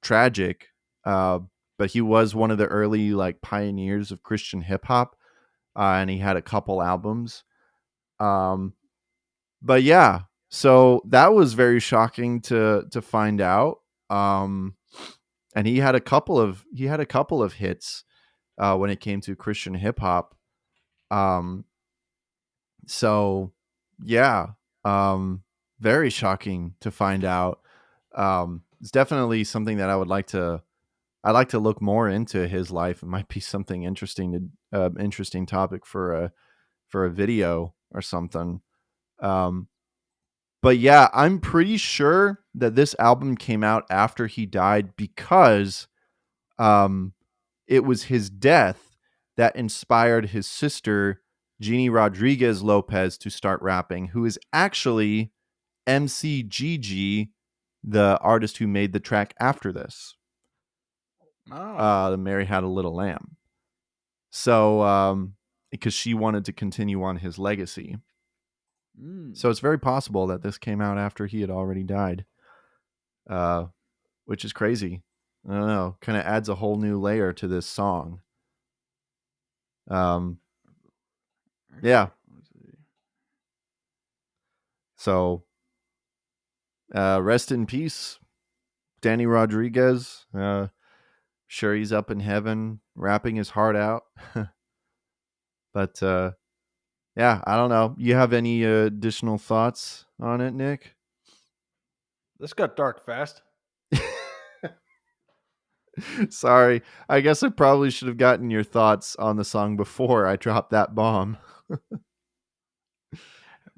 tragic. Uh, but he was one of the early like pioneers of Christian hip hop, and he had a couple albums. Um, but yeah, so that was very shocking to find out. Um, and he had a couple of hits when it came to Christian hip hop. Um, so yeah, very shocking to find out. It's definitely something that I'd like to look more into his life. It might be something interesting interesting topic for a video or something. Um, but yeah, I'm pretty sure that this album came out after he died because um, it was his death that inspired his sister, Jeannie Rodriguez Lopez, to start rapping, who is actually MCGG, the artist who made the track after this. Oh. The Mary Had a Little Lamb. So, because she wanted to continue on his legacy. Mm. So it's very possible that this came out after he had already died, uh, which is crazy. I don't know. Kind of adds a whole new layer to this song. Um, yeah. Let's see. So, rest in peace, Danny Rodriguez. Sure, he's up in heaven, rapping his heart out. But yeah, I don't know. You have any additional thoughts on it, Nick? This got dark fast. Sorry. I guess I probably should have gotten your thoughts on the song before I dropped that bomb.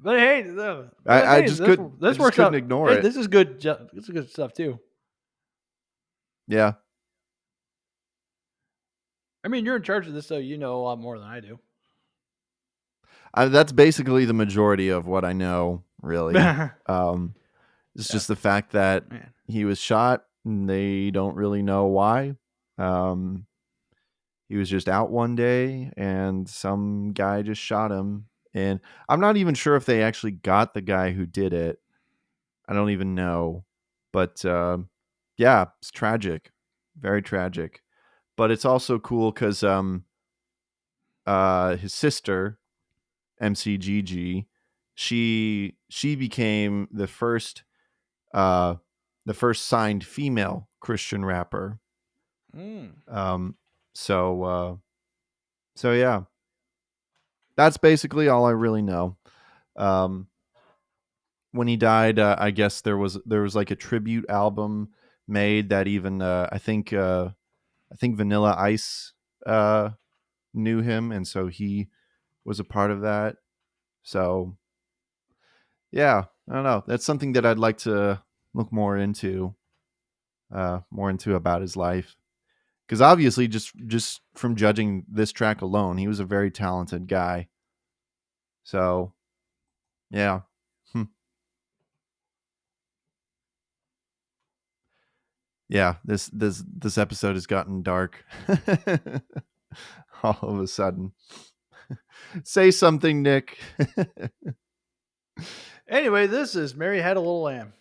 But hey, I hey, just couldn't I this just works couldn't out. ignore Hey, it. this is good. This is good stuff too. Yeah. I mean, you're in charge of this, so you know a lot more than I do. That's basically the majority of what I know, really. Man, It's just the fact that he was shot and they don't really know why. Um, he was just out one day and some guy just shot him And I'm not even sure if they actually got the guy who did it. I don't even know. But yeah, it's tragic. Very tragic. But it's also cool because his sister, MCGG, she became uh, the first signed female Christian rapper. Mm. Um, so yeah, that's basically all I really know. Um, when he died, I guess there was like a tribute album made that even I think Vanilla Ice uh, knew him, and so he was a part of that. So yeah, I don't know. That's something that I'd like to look more into about his life. Because obviously, just from judging this track alone, he was a very talented guy. So yeah. Hmm. Yeah, this episode has gotten dark all of a sudden. Say something, Nick. Anyway, this is Mary Had a Little Lamb.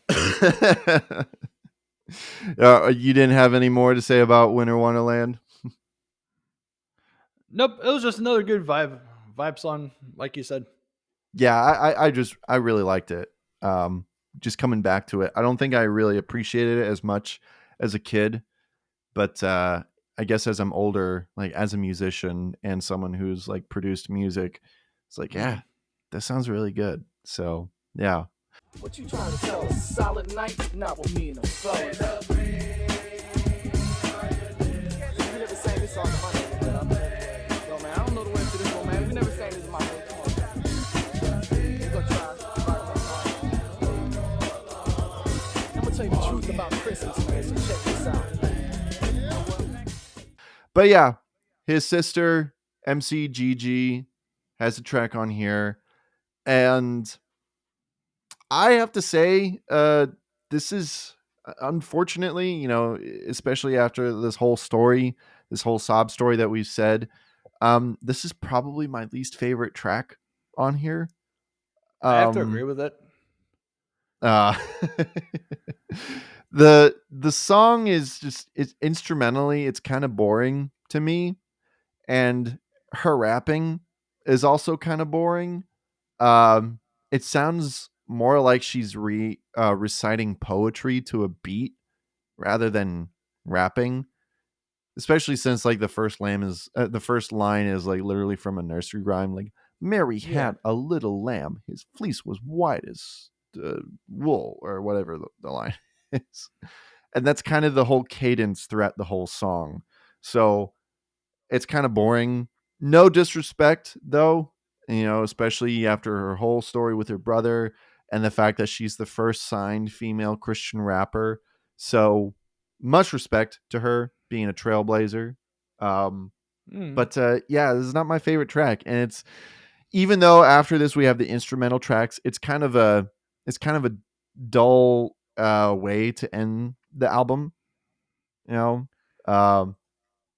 You didn't have any more to say about Winter Wonderland? Nope, it was just another good vibe song, like you said. Yeah, I really liked it. Just coming back to it, I don't think I really appreciated it as much as a kid, but I guess as I'm older, like as a musician and someone who's like produced music, it's like, yeah, that sounds really good. So yeah. What you trying to tell us? Solid night? Not with me and the fellas. We never sang this song in my neighborhood. Yo, man, I don't know the words to this one, man. We never sang this in my neighborhood. Come on. We gonna try. I'm gonna tell you the truth about Christmas, man, so check this out. But yeah, his sister MCGG has a track on here, and I have to say, this is unfortunately, especially after this whole story, this whole sob story that we've said, this is probably my least favorite track on here. I have to agree with it. Uh, the song is it's instrumentally, it's kind of boring to me, and her rapping is also kind of boring. It sounds more like she's reciting poetry to a beat rather than rapping, especially since like the first line is like literally from a nursery rhyme, like Mary had a little lamb, his fleece was white as wool, or whatever the line is. And that's kind of the whole cadence throughout the whole song. So it's kind of boring. No disrespect though, especially after her whole story with her brother and the fact that she's the first signed female Christian rapper. So much respect to her being a trailblazer. But yeah, this is not my favorite track, and it's, even though after this we have the instrumental tracks, it's kind of a dull way to end the album, you know. Um,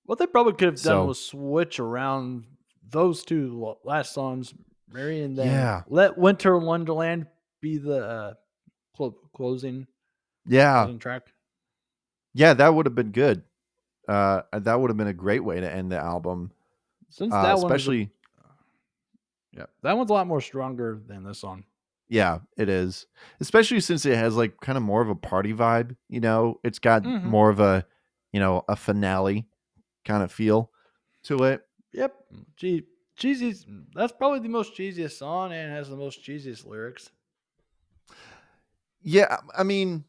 What they probably could have done So- was switch around those two last songs, Mary, and then Yeah. let Winter Wonderland be the closing yeah, track. yeah, that would have been good. That would have been a great way to end the album. Since that Especially, that one's a lot more stronger than this song. yeah, it is. Especially since it has like kind of more of a party vibe. It's got more of a, a finale kind of feel to it. Yep, cheesy. That's probably the most cheesiest song and has the most cheesiest lyrics. Yeah, I mean,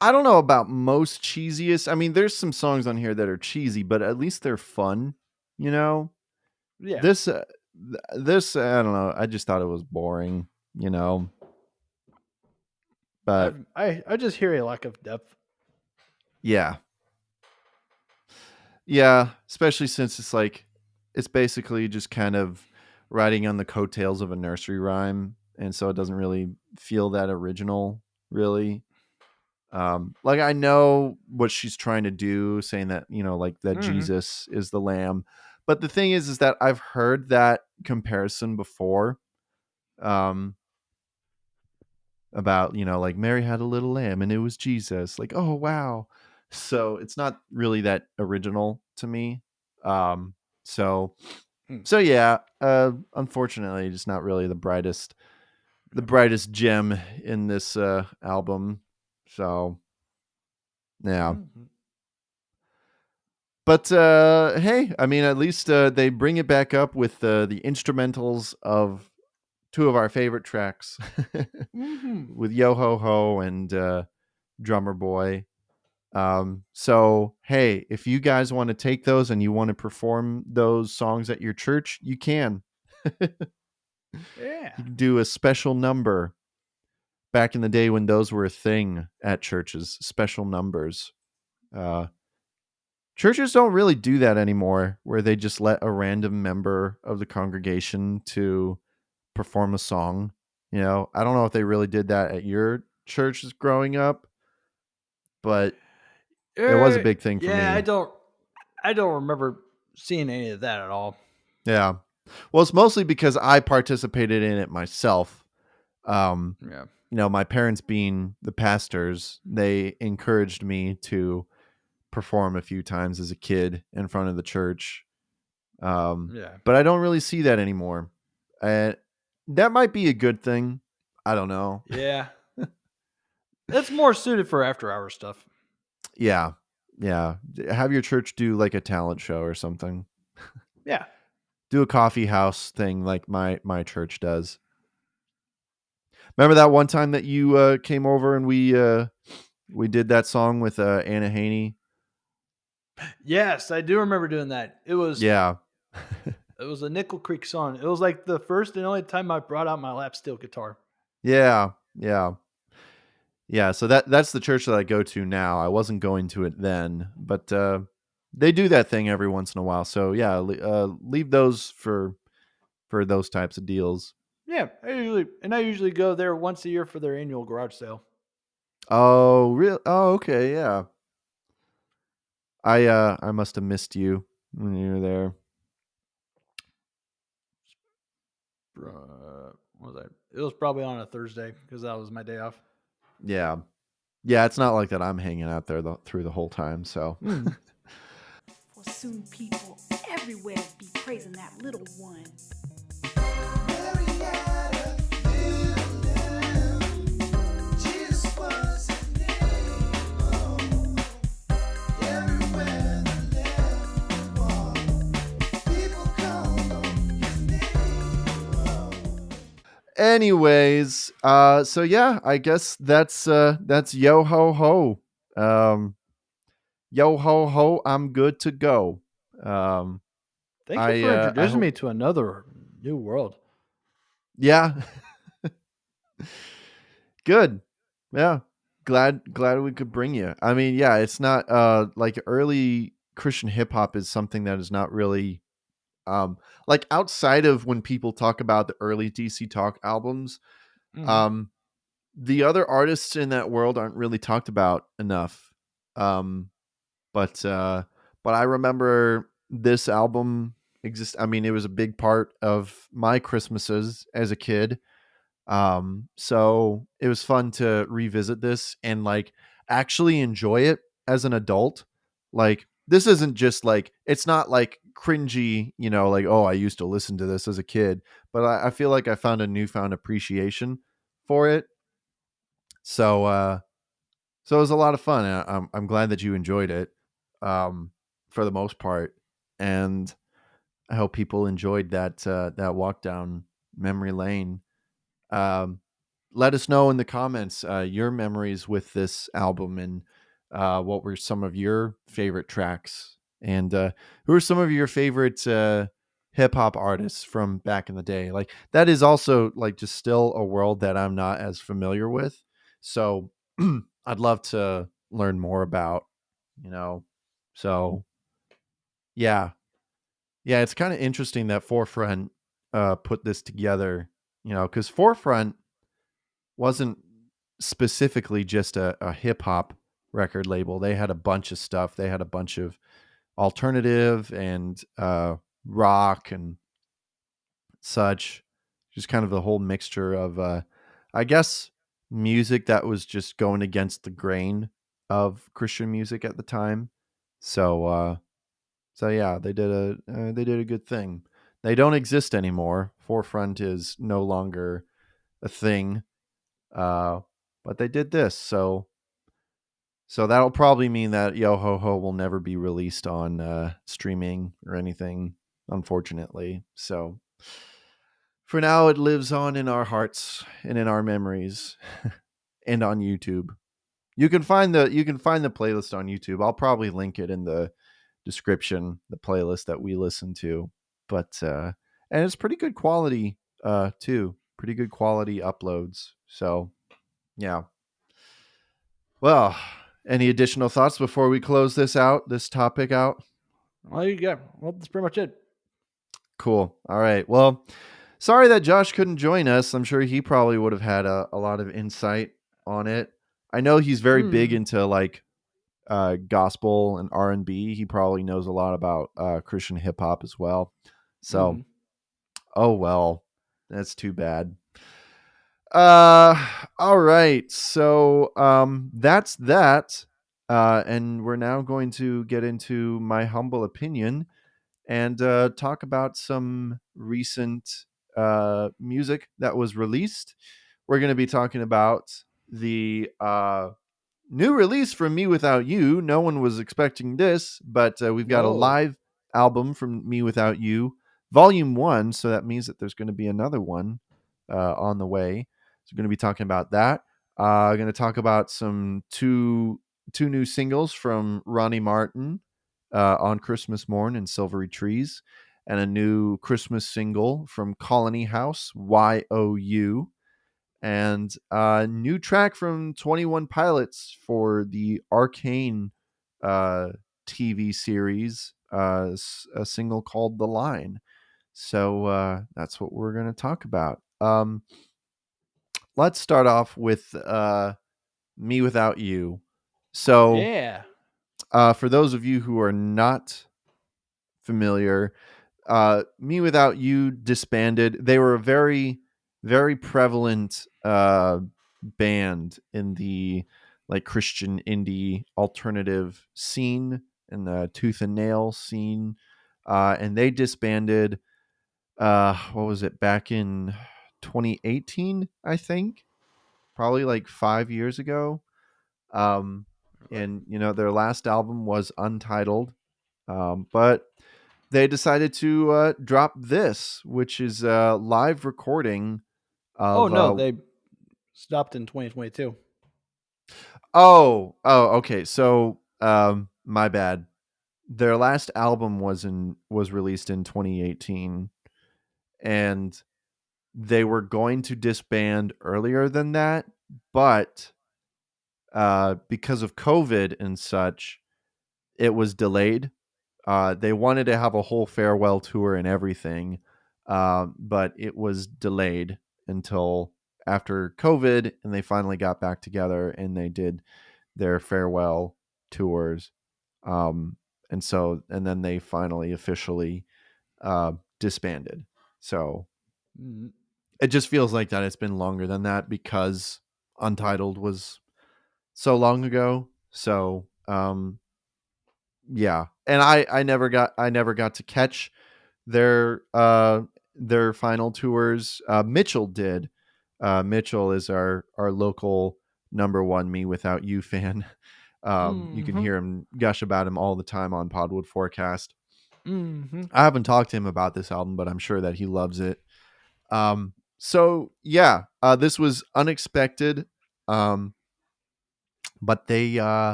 I don't know about most cheesiest. I mean, there's some songs on here that are cheesy, but at least they're fun. You know, Yeah, this I don't know. I just thought it was boring. But I just hear a lack of depth. yeah, yeah, especially since it's basically just kind of riding on the coattails of a nursery rhyme, and so it doesn't really feel that original, really. Like I know what she's trying to do, saying that, like that Jesus is the lamb. But the thing is that I've heard that comparison before, um, about, like Mary had a little lamb and it was Jesus. Like, oh wow. So it's not really that original to me. Um, so Hmm. so yeah, unfortunately, just not really the brightest gem in this album. So yeah. Mhm. But hey, I mean, at least they bring it back up with the instrumentals of two of our favorite tracks Mhm. with Yo Ho Ho and Drummer Boy. So hey, if you guys want to take those and you want to perform those songs at your church, you can. Yeah. You can do a special number. Back in the day when those were a thing at churches, special numbers. Uh, Churches don't really do that anymore, where they just let a random member of the congregation to perform a song. I don't know if they really did that at your churches growing up, but it was a big thing for Yeah, me. I don't remember seeing any of that at all. Yeah. Well, it's mostly because I participated in it myself. Um, Yeah. my parents being the pastors, they encouraged me to perform a few times as a kid in front of the church. Yeah. But I don't really see that anymore. That might be a good thing. I don't know. Yeah. It's more suited for after hour stuff. Yeah. Yeah. Have your church do like a talent show or something. Yeah. Do a coffee house thing like my church does. Remember that one time that you came over and we did that song with Anna Haney? Yes, I do remember doing that. Yeah. It was a Nickel Creek song. It was like the first and only time I brought out my lap steel guitar. Yeah. Yeah. Yeah, so that's the church that I go to now. I wasn't going to it then, but they do that thing every once in a while. So yeah, leave those for those types of deals. Yeah, I usually go there once a year for their annual garage sale. Oh, real? Oh, okay, yeah. I must have missed you when you were there. What was that? It was probably on a Thursday because that was my day off. Yeah, yeah. It's not like that. I'm hanging out there through the whole time. So For soon people everywhere be praising that little one. anyways, so yeah, I guess that's Yo Ho Ho. Yo Ho Ho. I'm good to go. Um, Thank you for I introducing hope. me to another new world. Yeah. Good. Yeah. Glad we could bring you. I mean, yeah, it's not like early Christian hip hop is something that is not really like outside of when people talk about the early DC Talk albums, Mhm. um the other artists in that world aren't really talked about enough. Um but I remember this album I mean, it was a big part of my Christmases as a kid. So it was fun to revisit this and like actually enjoy it as an adult. Like this isn't just like it's not like cringy, like, oh, I used to listen to this as a kid, but I feel like I found a newfound appreciation for it. So it was a lot of fun. And I'm glad that you enjoyed it, for the most part, and I hope people enjoyed that walk down memory lane. um, Let us know in the comments your memories with this album and what were some of your favorite tracks and who are some of your favorite hip hop artists from back in the day. Like that is also like just still a world that I'm not as familiar with. So I'd love to learn more about, you know. So yeah. Yeah, it's kind of interesting that Forefront put this together, because Forefront wasn't specifically just a hip hop record label. They had a bunch of stuff. They had a bunch of alternative and rock and such. Just kind of the whole mixture of, I guess, music that was just going against the grain of Christian music at the time. So yeah, they did a good thing. They don't exist anymore. Forefront is no longer a thing. Uh, but they did this, so that'll probably mean that Yo Ho Ho will never be released on streaming or anything, unfortunately. So for now, it lives on in our hearts and in our memories, and on YouTube. You can find the playlist on YouTube. I'll probably link it in the description, the playlist that we listen to. But and it's pretty good quality too. Pretty good quality uploads. So yeah. Well, any additional thoughts before we close this topic out? Oh, you got. Well, that's pretty much it. Cool. All right. Well, sorry that Josh couldn't join us. I'm sure he probably would have had a lot of insight on it. I know he's very big into like gospel and R&B. He probably knows a lot about Christian hip hop as well. So, oh well, that's too bad. All right. So, that's that. And we're now going to get into my humble opinion and talk about some recent music that was released. We're going to be talking about the new release from Me Without You. No one was expecting this, but we've got a Whoa. live album from Me Without You, Volume 1. So that means that there's going to be another one on the way. So we're going to be talking about that. Going to talk about some two new singles from Ronnie Martin, On Christmas Morn and Silvery Trees, and a new Christmas single from Colony House, Y.O.U, and a new track from 21 Pilots for the Arcane TV series, a single called The Line. So that's what we're going to talk about. Let's start off with Me Without You. So Yeah. for those of you who are not familiar, Me Without You disbanded. They were a very, very prevalent band in the like Christian indie alternative scene and the tooth and nail scene, and they disbanded. What was it, back in 2018? I think probably like 5 years ago. And their last album was Untitled, but they decided to drop this, which is a live recording Oh of. no, they stopped in 2022. Okay. So, my bad. Their last album was released in 2018, and they were going to disband earlier than that, but because of COVID and such, it was delayed. They wanted to have a whole farewell tour and everything, but it was delayed until after COVID, and they finally got back together and they did their farewell tours. And then they finally officially disbanded. So it just feels like that it's been longer than that because Untitled was so long ago. So yeah, and I never got to catch their final tours. Mitchell did. Mitchell is our local number one Me Without You fan. You can hear him gush about him all the time on Podwood Forecast. I haven't talked to him about this album, but I'm sure that he loves it. So yeah, this was unexpected, but they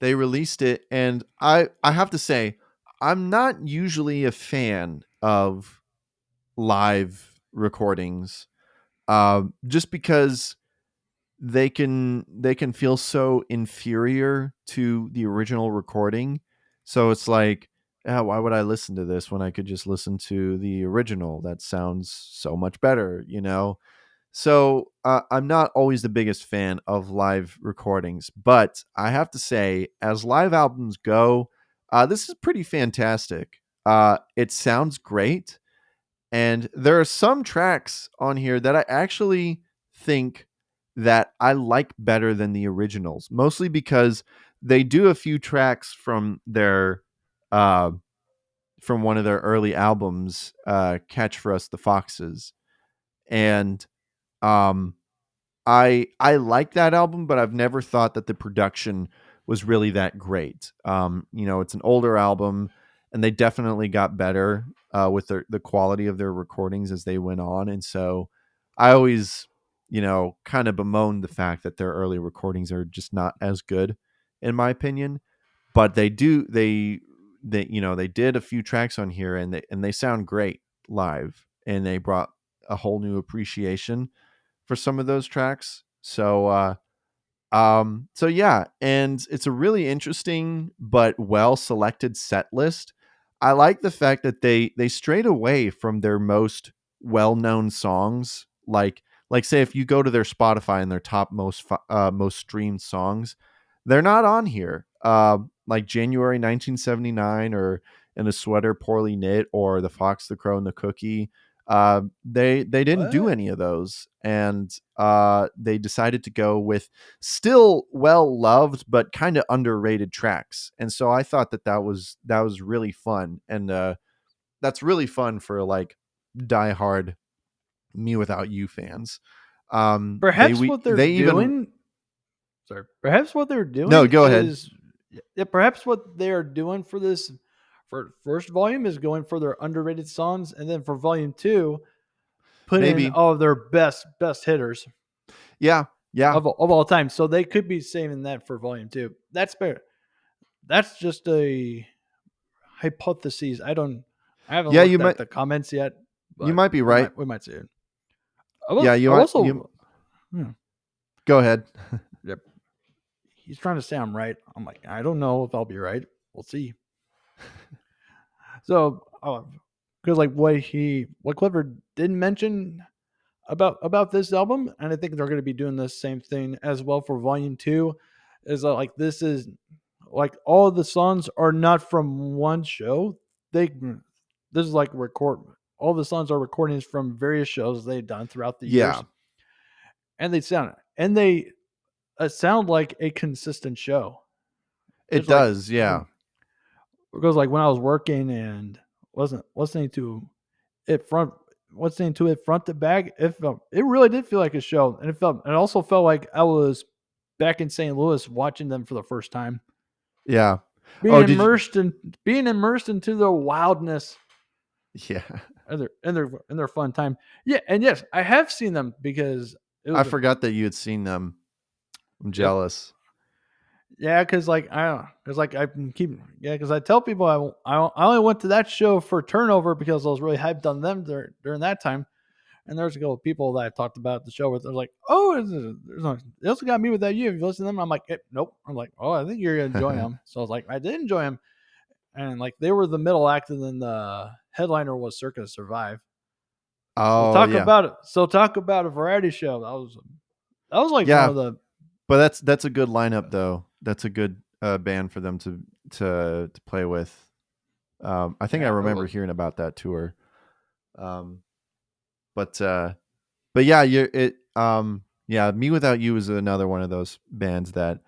released it, and I have to say, I'm not usually a fan of live recordings, just because they can feel so inferior to the original recording. So it's like, why would I listen to this when I could just listen to the original? That sounds so much better, you know? So I'm not always the biggest fan of live recordings, but I have to say, as live albums go, this is pretty fantastic. It sounds great, And there are some tracks on here that I actually think that I like better than the originals, mostly because they do a few tracks uh, from one of their early albums, Catch for Us the Foxes. And um, I like that album, but I've never thought that the production was really that great. It's an older album, and they definitely got better with the quality of their recordings as they went on. And so I always, kind of bemoan the fact that their early recordings are just not as good, in my opinion. But they did a few tracks on here, and they sound great live, and they brought a whole new appreciation for some of those tracks. So yeah, and it's a really interesting but well selected set list. I like the fact that they strayed away from their most well known songs. Like say if you go to their Spotify and their top most streamed songs, they're not on here. Like January 1979 or In a Sweater Poorly Knit or The Fox, the Crow, and the Cookie. They didn't do What? any of those, and they decided to go with still well loved but kind of underrated tracks. And so I thought that was really fun, and that's really fun for like diehard Me Without You fans. Perhaps what they're they even doing. Sorry. Perhaps what they're No, doing go ahead. is. Yeah, perhaps what they are doing for this, for first volume, is going for their underrated songs, and then for volume 2, put in Maybe. all of their best hitters Yeah, of all time. So they could be saving that for volume 2. That's fair. That's just a hypothesis. I haven't Yeah, looked at the comments yet. you But might be right. we might see it. Yeah, I also. Go ahead. Yep. He's trying to say I'm right. I'm like, I don't know if I'll be right. We'll see. So, because like what Clifford didn't mention about this album, and I think they're going to be doing the same thing as well for Volume 2, is that like this is like all of the songs are not from one show. This is like record all the songs are recordings from various shows they've done throughout the Yeah, years, and they sound like a consistent show. it It's like does. Yeah, because like when I was working and wasn't listening to it front to back, it really did feel like a show, and it also felt like I was back in St. Louis watching them for the first time, yeah. being Oh, did you? being immersed into the wildness Yeah, and their fun time. Yeah, and yes, I have seen them because it was I forgot that you had seen them. I'm yep. jealous. Yeah, because like I can keep because I tell people I only went to that show for Turnover because I was really hyped on them during that time, and there's a couple of people that I talked about the show with. They're like, "Oh, they also got Me Without You. Have you listened to them?" I'm like, "Nope." I'm like, "Oh, I think you're gonna enjoy them." So I was like, I did enjoy them, and like they were the middle act, and then the headliner was Circus Survive. So Oh yeah, talk about a variety show. That was like one yeah. of the But that's a good lineup though. That's a good band for them to play with. I think I yeah, it remember was. hearing about that tour. Um, but yeah, yeah. Me Without You is another one of those bands that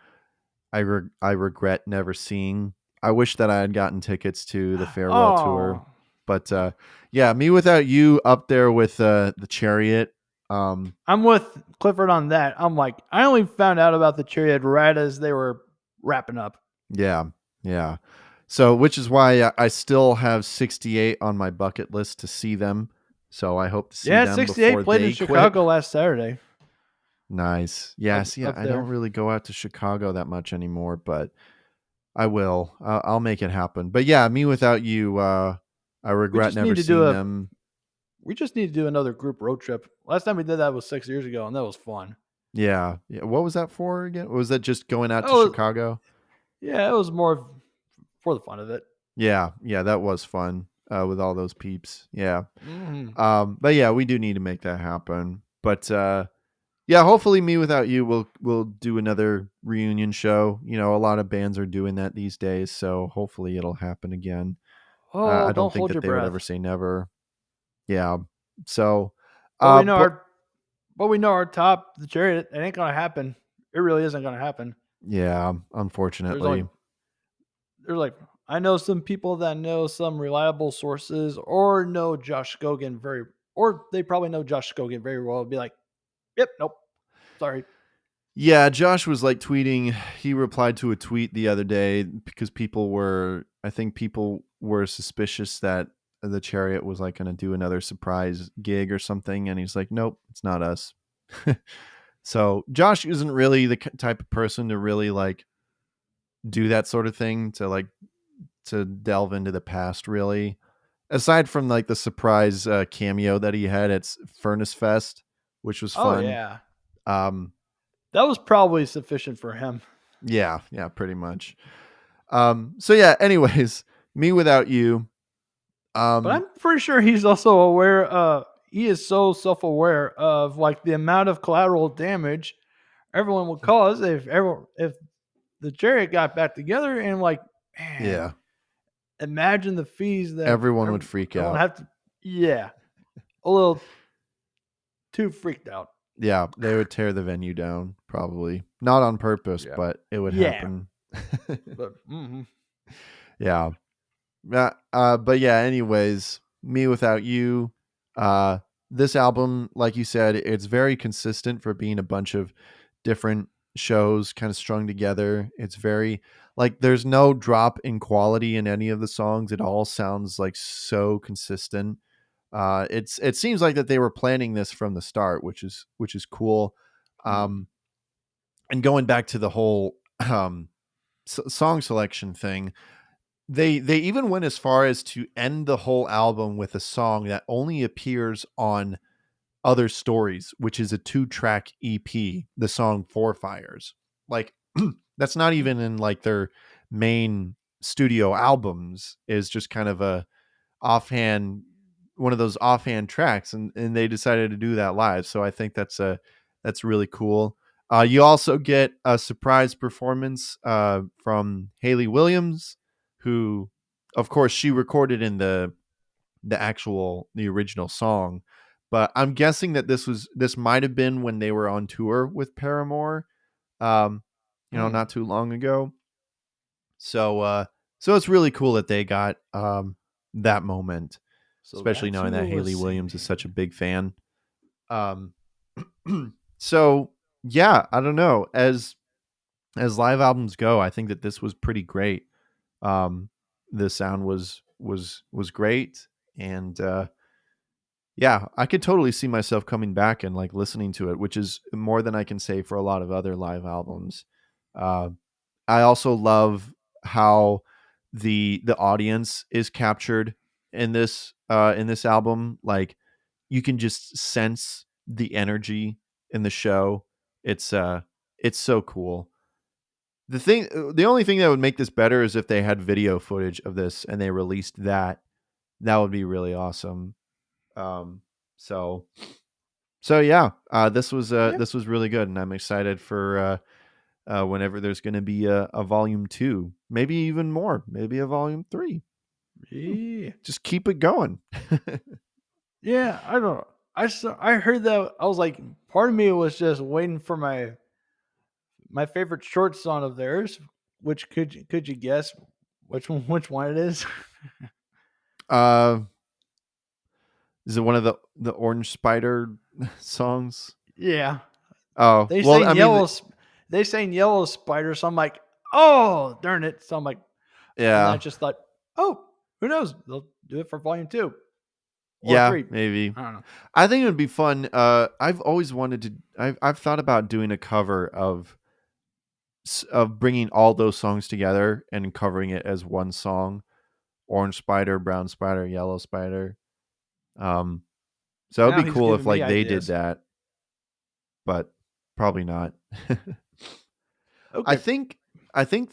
I regret never seeing. I wish that I had gotten tickets to the farewell tour, Oh. but yeah, Me Without You up there with the Chariot. I'm with Clifford on that. I'm like, I only found out about the Chariot right as they were wrapping up. Yeah, yeah. So, which is why I still have 68 on my bucket list to see them. So I hope to see Yeah, them 68 before played in they Chicago quit. last Saturday. Nice. Yeah. See, Up I there. don't really go out to Chicago that much anymore, but I will. I'll make it happen. But yeah, Me Without You. I We regret just need never to do seeing them. we just need to do another group road trip. Last time we did that was 6 years ago, and that was fun. Yeah. Yeah. What was that for again? Was that just going out to Oh Chicago? yeah, it was more for the fun of it. Yeah. Yeah. That was fun with all those peeps. Yeah. Mm-hmm. But yeah, we do need to make that happen. But yeah, hopefully Me Without You will do another reunion show. You know, a lot of bands are doing that these days, so hopefully it'll happen again. Oh, I don't don't think hold that your they would breath. ever say never. Yeah. So, But we know but our top, the chariot. It ain't gonna happen. It really isn't gonna happen. yeah, There's only unfortunately. there's like I know some people that know some reliable sources or know Josh Gogan or they probably know Josh Gogan very well. Be like, yep, nope, sorry. Yeah, Josh was like tweeting. He replied to a tweet the other day because I think people were suspicious that the Chariot was like going to do another surprise gig or something. And he's like, nope, it's not us. So Josh isn't really the type of person to really like do that sort of thing, to delve into the past, really. Aside from like the surprise cameo that he had at Furnace Fest, which was Oh fun. yeah, Um, that was probably sufficient for him. yeah, pretty much. So yeah, anyways, Me Without You. But Um, I'm pretty sure he's also aware. He is so self-aware of like the amount of collateral damage everyone would cause if the chariot got back together and like, man, yeah, imagine the fees that everyone would freak everyone out. have to. Yeah, a little too freaked out. Yeah, they would tear the venue down, probably. Not on purpose, Yeah, but it would yeah, happen. but Yeah. But yeah, anyways, Me Without You. Uh, this album, like you said, it's very consistent for being a bunch of different shows kind of strung together. It's very like there's no drop in quality in any of the songs. It all sounds like so consistent. It seems like that they were planning this from the start, which is cool. Um, and going back to the whole song selection thing, they even went as far as to end the whole album with a song that only appears on Other Stories, which is a 2-track EP, the song Four Fires. Like that's not even in like their main studio albums, is just kind of a offhand one of those offhand tracks, and they decided to do that live. So I think that's really cool. You also get a surprise performance from Haley Williams, who, of course, she recorded in the original song, but I'm guessing that this might have been when they were on tour with Paramore, um, not too long ago. So so it's really cool that they got that moment, so especially that's knowing who that it was Haley Williams is such a singing. big fan. Um, so yeah, I don't know. As live albums go, I think that this was pretty great. The sound was great, and yeah, I could totally see myself coming back and like listening to it, which is more than I can say for a lot of other live albums. Uh, I also love how the audience is captured in this album. Like you can just sense the energy in the show. It's so cool. The only thing that would make this better is if they had video footage of this and they released that. That would be really awesome. Um, so yeah, Yeah, this was really good, and I'm excited for whenever there's going to be a volume 2, maybe even more, maybe a volume 3. yeah, Just keep it going. yeah. I don't know. I heard that. I was like, part of me was just waiting for my favorite short song of theirs. Which could you guess which one it is? uh, is it one of the Orange Spider songs? Yeah, Oh, they well, saying I mean, They saying yellow spider. So I'm like, oh darn it. So I'm like, and I yeah, just thought, oh, who knows? They'll do it for volume 2 or yeah, 3. maybe. I don't know. I think it would be fun. I've always wanted to. I've thought about doing a cover of bringing all those songs together and covering it as one song: Orange Spider, Brown Spider, Yellow Spider. Um, so it'd Now be he's cool if giving me like they did ideas. that, but probably not. I Okay. think I think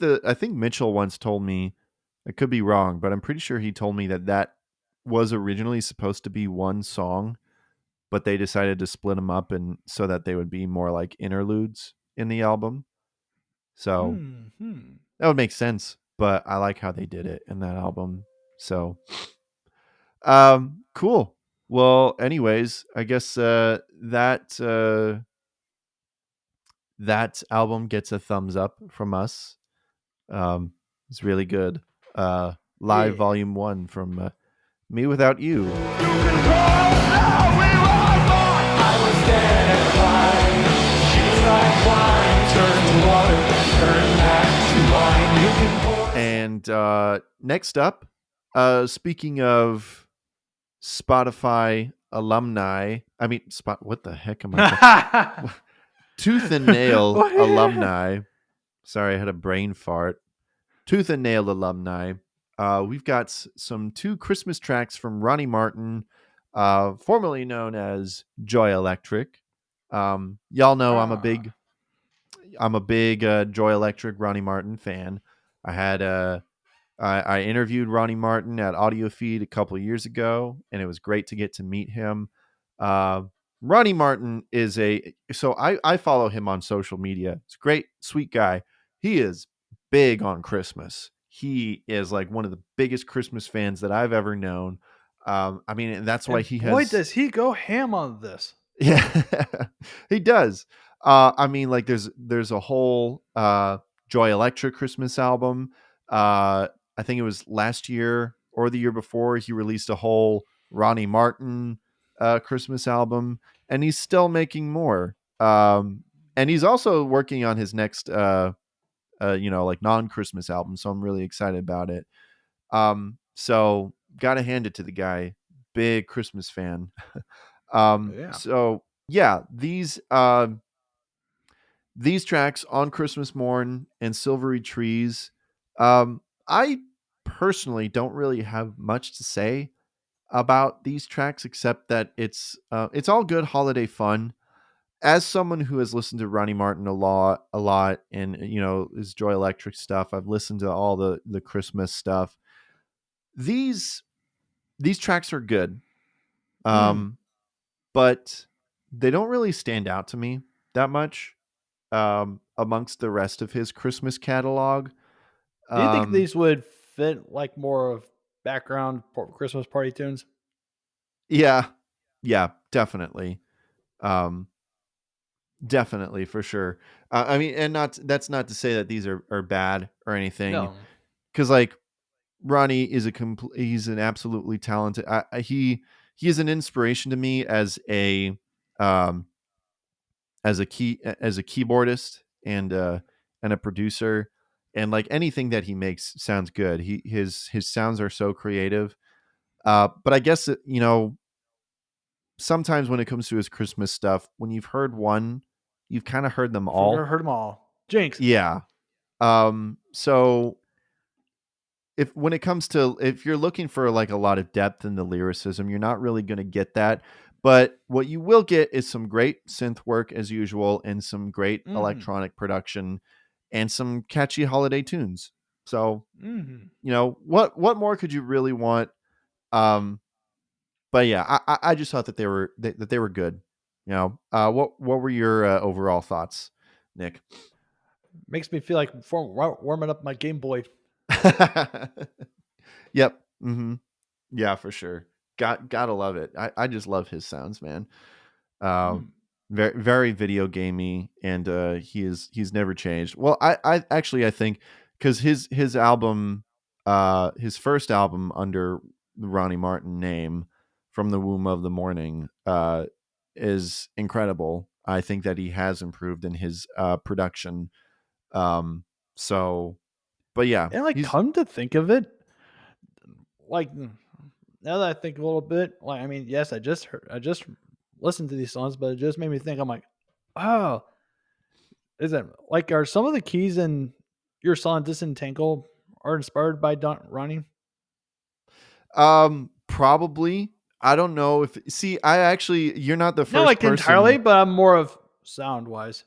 Mitchell once told me, I could be wrong, but I'm pretty sure he told me that was originally supposed to be one song, but they decided to split them up and so that they would be more like interludes in the album. So Hmm. that would make sense, but I like how they did it in that album. So cool. Well, anyways, I guess that album gets a thumbs up from us. It's really good. Live Yeah. Volume 1 from Me Without You. And next up, speaking of Spotify alumni, what the heck am I? Tooth and Nail alumni. Sorry, I had a brain fart. Tooth and Nail alumni. We've got some 2 Christmas tracks from Ronnie Martin, formerly known as J.O.Y Electric. Y'all know I'm a big J.O.Y Electric Ronnie Martin fan. I interviewed Ronnie Martin at Audio Feed a couple of years ago, and it was great to get to meet him. Ronnie Martin is I follow him on social media. It's a great, sweet guy. He is big on Christmas. He is like one of the biggest Christmas fans that I've ever known. And that's why And boy, does he go ham on this. Yeah, he does. Like there's a whole J.O.Y Electric Christmas album. I think it was last year or the year before he released a whole Ronnie Martin Christmas album, and he's still making more. And he's also working on his next like non-Christmas album, so I'm really excited about it. So gotta hand it to the guy, big Christmas fan. Yeah. So yeah, these tracks On Christmas Morn and Silvery Trees, I personally don't really have much to say about these tracks except that it's all good holiday fun. As someone who has listened to Ronnie Martin a lot, and his J.O.Y Electric stuff, I've listened to all the Christmas stuff. These tracks are good. But they don't really stand out to me that much amongst the rest of his Christmas catalog. Do you think these would fit like more of background Christmas party tunes? Yeah, definitely, um, definitely for sure. And that's not to say that these are bad or anything, No. because like Ronnie is he's an absolutely talented. He is an inspiration to me um, as a keyboardist and a producer, and like anything that he makes sounds good. His sounds are so creative. But I guess sometimes when it comes to his Christmas stuff, when you've heard one, you've kind of heard them all. Heard them all. Jinx. Yeah. So when it comes to, if you're looking for like a lot of depth in the lyricism, you're not really going to get that. But what you will get is some great synth work as usual, and some great electronic production, and some catchy holiday tunes. So, what more could you really want? But yeah, I just thought that they were good. What were your overall thoughts, Nick? Makes me feel like warming up my Game Boy. Yep. Yeah, for sure. Gotta love it. I just love his sounds, man. Very very video gamey, and he's never changed. Well, I think because his album, his first album under the Ronnie Martin name, From the Womb of the Morning, is incredible. I think that he has improved in his production. So, but yeah, And like, he's come to think of it, like now that I think a little bit, like I mean, yes, I just listened to these songs, but it just made me think. I'm like, oh, is it like are some of the keys in your song "Disentangle" are inspired by Ronnie? Probably. I don't know if you're not the Not first like entirely, person, but I'm more of sound wise.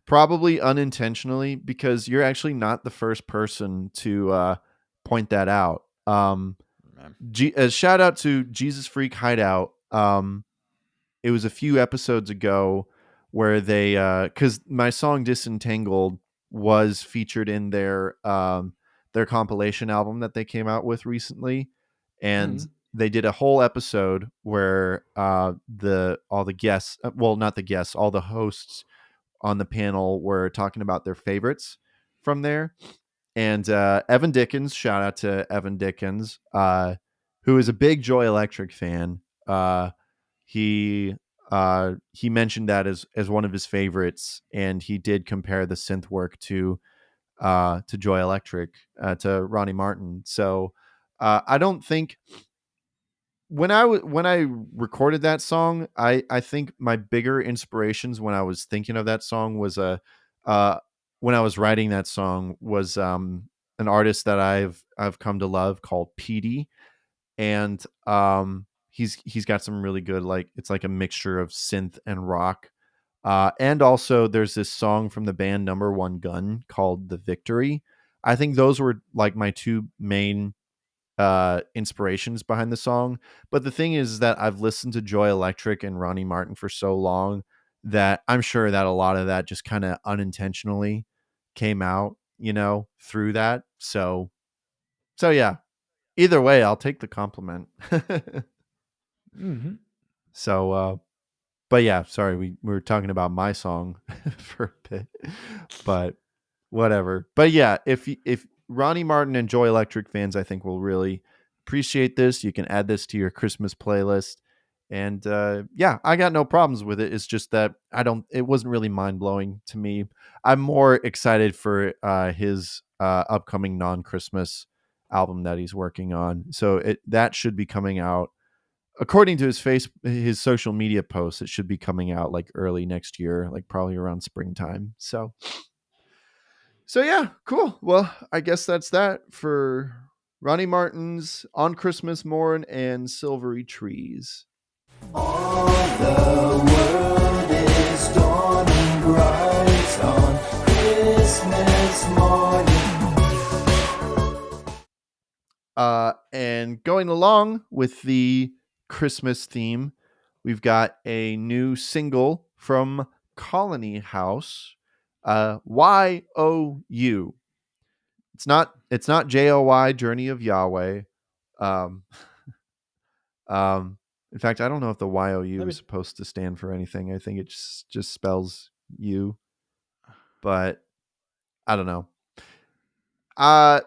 probably unintentionally, because you're actually not the first person to point that out. Shout out to Jesus Freak Hideout. It was a few episodes ago where they, because my song Disentangled was featured in their compilation album that they came out with recently, and they did a whole episode where all the guests, well, not the guests, all the hosts on the panel were talking about their favorites from there. And Evan Dickens, shout out to Evan Dickens, who is a big Joy Electric fan. He mentioned that as one of his favorites, and he did compare the synth work to Joy Electric, to Ronnie Martin. So I don't think when I recorded that song, I think my bigger inspirations when I was thinking of that song was when I was writing that song was an artist that I've come to love called Petey, and he's got some really good, like, it's like a mixture of synth and rock. And also there's this song from the band Number One Gun called The Victory. I think those were like my two main inspirations behind the song. But the thing is that I've listened to Joy Electric and Ronnie Martin for so long that I'm sure that a lot of that just kind of unintentionally came out, through that. So yeah, either way, I'll take the compliment. Mm-hmm. So, but yeah, sorry, we were talking about my song for a bit, but whatever. But yeah, if Ronnie Martin and Joy Electric fans, I think, will really appreciate this. You can add this to your Christmas playlist, and yeah, I got no problems with it. It's just that it wasn't really mind blowing to me. I'm more excited for his upcoming non-Christmas album that he's working on. So that should be coming out. According to his social media posts, it should be coming out like early next year, like probably around springtime. So yeah, cool. Well, I guess that's that for Ronnie Martin's On Christmas Morn and Silvery Trees. All the world is dawning bright on Christmas morning. And going along with the Christmas theme, we've got a new single from Colony House, Y.O.U. It's not J.O.Y, Journey of Yahweh. In fact, I don't know if the Y.O.U is supposed to stand for anything. I think it just spells you, but I don't know. So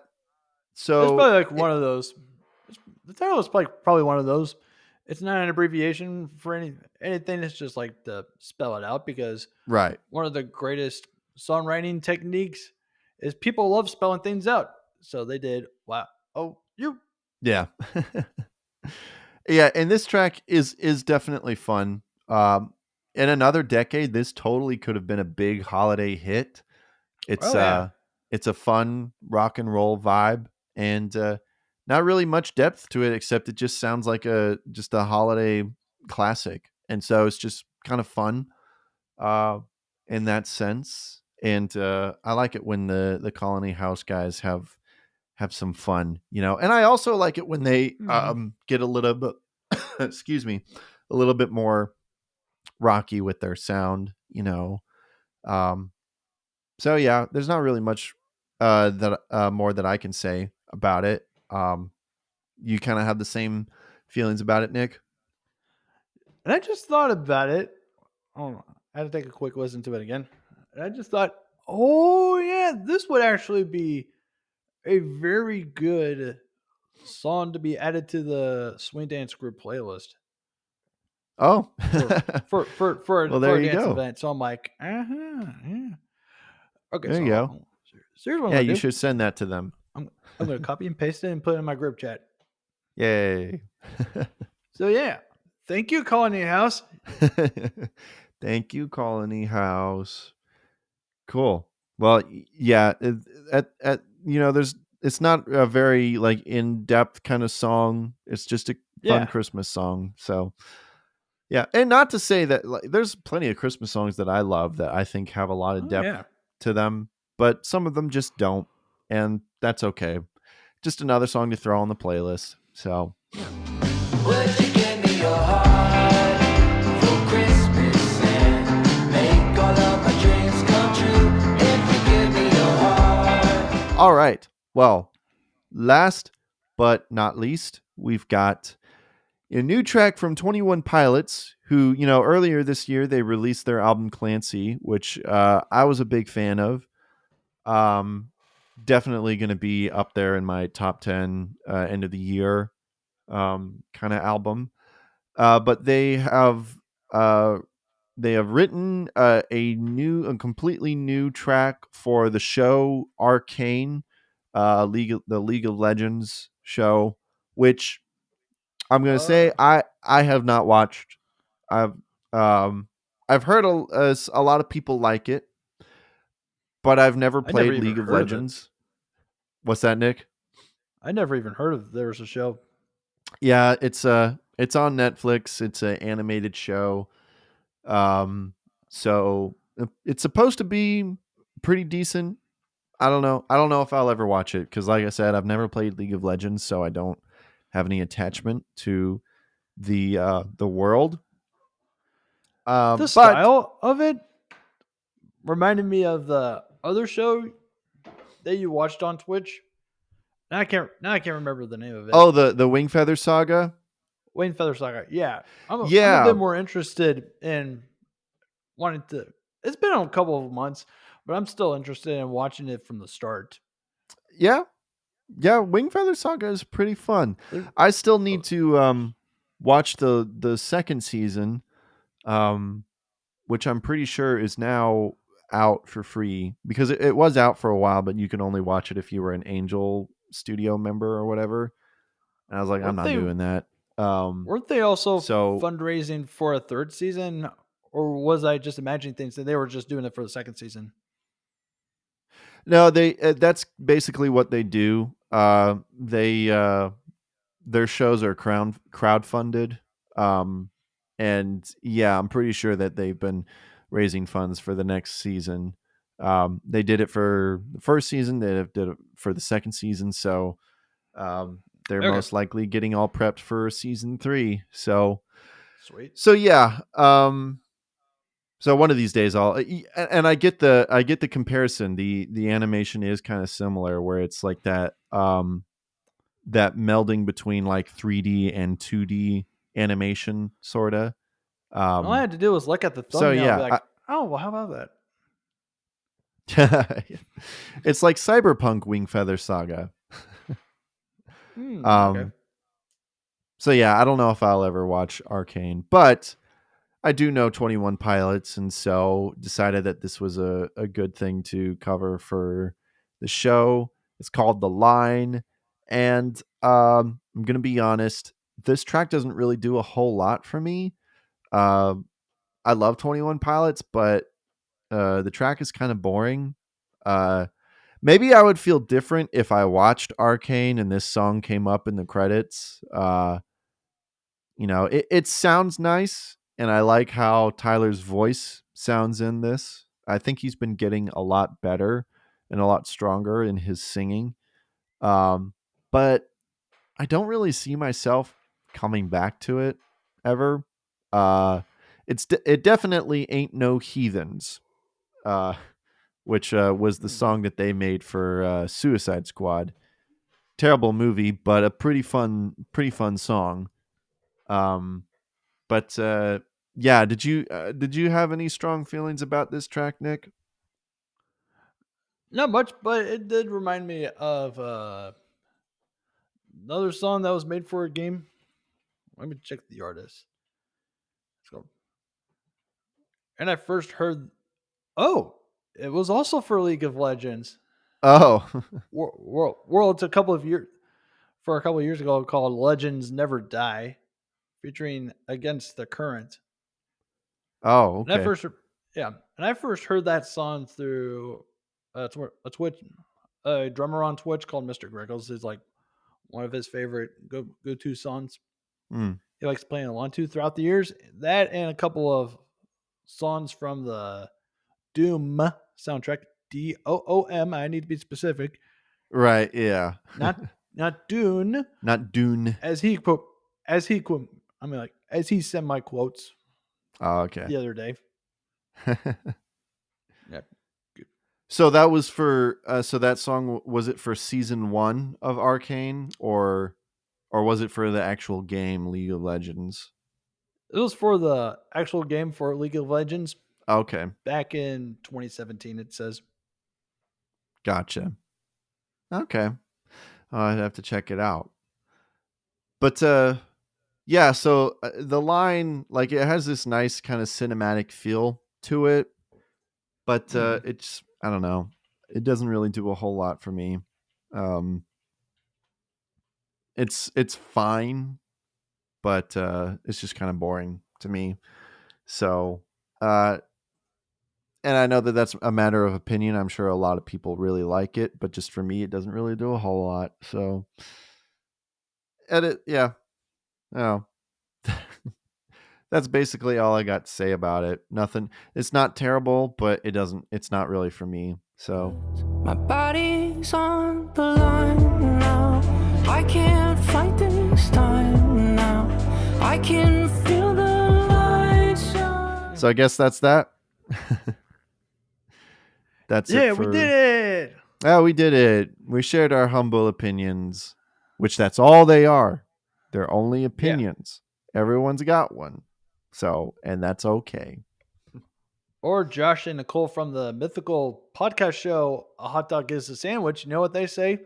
It's probably like one of those. The title is probably one of those. It's not an abbreviation for anything. It's just like to spell it out, because right. one of the greatest songwriting techniques is people love spelling things out. So they did Y.O.U. Yeah. Yeah, and this track is definitely fun. In another decade, this totally could have been a big holiday hit. It's it's a fun rock and roll vibe, and not really much depth to it, except it just sounds like just a holiday classic. And so it's just kind of fun in that sense. And I like it when the Colony House guys have some fun, and I also like it when they get a little bit excuse me, a little bit more rocky with their sound. So yeah, there's not really much more that I can say about it. You kind of have the same feelings about it, Nick? And I just thought about it. Oh, I had to take a quick listen to it again. And I just thought, oh yeah, this would actually be a very good song to be added to the Swing Dance Group playlist Oh, for well, there a you dance go. event. So I'm like, yeah. Okay, There so you go. Here's what I'm Yeah, gonna you do. should send that to them. I'm gonna copy and paste it and put it in my group chat. Yay. So yeah, thank you, Colony House. Thank you, Colony House. Cool. Well, yeah, it's not a very like in-depth kind of song. It's just a fun Christmas song. So yeah, and not to say that there's plenty of Christmas songs that I love that I think have a lot of depth to them, but some of them just don't, and that's okay. Just another song to throw on the playlist. So Would you give me your heart for Christmas and make all of my dreams come true? If you give me your heart. all right. Well, last but not least, we've got A new track from 21 Pilots, who, earlier this year they released their album Clancy, which I was a big fan of. Definitely going to be up there in my top 10 end of the year kind of album. But they have written a completely new track for the show Arcane, the League of Legends show, which I'm gonna say I have not watched. I've um I've heard a lot of people like it, but I've never I never played even League of heard of it. Legends. What's that, Nick? I never even heard of there was a show. Yeah, it's on Netflix. It's an animated show. So it's supposed to be pretty decent. I don't know. I don't know if I'll ever watch it because, like I said, I've never played League of Legends, so I don't have any attachment to the world. The But style of it reminded me of the other show that you watched on Twitch. Now I can't remember the name of it. the Wing Feather Saga. Wayne Feather Saga. Yeah. I'm a Yeah, bit more interested in wanting to. It's been a couple of months, but I'm still interested in watching it from the start. yeah, yeah. Wing Feather Saga is pretty fun. There- I still need to watch the second season, um, which I'm pretty sure is now out for free because it was out for a while, but you can only watch it if you were an Angel Studio member or whatever. And I was like, I'm Weren't not they doing that. weren't they also So fundraising for a third season, or was I just imagining things that they were just doing it for the second season? no, they that's basically what they do. They their shows are crowdfunded. And yeah, I'm pretty sure that they've been raising funds for the next season. They did it for the first season. They did it for the second season. So they're Okay. most likely getting all prepped for season 3. Sweet. So yeah. So one of these days and I get the comparison. The animation is kind of similar where it's like that melding between like 3D and 2D animation sorta. All I had to do was look at the So thumbnail and be yeah, like, oh, well, how about that? it's like Cyberpunk Wing Feather Saga. Okay. So yeah, I don't know if I'll ever watch Arcane, but I do know 21 Pilots, and so decided that this was a good thing to cover for the show. It's called The Line, and I'm gonna be honest, this track doesn't really do a whole lot for me. I love 21 Pilots, but the track is kind of boring. Uh, Maybe I would feel different if I watched Arcane and this song came up in the credits. It sounds nice, and I like how Tyler's voice sounds in this. I think he's been getting a lot better and a lot stronger in his singing. But I don't really see myself coming back to it ever. Uh, it definitely ain't no heathens. Which was the song that they made for Suicide Squad. Terrible movie, but a pretty fun song. Um, but yeah, did you have any strong feelings about this track, Nick? Not much, but it did remind me of another song that was made for a game. Let me check the artist. So, and I first heard, oh, it was also for League of Legends. Oh, World's a couple of years ago called Legends Never Die, featuring Against the Current. oh, And I okay. first heard that song through a Twitch, a drummer on Twitch called Mr. Griggles. Is like one of his favorite go to songs. Mm, He likes playing along to throughout the years. That and a couple of songs from the Doom soundtrack. DOOM. I need to be specific. right, yeah. Not Dune, Not Dune. as he quote. I mean, like as he sent my quotes Oh, okay. the other day. Yeah. So that was for so that song was it for season 1 of Arcane or or was it for the actual game League of Legends? It was for the actual game for League of Legends Okay, back in 2017. It says. gotcha. Okay, I'd have to check it out. But yeah, so the line, like, it has this nice kind of cinematic feel to it, but it's, I don't know, it doesn't really do a whole lot for me. Um, it's fine, but it's just kind of boring to me. So, and I know that that's a matter of opinion. I'm sure a lot of people really like it, but just for me, it doesn't really do a whole lot. So, edit, yeah, oh. That's basically all I got to say about it. Nothing. It's not terrible, but it's not really for me. So, My body's on the line now. I can't fight this time now. I can feel the light shine. so I guess that's that. That's Yeah, it for. we did it. Oh, we did it. We shared our humble opinions, which that's all they are. They're only opinions. Everyone's got one. So, and that's okay. Or Josh and Nicole from the mythical podcast show, A Hot Dog is a Sandwich. You know what they say?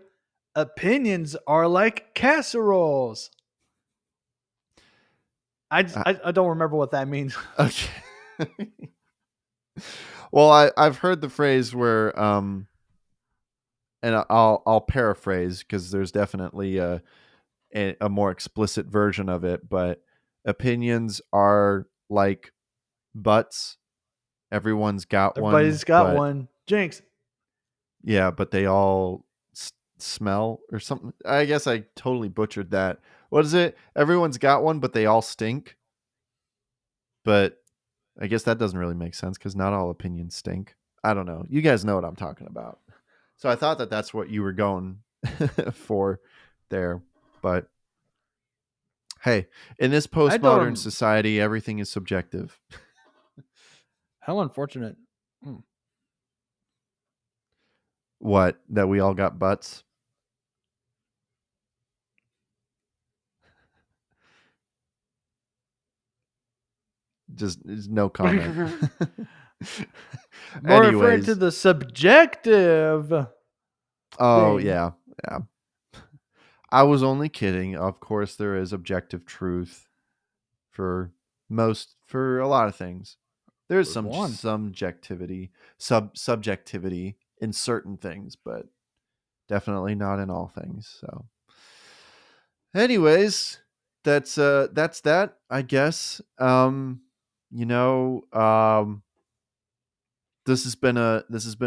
Opinions are like casseroles. I don't remember what that means. Okay. Well, I've heard the phrase where and I'll paraphrase because there's definitely a more explicit version of it, but opinions are like butts. Everyone's got one. Everybody's got but- one. Jinx. Yeah, but they all smell or something. I guess I totally butchered that. What is it? Everyone's got one, but they all stink. But I guess that doesn't really make sense because not all opinions stink. I don't know. You guys know what I'm talking about. So I thought that that's what you were going for there. But hey, in this postmodern society, everything is subjective. How unfortunate. What? That we all got butts? Just no comment. More referring Anyways. to the subjective. Oh, thing. yeah. Yeah. I was only kidding. Of course, there is objective truth for a lot of things. There's some one. subjectivity in certain things, but definitely not in all things. So, anyways, that's that, I guess. This has been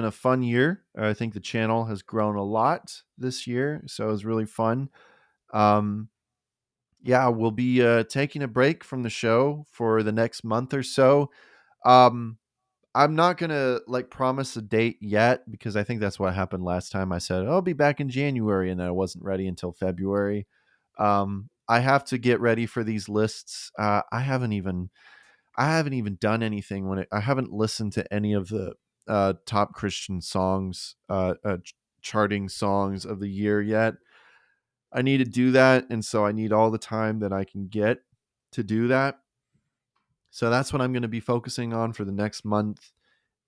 a fun year. I think the channel has grown a lot this year, so it was really fun. Yeah, we'll be taking a break from the show for the next month or so. I'm not gonna promise a date yet because I think that's what happened last time. I said I'll be back in January, and I wasn't ready until February. I have to get ready for these lists. I haven't even done anything I haven't listened to any of the top Christian songs, charting songs of the year yet. I need to do that, and so I need all the time that I can get to do that. So that's what I'm going to be focusing on for the next month,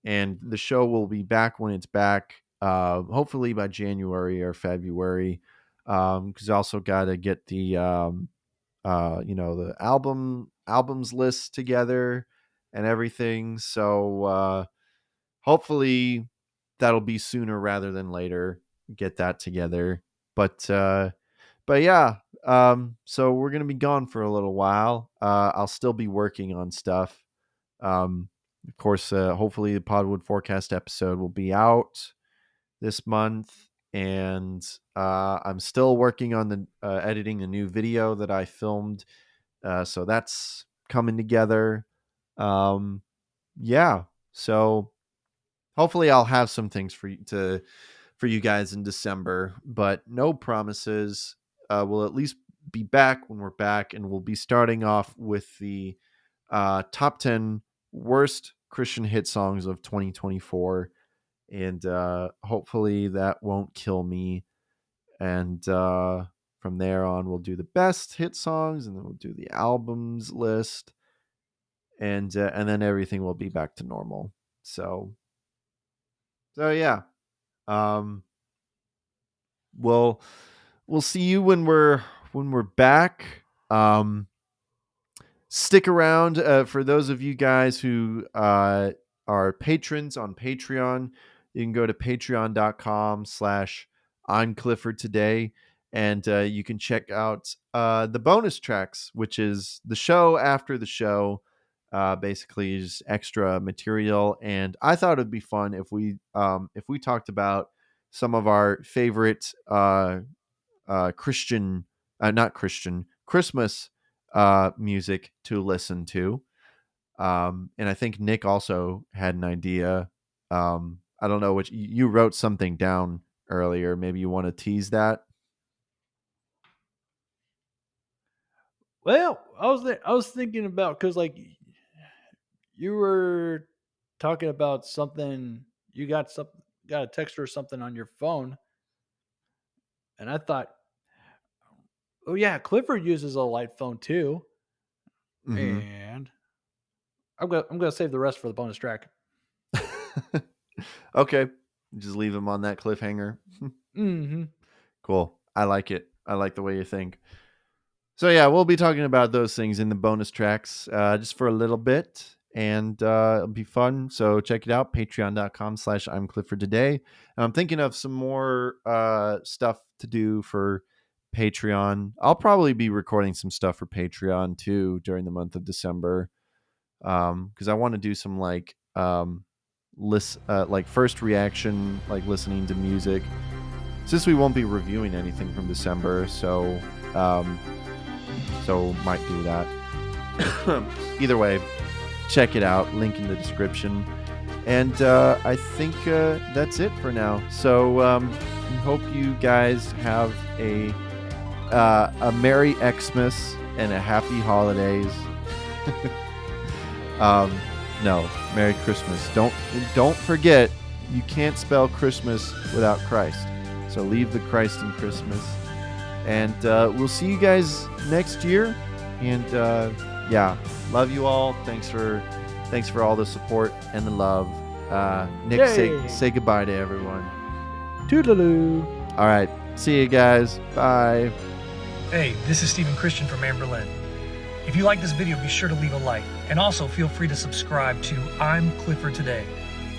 and the show will be back when it's back, hopefully by January or February, because I also got to get the the albums list together and everything. So hopefully that'll be sooner rather than later. Get that together, but yeah. So we're gonna be gone for a little while. I'll still be working on stuff. Of course, hopefully the Podwood Forecast episode will be out this month, and I'm still working on the editing the new video that I filmed. So that's coming together. Yeah. So hopefully I'll have some things for you guys in December, but no promises. We'll at least be back when we're back, and we'll be starting off with the top 10 worst Christian hit songs of 2024, and hopefully that won't kill me. And from there on, we'll do the best hit songs, and then we'll do the albums list, and then everything will be back to normal. So yeah, we'll see you when we're back. Stick around for those of you guys who are patrons on Patreon. You can go to patreon.com/I'm Clifford today, and you can check out the bonus tracks, which is the show after the show. Basically, is extra material, and I thought it'd be fun if we talked about some of our favorite Christmas music to listen to. And I think Nick also had an idea. I don't know which you wrote something down earlier. Maybe you want to tease that. Well, I was thinking about, because like you were talking about something, you got a text or something on your phone, and I thought, oh yeah, Clifford uses a light phone too, Mhm. and I'm gonna save the rest for the bonus track. Okay, just leave him on that cliffhanger. Mm-hmm. Cool. I like it. I like the way you think. So yeah, we'll be talking about those things in the bonus tracks just for a little bit, and it'll be fun. So check it out, patreon.com/I'm Clifford today. And I'm thinking of some more stuff to do for Patreon. I'll probably be recording some stuff for Patreon too during the month of December, because I want to do some like first reaction, like listening to music, since we won't be reviewing anything from December. So might do that. Either way, check it out. Link in the description. And I think that's it for now. So we hope you guys have a Merry Xmas and a Happy Holidays. No, Merry Christmas. Don't forget, you can't spell Christmas without Christ. So leave the Christ in Christmas. And we'll see you guys next year. And yeah, love you all. Thanks for all the support and the love. Nick, say goodbye to everyone. Toodaloo. All right, see you guys. Bye. Hey, this is Stephen Christian from Amberlin. If you like this video, be sure to leave a like, and also feel free to subscribe to I'm Clifford Today.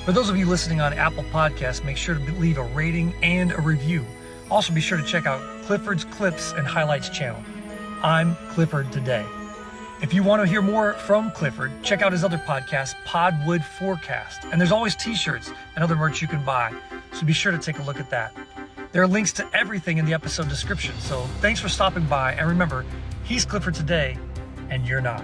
For those of you listening on Apple Podcasts, make sure to leave a rating and a review. Also, be sure to check out Clifford's Clips and Highlights channel. I'm Clifford Today. If you want to hear more from Clifford, check out his other podcast, Podwood Forecast. And there's always t-shirts and other merch you can buy, so be sure to take a look at that. There are links to everything in the episode description, so thanks for stopping by, and remember, he's Clifford Today, and you're not.